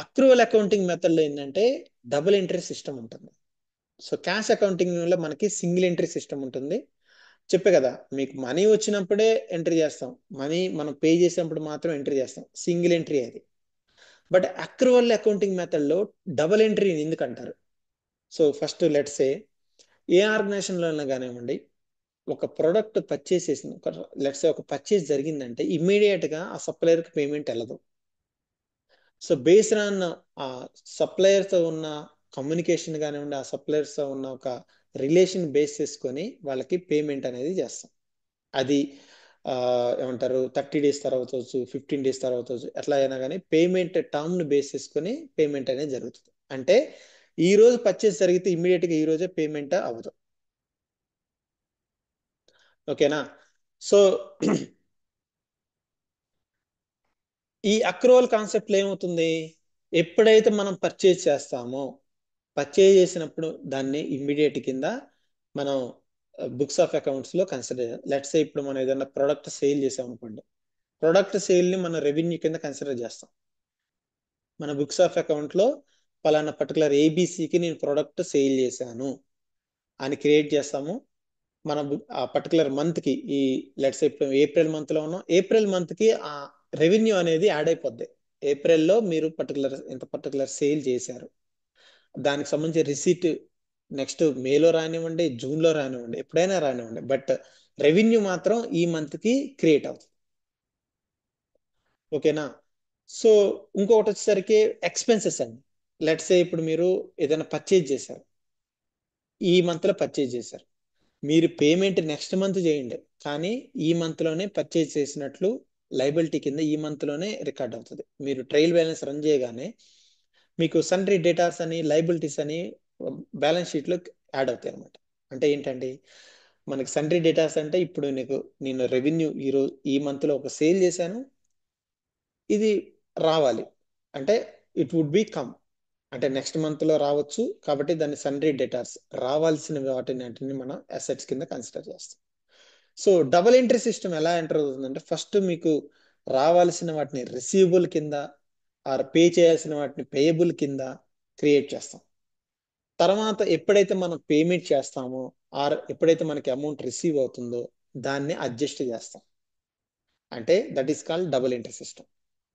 అక్రూవల్ అకౌంటింగ్ మెథడ్ లో ఏంటంటే డబుల్ ఎంట్రీ సిస్టమ్ ఉంటుంది. సో క్యాష్ అకౌంటింగ్ లో మనకి సింగిల్ ఎంట్రీ సిస్టమ్ ఉంటుంది. చెప్పే కదా, మీకు మనీ వచ్చినప్పుడే ఎంట్రీ చేస్తాం, మనీ మనం పే చేసినప్పుడు మాత్రం ఎంట్రీ చేస్తాం, సింగిల్ ఎంట్రీ అది. బట్ అక్రూవల్ అకౌంటింగ్ మెథడ్ లో డబుల్ ఎంట్రీ ఎందుకు అంటారు? So first let's say a organization లో అయినా కానివ్వండి, ఒక ప్రోడక్ట్ పర్చేస్ చేసిన, లెట్స్ సే ఒక పర్చేస్ జరిగిందంటే ఇమ్మీడియట్ గా ఆ సప్లయర్ కి పేమెంట్ వెళ్ళదు. సో బేస్డ్ ఆన్ ఆ సప్లయర్స్ తో ఉన్న కమ్యూనికేషన్ కానివ్వండి, ఆ సప్లయర్స్ తో ఉన్న ఒక రిలేషన్ బేస్ చేసుకొని వాళ్ళకి పేమెంట్ అనేది చేస్తాం. అది ఏమంటారు, 30 days తర్వాత అవచ్చు, 15 days తర్వాత అవచ్చు, ఎట్లా అయినా కానీ పేమెంట్ టర్మ్ ను బేస్ చేసుకొని పేమెంట్ అనేది జరుగుతుంది. అంటే ఈ రోజు పర్చేస్ జరిగితే ఇమ్మీడియట్ గా ఈ రోజే పేమెంట్ అవ్వదు. ఓకేనా? సో ఈ అక్రూవల్ కాన్సెప్ట్ లో ఏమవుతుంది, ఎప్పుడైతే మనం పర్చేజ్ చేస్తామో, పర్చేజ్ చేసినప్పుడు దాన్ని ఇమ్మీడియట్ కింద మనం బుక్స్ ఆఫ్ అకౌంట్స్ లో కన్సిడర్, లెట్స్ సే ఇప్పుడు మనం ఏదైనా ప్రోడక్ట్ సేల్ చేసాం అనుకోండి, ప్రోడక్ట్ సేల్ ని మనం రెవెన్యూ కింద కన్సిడర్ చేస్తాం. మన బుక్స్ ఆఫ్ అకౌంట్ లో పలానా పర్టికులర్ ఏబిసికి నేను ప్రోడక్ట్ సేల్ చేశాను అని క్రియేట్ చేస్తాము. మన ఆ పర్టికులర్ మంత్ కి, ఈ లెట్స్ ఇప్పుడు ఏప్రిల్ మంత్ లో ఉన్నాం, ఏప్రిల్ మంత్ కి ఆ రెవెన్యూ అనేది యాడ్ అయిపోద్ది. ఏప్రిల్లో మీరు ఇంత పర్టికులర్ సేల్ చేశారు, దానికి సంబంధించి రిసీట్ నెక్స్ట్ మేలో రానివ్వండి, జూన్ లో రానివ్వండి, ఎప్పుడైనా రానివ్వండి, బట్ రెవెన్యూ మాత్రం ఈ మంత్ కి క్రియేట్ అవుతుంది. ఓకేనా? సో ఇంకొకటి వచ్చేసరికి ఎక్స్పెన్సెస్ అండి. లెట్స్ సే ఇప్పుడు మీరు ఏదైనా పర్చేజ్ చేశారు, ఈ మంత్ లో పర్చేజ్ చేశారు, మీరు పేమెంట్ నెక్స్ట్ మంత్ చేయండి, కానీ ఈ మంత్ లోనే పర్చేజ్ చేసినట్లు లైబిలిటీ కింద ఈ మంత్ లోనే రికార్డ్ అవుతుంది. మీరు ట్రయల్ బ్యాలెన్స్ రన్ చేయగానే మీకు సన్రీ డేటాస్ అని, లైబిలిటీస్ అని బ్యాలెన్స్ షీట్ లో యాడ్ అవుతాయి అనమాట. అంటే ఏంటండి, మనకి సన్రీ డేటాస్ అంటే ఇప్పుడు నేను రెవెన్యూ ఈ మంత్ లో ఒక సేల్ చేశాను, ఇది రావాలి అంటే ఇట్ వుడ్ బి కమ్, అంటే నెక్స్ట్ మంత్ లో రావచ్చు, కాబట్టి దాన్ని సన్రీ డేటాస్ రావాల్సిన వాటిని మనం అసెట్స్ కింద కన్సిడర్ చేస్తాం. సో డబుల్ ఎంట్రీ సిస్టమ్ ఎలా ఎంటర్ అవుతుందంటే ఫస్ట్ మీకు రావాల్సిన వాటిని రిసీవబుల్ కింద ఆర్ పే చేయాల్సిన వాటిని పేయబుల్ కింద క్రియేట్ చేస్తాం. తర్వాత ఎప్పుడైతే మనం పేమెంట్ చేస్తామో ఆర్ ఎప్పుడైతే మనకి అమౌంట్ రిసీవ్ అవుతుందో దాన్ని అడ్జస్ట్ చేస్తాం. అంటే that is called double entry system.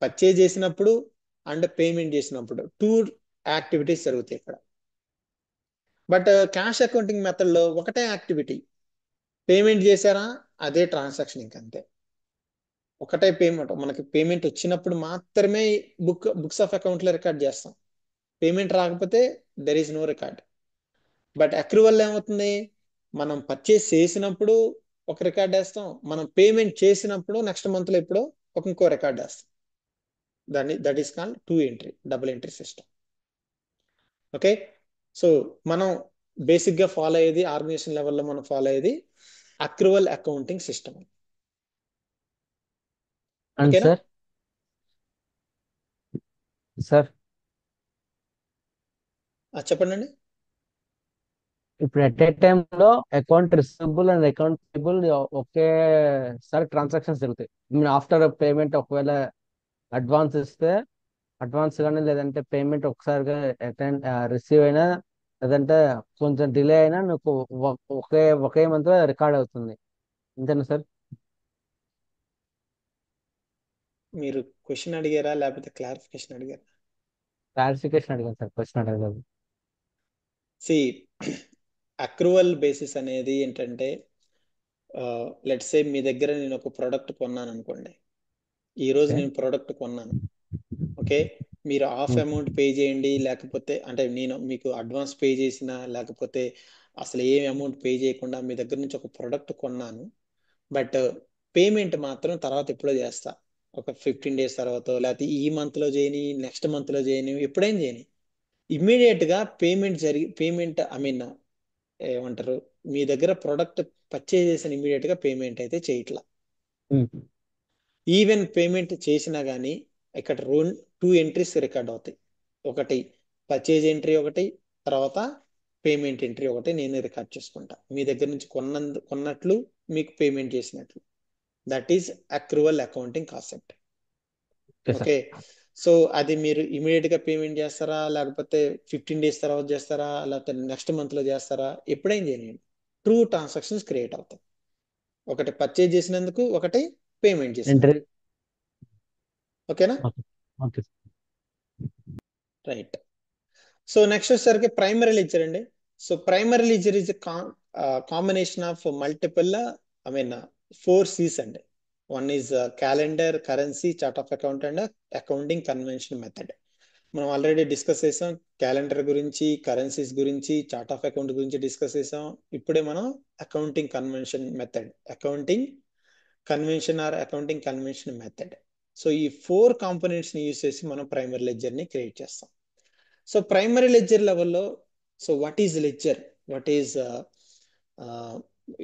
Purchase చేసినప్పుడు అండ్ పేమెంట్ చేసినప్పుడు టూ యాక్టివిటీస్ జరుగుతాయి ఇక్కడ. బట్ క్యాష్ అకౌంటింగ్ మెథడ్ లో ఒకటే యాక్టివిటీ, పేమెంట్ చేశారా అదే ట్రాన్సాక్షన్, ఇంకంతే. ఒకటే పేమెంట్, మనకి పేమెంట్ వచ్చినప్పుడు మాత్రమే బుక్స్ ఆఫ్ అకౌంట్ లో రికార్డ్ చేస్తాం. పేమెంట్ రాకపోతే there is no record. But accrual ఏమవుతుంది, మనం పర్చేస్ చేసినప్పుడు ఒక రికార్డ్ వేస్తాం, మనం పేమెంట్ చేసినప్పుడు నెక్స్ట్ మంత్ లో ఇప్పుడు ఇంకో రికార్డ్ వేస్తాం. That is called two entry double entry system. Okay, so మనం బేసిక్ గా ఫాలో అయ్యేది, ఆర్గనైజేషన్ లెవెల్లో మనం ఫాలో అయ్యేది అక్రూవల్ అకౌంటింగ్ సిస్టమ్. అండ్ ఓకేనా? సార్, సార్ చెప్పండి అండి. ఇప్పుడు ఎట్ ఏ టైమ్ లో account receivable and account payable ఒకేసారి ట్రాన్సాక్షన్స్ జరుగుతాయి. ఆఫ్టర్ పేమెంట్ ఒకవేళ అడ్వాన్స్ ఇస్తే అడ్వాన్స్ కానీ, లేదంటే పేమెంట్ ఒకసారిగా అటెండ్ రిసీవ్ అయినా, లేదంటే కొంచెం డిలే అయినా మీకు ఒకే మంత్ లో రికార్డ్ అవుతుంది. అంతేనా సార్? మీరు క్వశ్చన్ అడిగారా లేకపోతే క్లారిఫికేషన్ అడిగారా? క్లారిఫికేషన్ అడిగాను సార్, క్వశ్చన్ అడగలేదు. సి అక్రూవల్ బేసిస్ అనేది ఏంటంటే, లెట్స్ సే మీ దగ్గర నేను ఒక ప్రోడక్ట్ కొన్నాను అనుకోండి. ఈ రోజు ఓకే. నేను ప్రోడక్ట్ కొన్నాను. ఓకే, మీరు హాఫ్ అమౌంట్ పే చేయండి, లేకపోతే అంటే నేను మీకు అడ్వాన్స్ పే చేసిన, లేకపోతే అసలు ఏ అమౌంట్ పే చేయకుండా మీ దగ్గర నుంచి ఒక ప్రోడక్ట్ కొన్నాను. బట్ పేమెంట్ మాత్రం తర్వాత ఎప్పుడో చేస్తా, ఒక 15 డేస్ తర్వాత, లేకపోతే ఈ మంత్ లో చేయని, నెక్స్ట్ మంత్ లో చేయని, ఎప్పుడైనా చేయని. ఇమ్మీడియట్ గా పేమెంట్ ఐ మీన్ ఏమంటారు, మీ దగ్గర ప్రోడక్ట్ పర్చేజ్ చేసిన ఇమ్మీడియట్ గా పేమెంట్ అయితే చేయట్లా. ఈవెన్ పేమెంట్ చేసినా గానీ ఇక్కడ టూ ఎంట్రీస్ రికార్డ్ అవుతాయి. ఒకటి పర్చేజ్ ఎంట్రీ, ఒకటి తర్వాత పేమెంట్ ఎంట్రీ ఒకటి నేను రికార్డ్ చేసుకుంటా. మీ దగ్గర నుంచి కొన్నట్లు మీకు పేమెంట్ చేసినట్లు. That is accrual accounting concept. Okay sir. Okay, so అది మీరు ఇమీడియట్ గా పేమెంట్ చేస్తారా, లేకపోతే 15 డేస్ తర్వాత చేస్తారా, లేకపోతే నెక్స్ట్ మంత్ లో చేస్తారా, ఎప్పుడైనా చేయండి, టూ ట్రాన్సాక్షన్స్ క్రియేట్ అవుతాయి. ఒకటి పర్చేజ్ చేసినందుకు, ఒకటి పేమెంట్ ఎంట్రీ. చేసినందుకు. ఓకేనా? Okay. Okay. Right. So next వచ్చేసరికి ప్రైమరీ లెడ్జర్ అండి. So primary ledger is combination of multiple I mean 4 C's అండి. One is calendar, currency, chart of account and accounting convention method. మనం already discuss చేసాం calendar గురించి, currencies గురించి, chart of account గురించి discuss చేసాం. ఇప్పుడే మనం accounting convention method, accounting convention or accounting convention method. So ఈ 4 కాంపోనెంట్స్ ని యూస్ చేసి మనం ప్రైమరీ లెడ్జర్ ని క్రియేట్ చేస్తాం. సో ప్రైమరీ లెడ్జర్ లెవెల్లో, so what is ledger, what is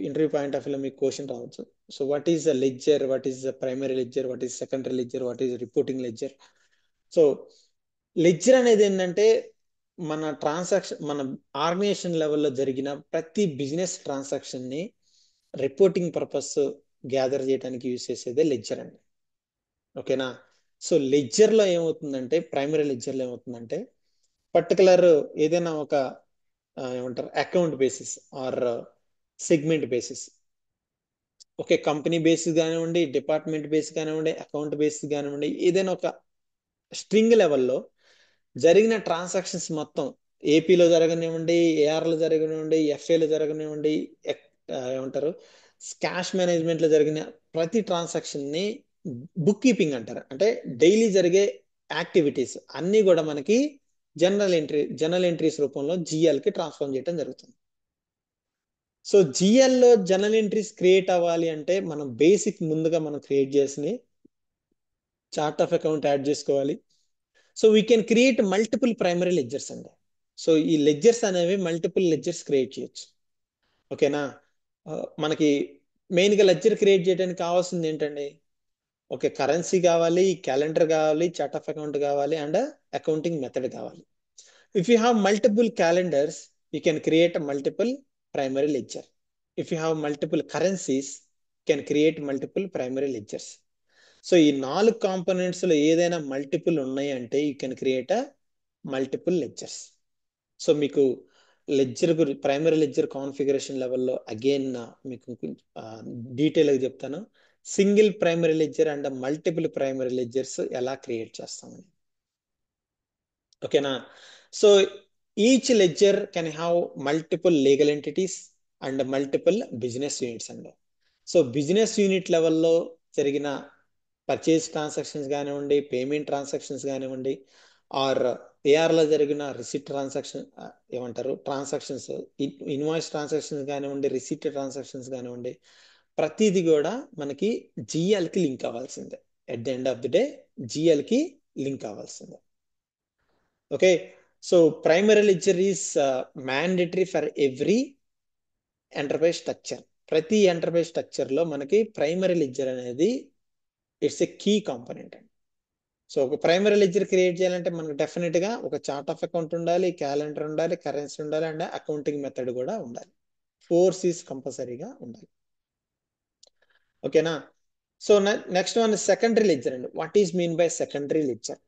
interview point of వ్యూలో మీకు క్వశ్చన్ రావచ్చు. So what is ledger, what is primary ledger, what is secondary ledger, what is reporting ledger. So ledger అనేది ఏంటంటే మన organisation లెవెల్లో జరిగిన ప్రతి బిజినెస్ ట్రాన్సాక్షన్ ని రిపోర్టింగ్ పర్పస్ గ్యాదర్ చేయడానికి యూజ్ చేసేదే లెడ్జర్ అండి. ఓకేనా? సో లెడ్జర్ లో ఏమవుతుందంటే, ప్రైమరీ లెడ్జర్ లో ఏమవుతుందంటే పర్టికులర్ ఏదైనా ఒక ఏమంటారు account basis are segment basis, okay, company basis కానివ్వండి, డిపార్ట్మెంట్ బేస్ కానివ్వండి, అకౌంట్ బేసిస్ కానివ్వండి, ఏదైనా ఒక స్ట్రింగ్ లెవెల్లో జరిగిన ట్రాన్సాక్షన్స్ మొత్తం ఏపీలో జరగనివ్వండి, ఏఆర్లో జరగనివ్వండి, ఎఫ్ఏలో జరగనివ్వండి, ఏమంటారు క్యాష్ మేనేజ్మెంట్ లో జరిగిన ప్రతి ట్రాన్సాక్షన్ ని బుక్ కీపింగ్ అంటారు. అంటే డైలీ జరిగే యాక్టివిటీస్ అన్ని కూడా మనకి జనరల్ ఎంట్రీస్ రూపంలో జిఎల్ కి ట్రాన్స్ఫార్మ్ చేయడం జరుగుతుంది. సో జిఎల్ లో జనరల్ ఎంట్రీస్ క్రియేట్ అవ్వాలి అంటే మనం బేసిక్ ముందుగా మనం క్రియేట్ చేసి చార్ట్ ఆఫ్ అకౌంట్ యాడ్ చేసుకోవాలి. So we can create multiple primary ledgers అండి. సో ఈ లెడ్జర్స్ అనేవి మల్టిపుల్ లెడ్జర్స్ క్రియేట్ చేయొచ్చు. ఓకేనా? మనకి మెయిన్గా లెడ్జర్ క్రియేట్ చేయడానికి కావాల్సింది ఏంటండి? ఓకే, కరెన్సీ కావాలి, క్యాలెండర్ కావాలి, చార్ట్ ఆఫ్ అకౌంట్ కావాలి, అండ్ అకౌంటింగ్ మెథడ్ కావాలి. If you have multiple calendars, you can create a multiple primary ledger. If you have multiple currencies, you can create multiple primary ledgers. So ఈ 4 components లో ఏదైనా multiple ఉన్నాయి అంటే you can create a multiple ledgers. So మీకు ledger primary ledger configuration లెవెల్లో again మీకు డీటెయిల్గా చెప్తాను. Single primary ledger and multiple primary ledgers ఎలా క్రియేట్ చేస్తామని. ఓకేనా? So each ledger can have multiple legal entities and multiple business units అండి. So business unit లెవెల్లో జరిగిన పర్చేస్ ట్రాన్సాక్షన్స్ కానివ్వండి, పేమెంట్ ట్రాన్సాక్షన్స్ కానివ్వండి, ఆర్ ఏఆర్లో జరిగిన రిసిట్ ట్రాన్సాక్షన్ ఏమంటారు ట్రాన్సాక్షన్స్, ఇన్వాయిస్ ట్రాన్సాక్షన్స్ కానివ్వండి, రిసిట్ ట్రాన్సాక్షన్స్ కానివ్వండి, ప్రతిదీ కూడా మనకి జిఎల్కి లింక్ అవ్వాల్సిందే. At the end of the day జిఎల్కి లింక్ అవ్వాల్సిందే. Okay, so primary ledger is mandatory for every enterprise structure. ప్రతి ఎంటర్ప్రైజ్ స్ట్రక్చర్ లో మనకి ప్రైమరీ లెడ్జర్ అనేది ఇట్స్ ఎ కీ కాంపోనెంట్ అండి. సో ఒక ప్రైమరీ లెడ్జర్ క్రియేట్ చేయాలంటే మనకు డెఫినెట్ గా ఒక చార్ట్ ఆఫ్ అకౌంట్ ఉండాలి, క్యాలెండర్ ఉండాలి, కరెన్సీ ఉండాలి, అండ్ అకౌంటింగ్ మెథడ్ కూడా ఉండాలి. 4 C's కంపల్సరీగా ఉండాలి. ఓకేనా? So next one secondary ledger అండి. What is mean by secondary ledger?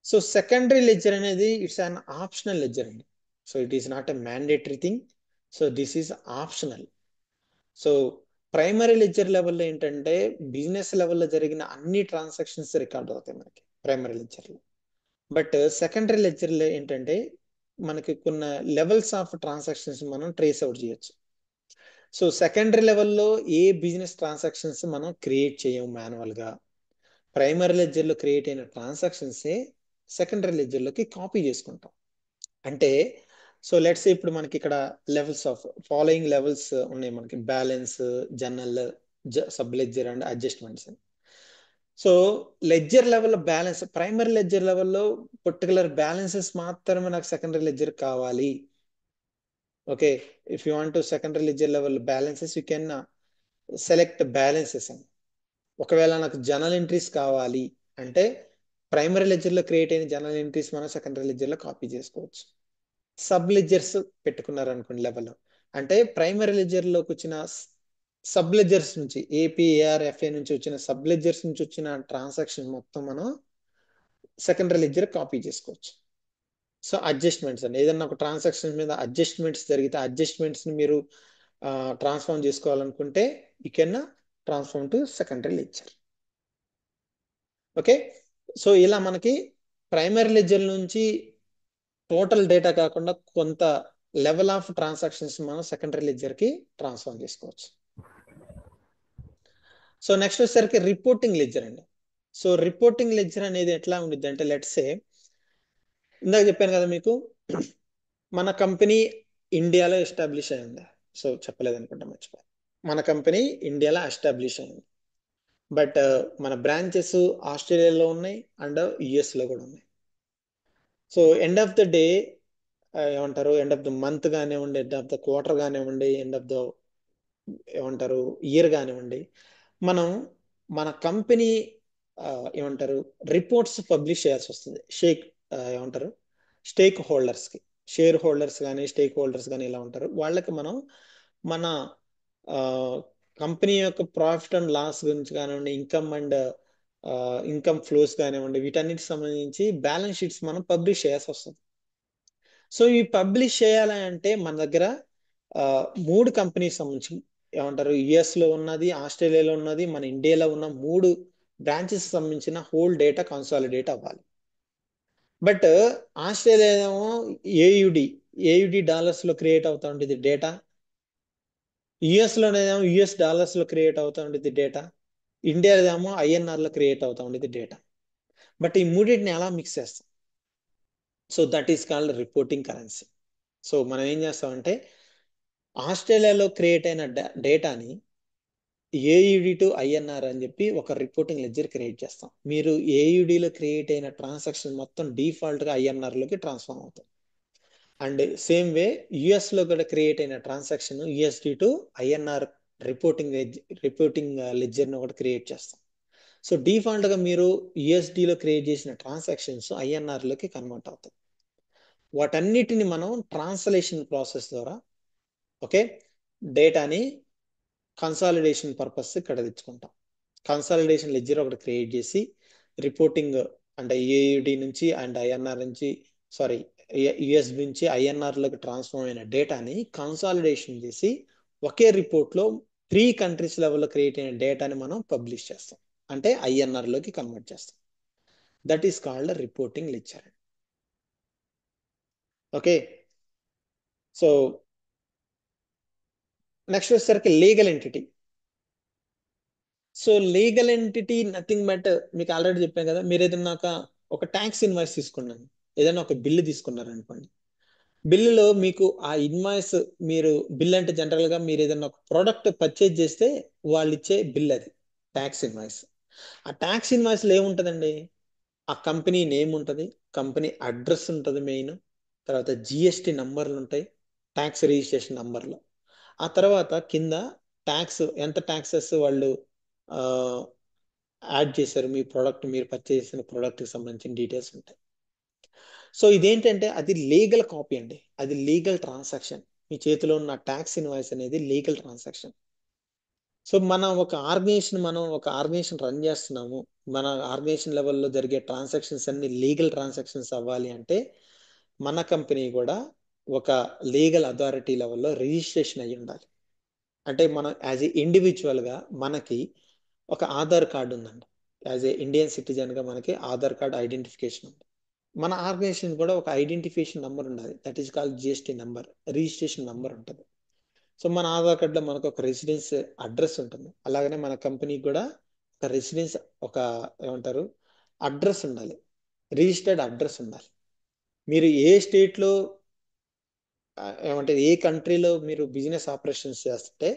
So secondary ledger అనేది ఇట్స్ అన్ ఆప్షనల్ లెడ్జర్ అండి. So it is not a mandatory thing. So this is optional. So primary ledger లెవెల్లో ఏంటంటే business లెవెల్లో జరిగిన అన్ని transactions record అవుతాయి మనకి ప్రైమరీ లెడ్జర్లో. బట్ సెకండరీ లెడ్జర్లో ఏంటంటే మనకి కొన్ని లెవెల్స్ ఆఫ్ ట్రాన్సాక్షన్స్ మనం ట్రేస్ అవుట్ చేయొచ్చు. సో సెకండరీ లెవెల్లో ఏ బిజినెస్ ట్రాన్సాక్షన్స్ మనం క్రియేట్ చేయము మాన్యువల్గా. ప్రైమరీ లెడ్జర్లో క్రియేట్ అయిన ట్రాన్సాక్షన్సే సెకండరీ లెడ్జర్లోకి కాపీ చేసుకుంటాం. అంటే సో లెట్స్ ఇప్పుడు మనకి ఇక్కడ లెవెల్స్ ఆఫ్ ఫాలోయింగ్ లెవెల్స్ ఉన్నాయి మనకి: balance, journal, sub ledger and adjustments. So ledger లెవెల్లో బ్యాలెన్స్, ప్రైమరీ లెడ్జర్ లెవెల్లో పర్టికులర్ బ్యాలెన్సెస్ మాత్రమే నాకు సెకండరీ లెడ్జర్ కావాలి. Okay, if you want to secondary ledger level balances you can select balances అని. ఒకవేళ నాకు జర్నల్ ఎంట్రీస్ కావాలి అంటే ప్రైమరీ లెడ్జర్లో క్రియేట్ అయిన జర్నల్ ఎంట్రీస్ మనం సెకండరీ లెడ్జర్లో కాపీ చేసుకోవచ్చు. సబ్ లెడ్జర్స్ పెట్టుకున్నారు అనుకోండి లెవెల్, అంటే ప్రైమరీ లెడ్జర్లోకి వచ్చిన సబ్ లెడ్జర్స్ నుంచి ఏపీఏఆర్ఎఫ్ఏ నుంచి వచ్చిన సబ్ లెడ్జర్స్ నుంచి వచ్చిన ట్రాన్సాక్షన్ మొత్తం మనం సెకండరీ లెడ్జర్ కాపీ చేసుకోవచ్చు. సో అడ్జస్ట్మెంట్స్ అండి, ఏదైనా ఒక ట్రాన్సాక్షన్ మీద అడ్జస్ట్మెంట్స్ జరిగితే అడ్జస్ట్మెంట్స్ ని మీరు ట్రాన్స్ఫార్మ్ చేసుకోవాలనుకుంటే you can transform to secondary ledger. Okay, so ఇలా మనకి ప్రైమరీ లెడ్జర్ నుంచి టోటల్ డేటా కాకుండా కొంత లెవెల్ ఆఫ్ ట్రాన్సాక్షన్స్ మనం సెకండరీ లెడ్జర్ కి ట్రాన్స్ఫార్మ్ చేసుకోవచ్చు. సో నెక్స్ట్ వచ్చేసరికి రిపోర్టింగ్ లెడ్జర్ అండి. సో రిపోర్టింగ్ లెడ్జర్ అనేది ఎట్లా ఉండిద్ది అంటే, లెట్స్ సే ఇందాక చెప్పాను కదా మీకు, మన కంపెనీ ఇండియాలో ఎస్టాబ్లిష్ అయింది. సో చెప్పలేదు అనుకుంటా, మర్చిపోయాను. మన కంపెనీ ఇండియాలో ఎస్టాబ్లిష్ అయింది, బట్ మన బ్రాంచెస్ ఆస్ట్రేలియాలో ఉన్నాయి అండ్ యుఎస్లో కూడా ఉన్నాయి. So end of the day ఏమంటారు, ఎండ్ ఆఫ్ ద మంత్ కానివ్వండి, ఎండ్ ఆఫ్ ద క్వార్టర్ కానివ్వండి, ఎండ్ ఆఫ్ ద ఏమంటారు ఇయర్ కానివ్వండి, మనం మన కంపెనీ ఏమంటారు రిపోర్ట్స్ పబ్లిష్ చేయాల్సి వస్తుంది. ఏమంటారు స్టేక్ హోల్డర్స్కి, షేర్ హోల్డర్స్ కానీ స్టేక్ హోల్డర్స్ కానీ ఇలా ఉంటారు, వాళ్ళకి మనం మన కంపెనీ యొక్క ప్రాఫిట్ అండ్ లాస్ గురించి కానివ్వండి, ఇన్కమ్ ఫ్లోస్ కానివ్వండి, వీటన్నిటికి సంబంధించి బ్యాలెన్స్ షీట్స్ మనం పబ్లిష్ చేయాల్సి వస్తుంది. సో ఈ పబ్లిష్ చేయాలంటే మన దగ్గర 3 కంపెనీస్ సంబంధించి ఏమంటారు యుఎస్ లో ఉన్నది, ఆస్ట్రేలియాలో ఉన్నది, మన ఇండియాలో ఉన్న 3 బ్రాంచెస్ సంబంధించిన హోల్ డేటా కన్సాలిడేట్ అవ్వాలి. బట్ ఆస్ట్రేలియా ఏమో ఏయుడి డాలర్స్ లో క్రియేట్ అవుతా ఉంటుంది డేటా, యుఎస్ లోనేమో యుఎస్ డాలర్స్ లో క్రియేట్ అవుతా ఉంటుంది డేటా, ఇండియాదేమో ఐఎన్ఆర్ లో క్రియేట్ అవుతా ఉండేది డేటా. బట్ ఈ మూడింటిని ఎలా మిక్స్ చేస్తాం? So that is called reporting currency. So మనం ఏం చేస్తామంటే ఆస్ట్రేలియాలో క్రియేట్ అయిన డేటాని ఏయుడి టు ఐఎన్ఆర్ అని చెప్పి ఒక రిపోర్టింగ్ లెడ్జర్ క్రియేట్ చేస్తాం. మీరు ఏయుడిలో క్రియేట్ అయిన ట్రాన్సాక్షన్ మొత్తం డిఫాల్ట్ గా ఐఎన్ఆర్ లోకి ట్రాన్స్ఫార్మ్ అవుతాం. అండ్ సేమ్ వే యుఎస్ లో కూడా క్రియేట్ అయిన transaction USD to INR reporting reporting ledger ని ఒకటి క్రియేట్ చేస్తాం. సో డిఫాల్ట్ గా మీరు USD లో క్రియేట్ చేసిన ట్రాన్సాక్షన్స్ ఐఎన్ఆర్ లోకి కన్వర్ట్ అవుతాయి. వాటన్నిటిని మనం ట్రాన్స్లేషన్ ప్రాసెస్ ద్వారా ఓకే డేటాని కన్సాలిడేషన్ పర్పస్ ఇక్కడ తెచ్చుకుంటాం. కన్సాలిడేషన్ లెడ్జర్ ఒకటి క్రియేట్ చేసి రిపోర్టింగ్ అంటే ఏయుడి నుంచి అండ్ ఐఎన్ఆర్ నుంచి సారీ యుఎస్ నుంచి ఐఎన్ఆర్ లోకి ట్రాన్స్ఫార్మ్ అయిన డేటాని కన్సాలిడేషన్ చేసి ఒకే రిపోర్ట్ లో 3 కంట్రీస్ లెవెల్లో క్రియేట్ అయిన డేటాని మనం పబ్లిష్ చేస్తాం, అంటే ఐఎన్ఆర్ లోకి కన్వర్ట్ చేస్తాం. That is called reporting ledger. Okay, so next వచ్చేసరికి legal entity. So legal entity nothing but మీకు ఆల్రెడీ చెప్పాను కదా, మీరు ఏదైనా ఒక ట్యాక్స్ ఇన్వాయిస్ తీసుకున్నాను, ఏదైనా ఒక బిల్లు తీసుకున్నారు అనుకోండి. బిల్లులో మీకు ఆ ఇన్వాయిస్, మీరు బిల్ అంటే జనరల్ గా మీరు ఏదైనా ఒక ప్రోడక్ట్ పర్చేజ్ చేస్తే వాళ్ళు ఇచ్చే బిల్, అది ట్యాక్స్ ఇన్వాయిస్. ఆ ట్యాక్స్ ఇన్వాయిస్ లో ఏముంటదండి? ఆ కంపెనీ నేమ్ ఉంటుంది, కంపెనీ అడ్రస్ ఉంటుంది మెయిన్, తర్వాత జిఎస్టి నంబర్లు ఉంటాయి, ట్యాక్స్ రిజిస్ట్రేషన్ నంబర్లు. ఆ తర్వాత కింద ట్యాక్స్, ఎంత ట్యాక్సెస్ వాళ్ళు యాడ్ చేశారు మీ ప్రోడక్ట్, మీరు పర్చేస్ చేసిన ప్రోడక్ట్కి సంబంధించిన డీటెయిల్స్ ఉంటాయి. సో ఇదేంటంటే అది లీగల్ కాపీ అండి, అది లీగల్ ట్రాన్సాక్షన్. మీ చేతిలో ఉన్న ట్యాక్స్ ఇన్వాయిస్ అనేది లీగల్ ట్రాన్సాక్షన్. సో మనం ఒక ఆర్గనైజేషన్ రన్ చేస్తున్నాము, మన ఆర్గనైజేషన్ లెవెల్లో జరిగే ట్రాన్సాక్షన్స్ అన్ని లీగల్ ట్రాన్సాక్షన్స్ అవ్వాలి అంటే మన కంపెనీ కూడా ఒక లీగల్ అథారిటీ లెవెల్లో రిజిస్ట్రేషన్ అయ్యి ఉండాలి. అంటే మనం యాజ్ ఏ ఇండివిజువల్ గా మనకి ఒక ఆధార్ కార్డు ఉందండి, యాజ్ ఏ ఇండియన్ సిటిజన్ గా మనకి ఆధార్ కార్డ్ ఐడెంటిఫికేషన్ ఉంది. మన ఆర్గనైజేషన్ కూడా ఒక ఐడెంటిఫికేషన్ నెంబర్ ఉండాలి, that is called GST number, registration number ఉంటుంది. సో మన ఆధార్ కార్డులో మనకు ఒక రెసిడెన్స్ అడ్రస్ ఉంటుంది, అలాగనే మన కంపెనీకి కూడా ఒక రెసిడెన్స్, ఒక ఏమంటారు అడ్రస్ ఉండాలి, రిజిస్టర్డ్ అడ్రస్ ఉండాలి. మీరు ఏ స్టేట్ లో ఏమంటే ఏ కంట్రీలో మీరు బిజినెస్ ఆపరేషన్స్ చేస్తుంటే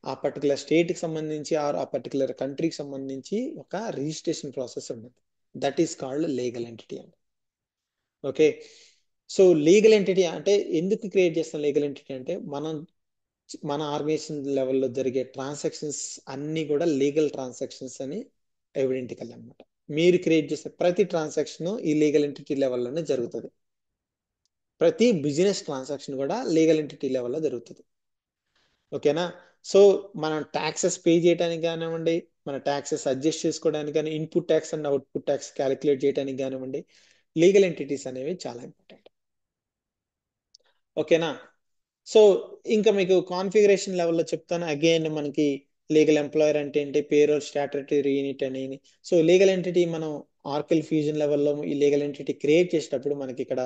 ఆ పర్టికులర్ స్టేట్ కి సంబంధించి ఆ పర్టికులర్ కంట్రీకి సంబంధించి ఒక రిజిస్ట్రేషన్ ప్రాసెస్ ఉంటుంది. That is called legal entity అండి. ఓకే, సో లీగల్ ఎంటిటీ అంటే ఎందుకు క్రియేట్ చేస్తాం లీగల్ ఎంటిటీ అంటే మన ఆర్గనైజేషన్ లెవెల్లో జరిగే ట్రాన్సాక్షన్స్ అన్ని కూడా లీగల్ ట్రాన్సాక్షన్స్ అని ఎవిడెంటికల్ అనమాట. మీరు క్రియేట్ చేసే ప్రతి ట్రాన్సాక్షన్ ఈ లీగల్ ఎంటిటీ లెవెల్లోనే జరుగుతుంది. ప్రతి బిజినెస్ ట్రాన్సాక్షన్ కూడా లీగల్ ఎంటిటీ లెవెల్లో జరుగుతుంది. ఓకేనా? సో మనం ట్యాక్సెస్ పే చేయడానికి కానివ్వండి, మన ట్యాక్సెస్ అడ్జస్ట్ చేసుకోవడానికి కానీ, input tax and output tax calculate చేయడానికి కానివ్వండి, లీగల్ ఎంటిటీస్ అనేవి చాలా ఇంపార్టెంట్. ఓకేనా? సో ఇంకా మీకు కాన్ఫిగరేషన్ లెవెల్లో చెప్తాను. అగైన్ మనకి లీగల్ ఎంప్లాయర్ అంటే ఏంటి, పేరోల్ స్టాట్యుటరీ యూనిట్ అనేది. సో లీగల్ ఎంటిటీ మనం ఆర్కిల్ ఫ్యూజన్ లెవెల్లో ఈ లీగల్ ఎంటిటీ క్రియేట్ చేసేటప్పుడు మనకి ఇక్కడ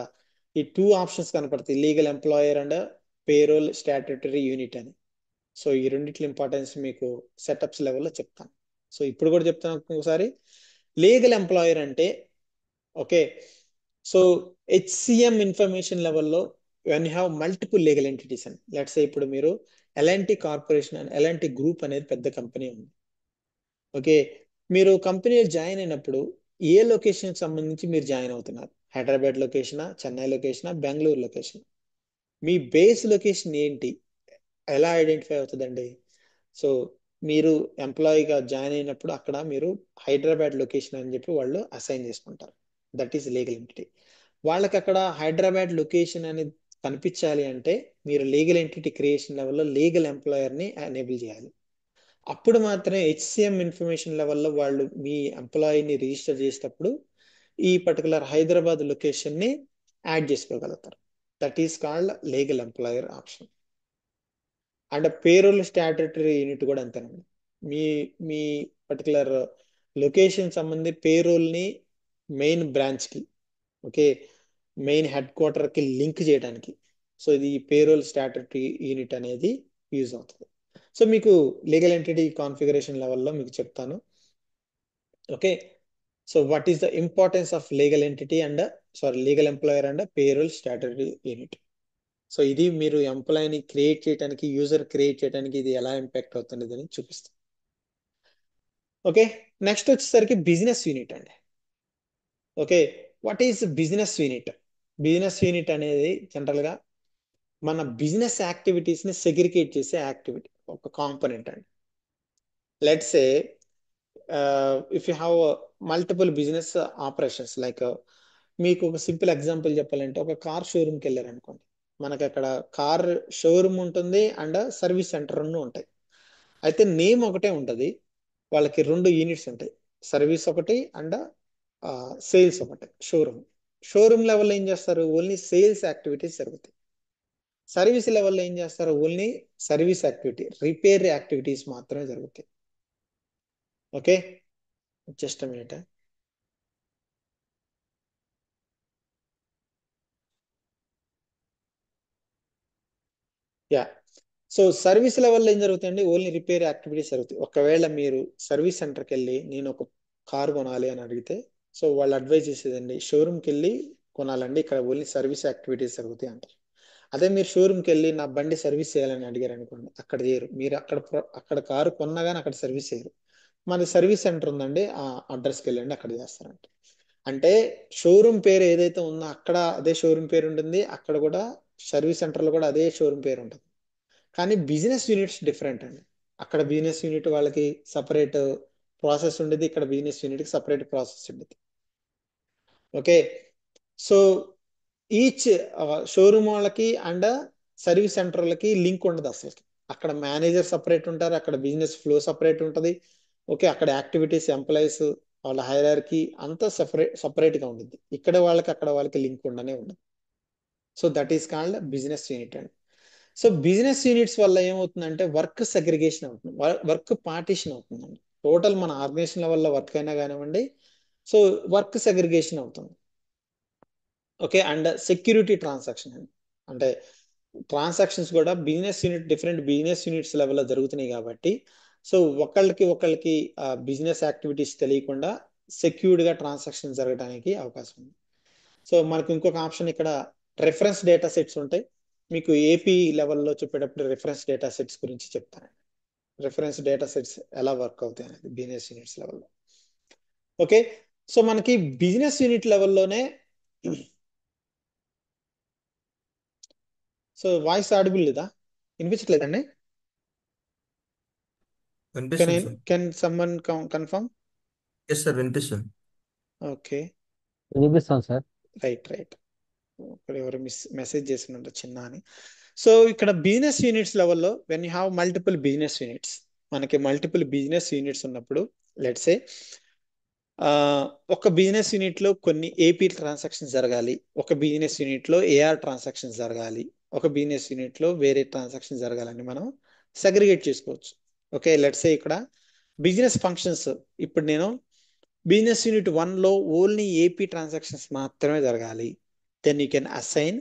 ఈ 2 ఆప్షన్స్ కనపడతాయి, legal employer and payroll statutory unit అని. సో ఈ రెండిట్ల ఇంపార్టెన్స్ మీకు సెటప్స్ లెవెల్లో చెప్తాను. సో ఇప్పుడు కూడా చెప్తాను ఒకసారి. లీగల్ ఎంప్లాయర్ అంటే ఓకే, సో హెచ్సిఎం ఇన్ఫర్మేషన్ లెవెల్లో when you have multiple legal entities అని, లెట్స్ సే ఇప్పుడు మీరు ఎల్ఎన్టీ కార్పొరేషన్ అని, ఎల్ఎన్టీ గ్రూప్ అనేది పెద్ద కంపెనీ ఉంది. ఓకే, మీరు కంపెనీలో జాయిన్ అయినప్పుడు ఏ లొకేషన్ సంబంధించి మీరు జాయిన్ అవుతున్నారు, హైదరాబాద్ లొకేషనా, చెన్నై లొకేషనా, బెంగళూరు లొకేషన్, మీ బేస్ లొకేషన్ ఏంటి, ఎలా ఐడెంటిఫై అవుతుందండి? సో మీరు ఎంప్లాయీగా జాయిన్ అయినప్పుడు అక్కడ మీరు హైదరాబాద్ లొకేషన్ అని చెప్పి వాళ్ళు అసైన్ చేసుకుంటారు, దట్ ఈస్ లీగల్ ఎంటిటీ. వాళ్ళకి అక్కడ హైదరాబాద్ లొకేషన్ అనేది కనిపించాలి అంటే మీరు లీగల్ ఎంటిటీ క్రియేషన్ లెవెల్లో లీగల్ ఎంప్లాయర్ ని ఎనేబుల్ చేయాలి. అప్పుడు మాత్రమే హెచ్సిఎం ఇన్ఫర్మేషన్ లెవెల్లో వాళ్ళు మీ ఎంప్లాయీని రిజిస్టర్ చేసేటప్పుడు ఈ పర్టికులర్ హైదరాబాద్ లొకేషన్ ని యాడ్ చేసుకోగలుగుతారు. That is called legal employer option. And payroll statutory unit కూడా అంతేనండి. మీ మీ పర్టికులర్ లొకేషన్ సంబంధి పేరోల్ ని మెయిన్ బ్రాంచ్ కి, ఓకే, మెయిన్ హెడ్ క్వార్టర్ కి లింక్ చేయడానికి, సో ఇది పేరోల్ స్టాట్యుటరీ యూనిట్ అనేది యూజ్ అవుతుంది. సో మీకు లీగల్ ఎంటిటీ కాన్ఫిగరేషన్ లెవెల్లో మీకు చెప్తాను. Okay, so what is the importance of legal entity and legal employer and payroll statutory unit. So ఇది మీరు ఎంప్లాయీని క్రియేట్ చేయడానికి, యూజర్ క్రియేట్ చేయడానికి ఇది ఎలా ఇంపాక్ట్ అవుతుంది అని చూపిస్తాం. ఓకే, నెక్స్ట్ వచ్చేసరికి బిజినెస్ యూనిట్ అండి. Okay, what is business unit? Business unit అనేది జనరల్ గా మన బిజినెస్ యాక్టివిటీస్ ని సెగ్రిగేట్ చేసే యాక్టివిటీ, ఒక కాంపోనెంట్ అండి. Let's say if you have multiple business operations, like మీకు ఒక సింపుల్ ఎగ్జాంపుల్ చెప్పాలంటే, ఒక కార్ షోరూమ్కి వెళ్ళారు అనుకోండి. మనకి అక్కడ కార్ షోరూమ్ ఉంటుంది అండ్ సర్వీస్ సెంటర్ రెండు ఉంటాయి. అయితే నేమ్ ఒకటే ఉంటుంది, వాళ్ళకి రెండు యూనిట్స్ ఉంటాయి, సర్వీస్ ఒకటి అండ్ సేల్స్ ఒకటి. షోరూమ్ షోరూమ్ లెవెల్లో ఏం చేస్తారు, ఓన్లీ సేల్స్ యాక్టివిటీస్ జరుగుతాయి. సర్వీస్ లెవెల్లో ఏం చేస్తారు, only service activity, repair activities మాత్రమే జరుగుతాయి. Okay, just minute. Yeah, so service లెవెల్లో ఏం జరుగుతాయండి, ఓన్లీ రిపేర్ యాక్టివిటీస్ జరుగుతాయి. ఒకవేళ మీరు సర్వీస్ సెంటర్కి వెళ్ళి నేను ఒక కార్ కొనాలి అని అడిగితే, సో వాళ్ళు అడ్వైజ్ చేసేదండి షోరూమ్కి వెళ్ళి కొనాలండి, ఇక్కడ ఓన్లీ సర్వీస్ యాక్టివిటీస్ జరుగుతాయి అంటారు. అదే మీరు షోరూమ్కి వెళ్ళి నా బండి సర్వీస్ చేయాలని అడిగారు అనుకోండి, అక్కడ చేయరు. మీరు అక్కడ కారు కొన్నా కానీ అక్కడ సర్వీస్ చేయరు. మాది సర్వీస్ సెంటర్ ఉందండి, ఆ అడ్రస్కి వెళ్ళండి అక్కడ చేస్తారంట. అంటే షోరూమ్ పేరు ఏదైతే ఉందో అక్కడ అదే షోరూమ్ పేరు ఉంటుంది, అక్కడ కూడా సర్వీస్ సెంటర్లో కూడా అదే షోరూమ్ పేరు ఉంటుంది. కానీ బిజినెస్ యూనిట్స్ డిఫరెంట్ అండి. అక్కడ బిజినెస్ యూనిట్ వాళ్ళకి సపరేట్ ప్రాసెస్ ఉండేది, ఇక్కడ బిజినెస్ యూనిట్కి సపరేట్ ప్రాసెస్ ఉండేది. ఓకే, సో ఈచ్ షోరూమ్ వాళ్ళకి అండ్ సర్వీస్ సెంటర్ వాళ్ళకి లింక్ ఉండదు అసలు. అక్కడ మేనేజర్ సపరేట్ ఉంటారు, అక్కడ బిజినెస్ ఫ్లో సపరేట్ ఉంటుంది. ఓకే, అక్కడ యాక్టివిటీస్, ఎంప్లాయీస్, వాళ్ళ హైరార్కీ అంతా సపరేట్ గా ఉంటుంది. ఇక్కడ వాళ్ళకి అక్కడ వాళ్ళకి లింక్ ఉండనే ఉండదు. So that is called business unit అండి. సో బిజినెస్ యూనిట్స్ వల్ల ఏమవుతుందంటే వర్క్ సెగ్రిగేషన్ అవుతుంది, వర్క్ పార్టీషన్ అవుతుందండి. టోటల్ మన ఆర్గనైజేషన్ వల్ల వర్క్ అయినా కానివ్వండి, సో వర్క్ సెగ్రిగేషన్ అవుతుంది. ఓకే, అండ్ సెక్యూరిటీ ట్రాన్సాక్షన్ అండి. అంటే ట్రాన్సాక్షన్స్ కూడా business unit, different business units లెవెల్లో జరుగుతున్నాయి కాబట్టి, సో ఒకళ్ళకి బిజినెస్ యాక్టివిటీస్ తెలియకుండా సెక్యూర్డ్ గా ట్రాన్సాక్షన్ జరగడానికి అవకాశం ఉంది. సో మనకు ఇంకొక ఆప్షన్ ఇక్కడ రెఫరెన్స్ డేటా సెట్స్ ఉంటాయి. మీకు ఏపీ లెవెల్లో చెప్పేటప్పుడు రెఫరెన్స్ డేటా సెట్స్ గురించి చెప్తాను. రెఫరెన్స్ డేటా సెట్స్ ఎలా వర్క్ అవుతాయి అనేది బిజినెస్ యూనిట్స్ లెవెల్లో. ఓకే, సో మనకి బిజినెస్ యూనిట్ లెవెల్లోనే, సో వాయిస్ ఆడిబుల్ లేదా, వినిపించట్లేదండి? కెన్ వినిపిస్తుంది sir. Can someone confirm? Yes sir, వినిపిస్తుంది. ఓకే, వినిపిస్తాను సార్. Right right. ఇక్కడ ఎవరు మెసేజ్ చేసినట్టు చిన్న అని. సో ఇక్కడ బిజినెస్ యూనిట్స్ లెవెల్లో when you have multiple business units, మనకి మల్టిపుల్ బిజినెస్ యూనిట్స్ ఉన్నప్పుడు లెట్స్ సే ఒక బిజినెస్ యూనిట్ లో కొన్ని ఏపీ ట్రాన్సాక్షన్స్ జరగాలి, ఒక బిజినెస్ యూనిట్ లో ఏఆర్ ట్రాన్సాక్షన్స్ జరగాలి, ఒక బిజినెస్ యూనిట్ లో వేరే ట్రాన్సాక్షన్ జరగాలని మనం సెగ్రిగేట్ చేసుకోవచ్చు. ఓకే, లెట్స్ సే ఇక్కడ బిజినెస్ ఫంక్షన్స్, ఇప్పుడు నేను బిజినెస్ యూనిట్ 1 లో ఓన్లీ ఏపీ ట్రాన్సాక్షన్స్ మాత్రమే జరగాలి, then you can assign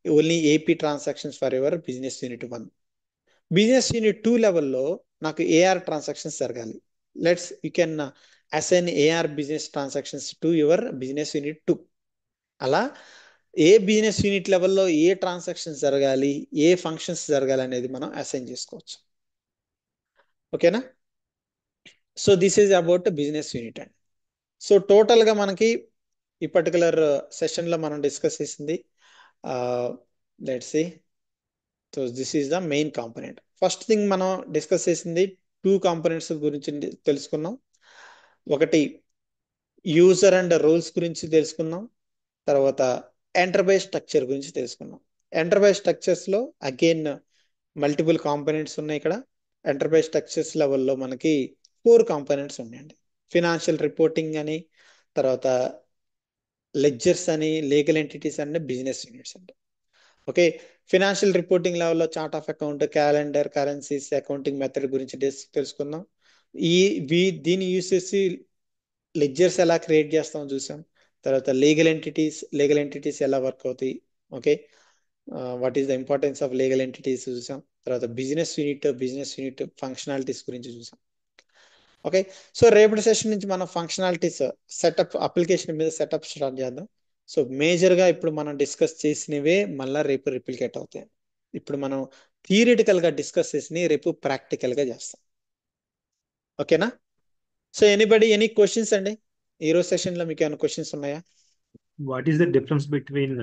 only AP transactions for your business unit 1. Business unit 2 లెవెల్లో నాకు ఏఆర్ ట్రాన్సాక్షన్స్ జరగాలి, let's you can assign AR business transactions to your business unit 2. అలా ఏ business unit లెవెల్లో ఏ transactions జరగాలి, ఏ functions జరగాలి అనేది మనం అసైన్ చేసుకోవచ్చు. ఓకేనా? So this is about business unit అండి. సో టోటల్ గా మనకి ఈ పర్టికులర్ సెషన్ లో మనం డిస్కస్ చేసింది, let's see, so this is the main component. First thing మనం డిస్కస్ చేసింది 2 కాంపోనెంట్స్ గురించి తెలుసుకున్నాం. ఒకటి యూజర్ అండ్ రోల్స్ గురించి తెలుసుకున్నాం, తర్వాత ఎంటర్ప్రైజ్ స్ట్రక్చర్ గురించి తెలుసుకున్నాం. ఎంటర్ప్రైజ్ స్ట్రక్చర్స్ లో అగైన్ మల్టిపుల్ కాంపోనెంట్స్ ఉన్నాయి. ఇక్కడ ఎంటర్ప్రైజ్ స్ట్రక్చర్స్ లెవెల్లో మనకి 4 కాంపోనెంట్స్ ఉన్నాయండి. ఫినాన్షియల్ రిపోర్టింగ్ అని, తర్వాత లెడ్జర్స్ అని, legal entities and business units అండి. ఓకే, ఫినాన్షియల్ రిపోర్టింగ్ లెవెల్లో chart of account, calendar, currencies, accounting method గురించి తెలుసుకుందాం. ఈ దీన్ని యూస్ చేసి లెడ్జర్స్ ఎలా క్రియేట్ చేస్తామో చూసాం. తర్వాత లీగల్ ఎంటిటీస్ ఎలా వర్క్ అవుతాయి, okay, what is the importance of legal entities చూసాం. తర్వాత బిజినెస్ యూనిట్ ఫంక్షనాలిటీస్ గురించి చూసాం. ఓకే, సో రేపటి సెషన్ నుంచి మనం ఫంక్షనాలిటీస్ సెటప్, అప్లికేషన్ మీద సెటప్ స్టార్ట్ చేద్దాం. సో మేజర్ గా ఇప్పుడు మనం డిస్కస్ చేసినవే మళ్ళీ రేపు రిప్లికేట్ అవుతాయి. ఇప్పుడు మనం థియరిటికల్ గా డిస్కస్ చేసినవి రేపు ప్రాక్టికల్ గా చేస్తాం. ఓకేనా? సో ఎనీ క్వశ్చన్స్ అండి? ఈరోజు సెషన్ లో మీకు ఏమైనా క్వశ్చన్స్ ఉన్నాయా? what is the difference between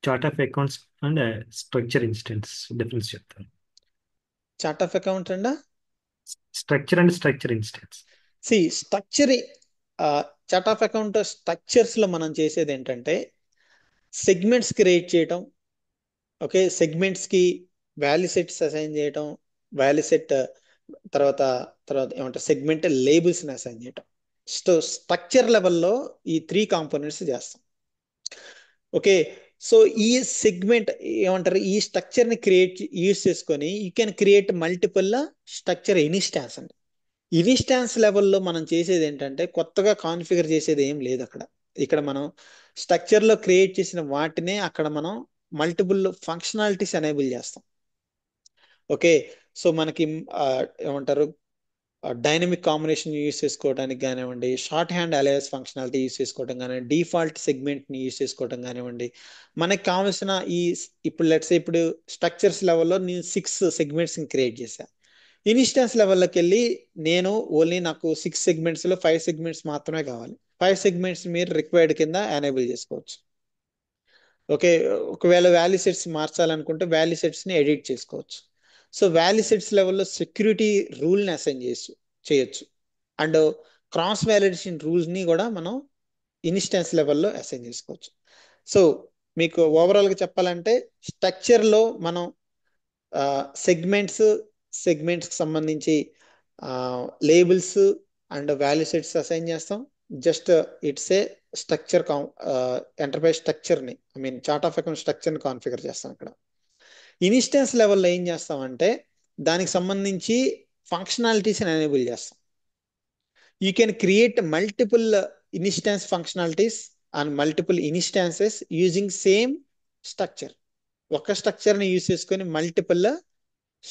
chart of accounts and structure instance? Difference చెప్తాను. Chart of account and Structure and structure instance. Structure. Chart of account structures లో మనం చేసేది ఏంటంటే సెగ్మెంట్స్ క్రియేట్ చేయటం. ఓకే, సెగ్మెంట్స్ కి వాల్యూ సెట్స్ అసైన్ చేయటం, value set తర్వాత తర్వాత ఏమంటారు సెగ్మెంట్ లేబుల్స్ ని అసైన్ చేయటం. సో స్ట్రక్చర్ లెవెల్లో ఈ 3 కాంపోనెంట్స్ చేస్తాం. ఓకే, సో ఈ సెగ్మెంట్ ఏమంటారు ఈ స్ట్రక్చర్ ని యూస్ చేసుకొని you can create multiple structure instance అండి. ఇన్స్టాన్స్ లెవెల్లో మనం చేసేది ఏంటంటే కొత్తగా కాన్ఫిగర్ చేసేది ఏం లేదు అక్కడ. ఇక్కడ మనం స్ట్రక్చర్ లో క్రియేట్ చేసిన వాటినే అక్కడ మనం మల్టిపుల్ ఫంక్షనాలిటీస్ ఎనేబుల్ చేస్తాం. ఓకే, సో మనకి ఏమంటారు డైనమిక్ కాంబినేషన్ యూస్ చేసుకోవడానికి కానివ్వండి, short hand alliance functionality use చేసుకోవడం కానివ్వండి, డిఫాల్ట్ సెగ్మెంట్ ని యూస్ చేసుకోవడం కానివ్వండి, మనకి కావాల్సిన ఇప్పుడు లెట్స్ ఇప్పుడు స్ట్రక్చర్స్ లెవెల్లో నేను 6 సెగ్మెంట్స్ ని క్రియేట్ చేశాను. ఇన్స్టెన్స్ లెవెల్లోకి వెళ్ళి నేను ఓన్లీ నాకు 6 సెగ్మెంట్స్ లో 5 సెగ్మెంట్స్ మాత్రమే కావాలి. 5 సెగ్మెంట్స్ మీరు రిక్వైర్డ్ కింద ఎనేబుల్ చేసుకోవచ్చు. ఓకే, ఒకవేళ వాల్యూ సెట్స్ మార్చాలనుకుంటే వాల్యూ సెట్స్ ని ఎడిట్ చేసుకోవచ్చు. సో వాల్యూ సెట్స్ లెవెల్లో సెక్యూరిటీ రూల్ ని అసైన్ చేయొచ్చు. అండ్ క్రాస్ వాలిడేషన్ రూల్స్ ని కూడా మనం ఇన్స్టెన్స్ లెవెల్లో అసైన్ చేసుకోవచ్చు. సో మీకు ఓవరాల్ గా చెప్పాలంటే స్ట్రక్చర్ లో మనం సెగ్మెంట్స్ కి సంబంధించి labels and value sets assign చేస్తాం. Just it's a structure enterprise structure ని చార్ట్ ఆఫ్ అకౌంట్ స్ట్రక్చర్ ని కాన్ఫిగర్ చేస్తాం. ఇక్కడ ఇన్స్టెన్స్ లెవెల్లో ఏం చేస్తామంటే దానికి సంబంధించి ఫంక్షనాలిటీస్ ఎనేబుల్ చేస్తాం. You can create multiple instance functionalities and multiple instances using same structure. ఒక స్ట్రక్చర్ ని యూజ్ చేసుకొని మల్టిపుల్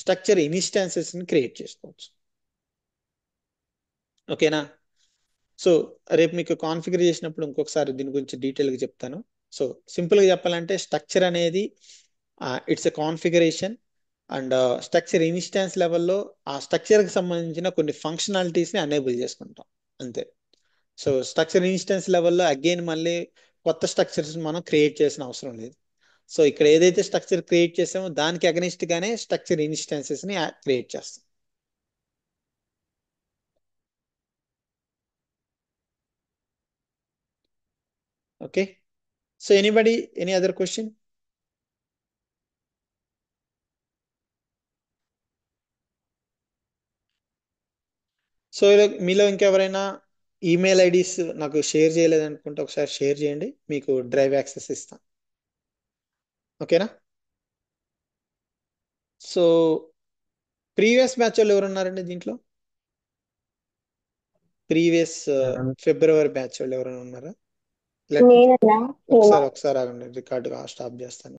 స్ట్రక్చర్ ఇన్స్టాన్సెస్ ని క్రియేట్ చేసుకోవచ్చు. ఓకేనా? సో రేపు మీకు కాన్ఫిగర్ చేసినప్పుడు ఇంకొకసారి దీని గురించి డీటెయిల్గా చెప్తాను. సో సింపుల్గా చెప్పాలంటే స్ట్రక్చర్ అనేది it's a configuration and structure instance లెవెల్లో ఆ స్ట్రక్చర్కి సంబంధించిన కొన్ని ఫంక్షనాలిటీస్ని ఎనేబుల్ చేసుకుంటాం అంతే. సో స్ట్రక్చర్ ఇన్స్టాన్స్ లెవెల్లో అగైన్ మళ్ళీ కొత్త స్ట్రక్చర్స్ మనం క్రియేట్ చేసిన అవసరం లేదు. సో ఇక్కడ ఏదైతే స్ట్రక్చర్ క్రియేట్ చేసామో దానికి అగనిస్ట్ గానే స్ట్రక్చర్ ఇన్స్టాన్సెస్ ని క్రియేట్ చేస్తాం. Okay, so any other question? So మీలో ఇంకెవరైనా ఈమెయిల్ ఐడీస్ నాకు షేర్ చేయలేదనుకుంటే ఒకసారి షేర్ చేయండి, మీకు డ్రైవ్ యాక్సెస్ ఇస్తాను. ఓకేనా? సో ప్రీవియస్ బ్యాచ్ వాళ్ళు ఎవరు ఉన్నారండి దీంట్లో? ప్రీవియస్ ఫిబ్రవరి బ్యాచ్ వాళ్ళు ఎవరైనా ఉన్నారా? ఒకసారి ఆగండి, రికార్డు స్టాప్ చేస్తాను.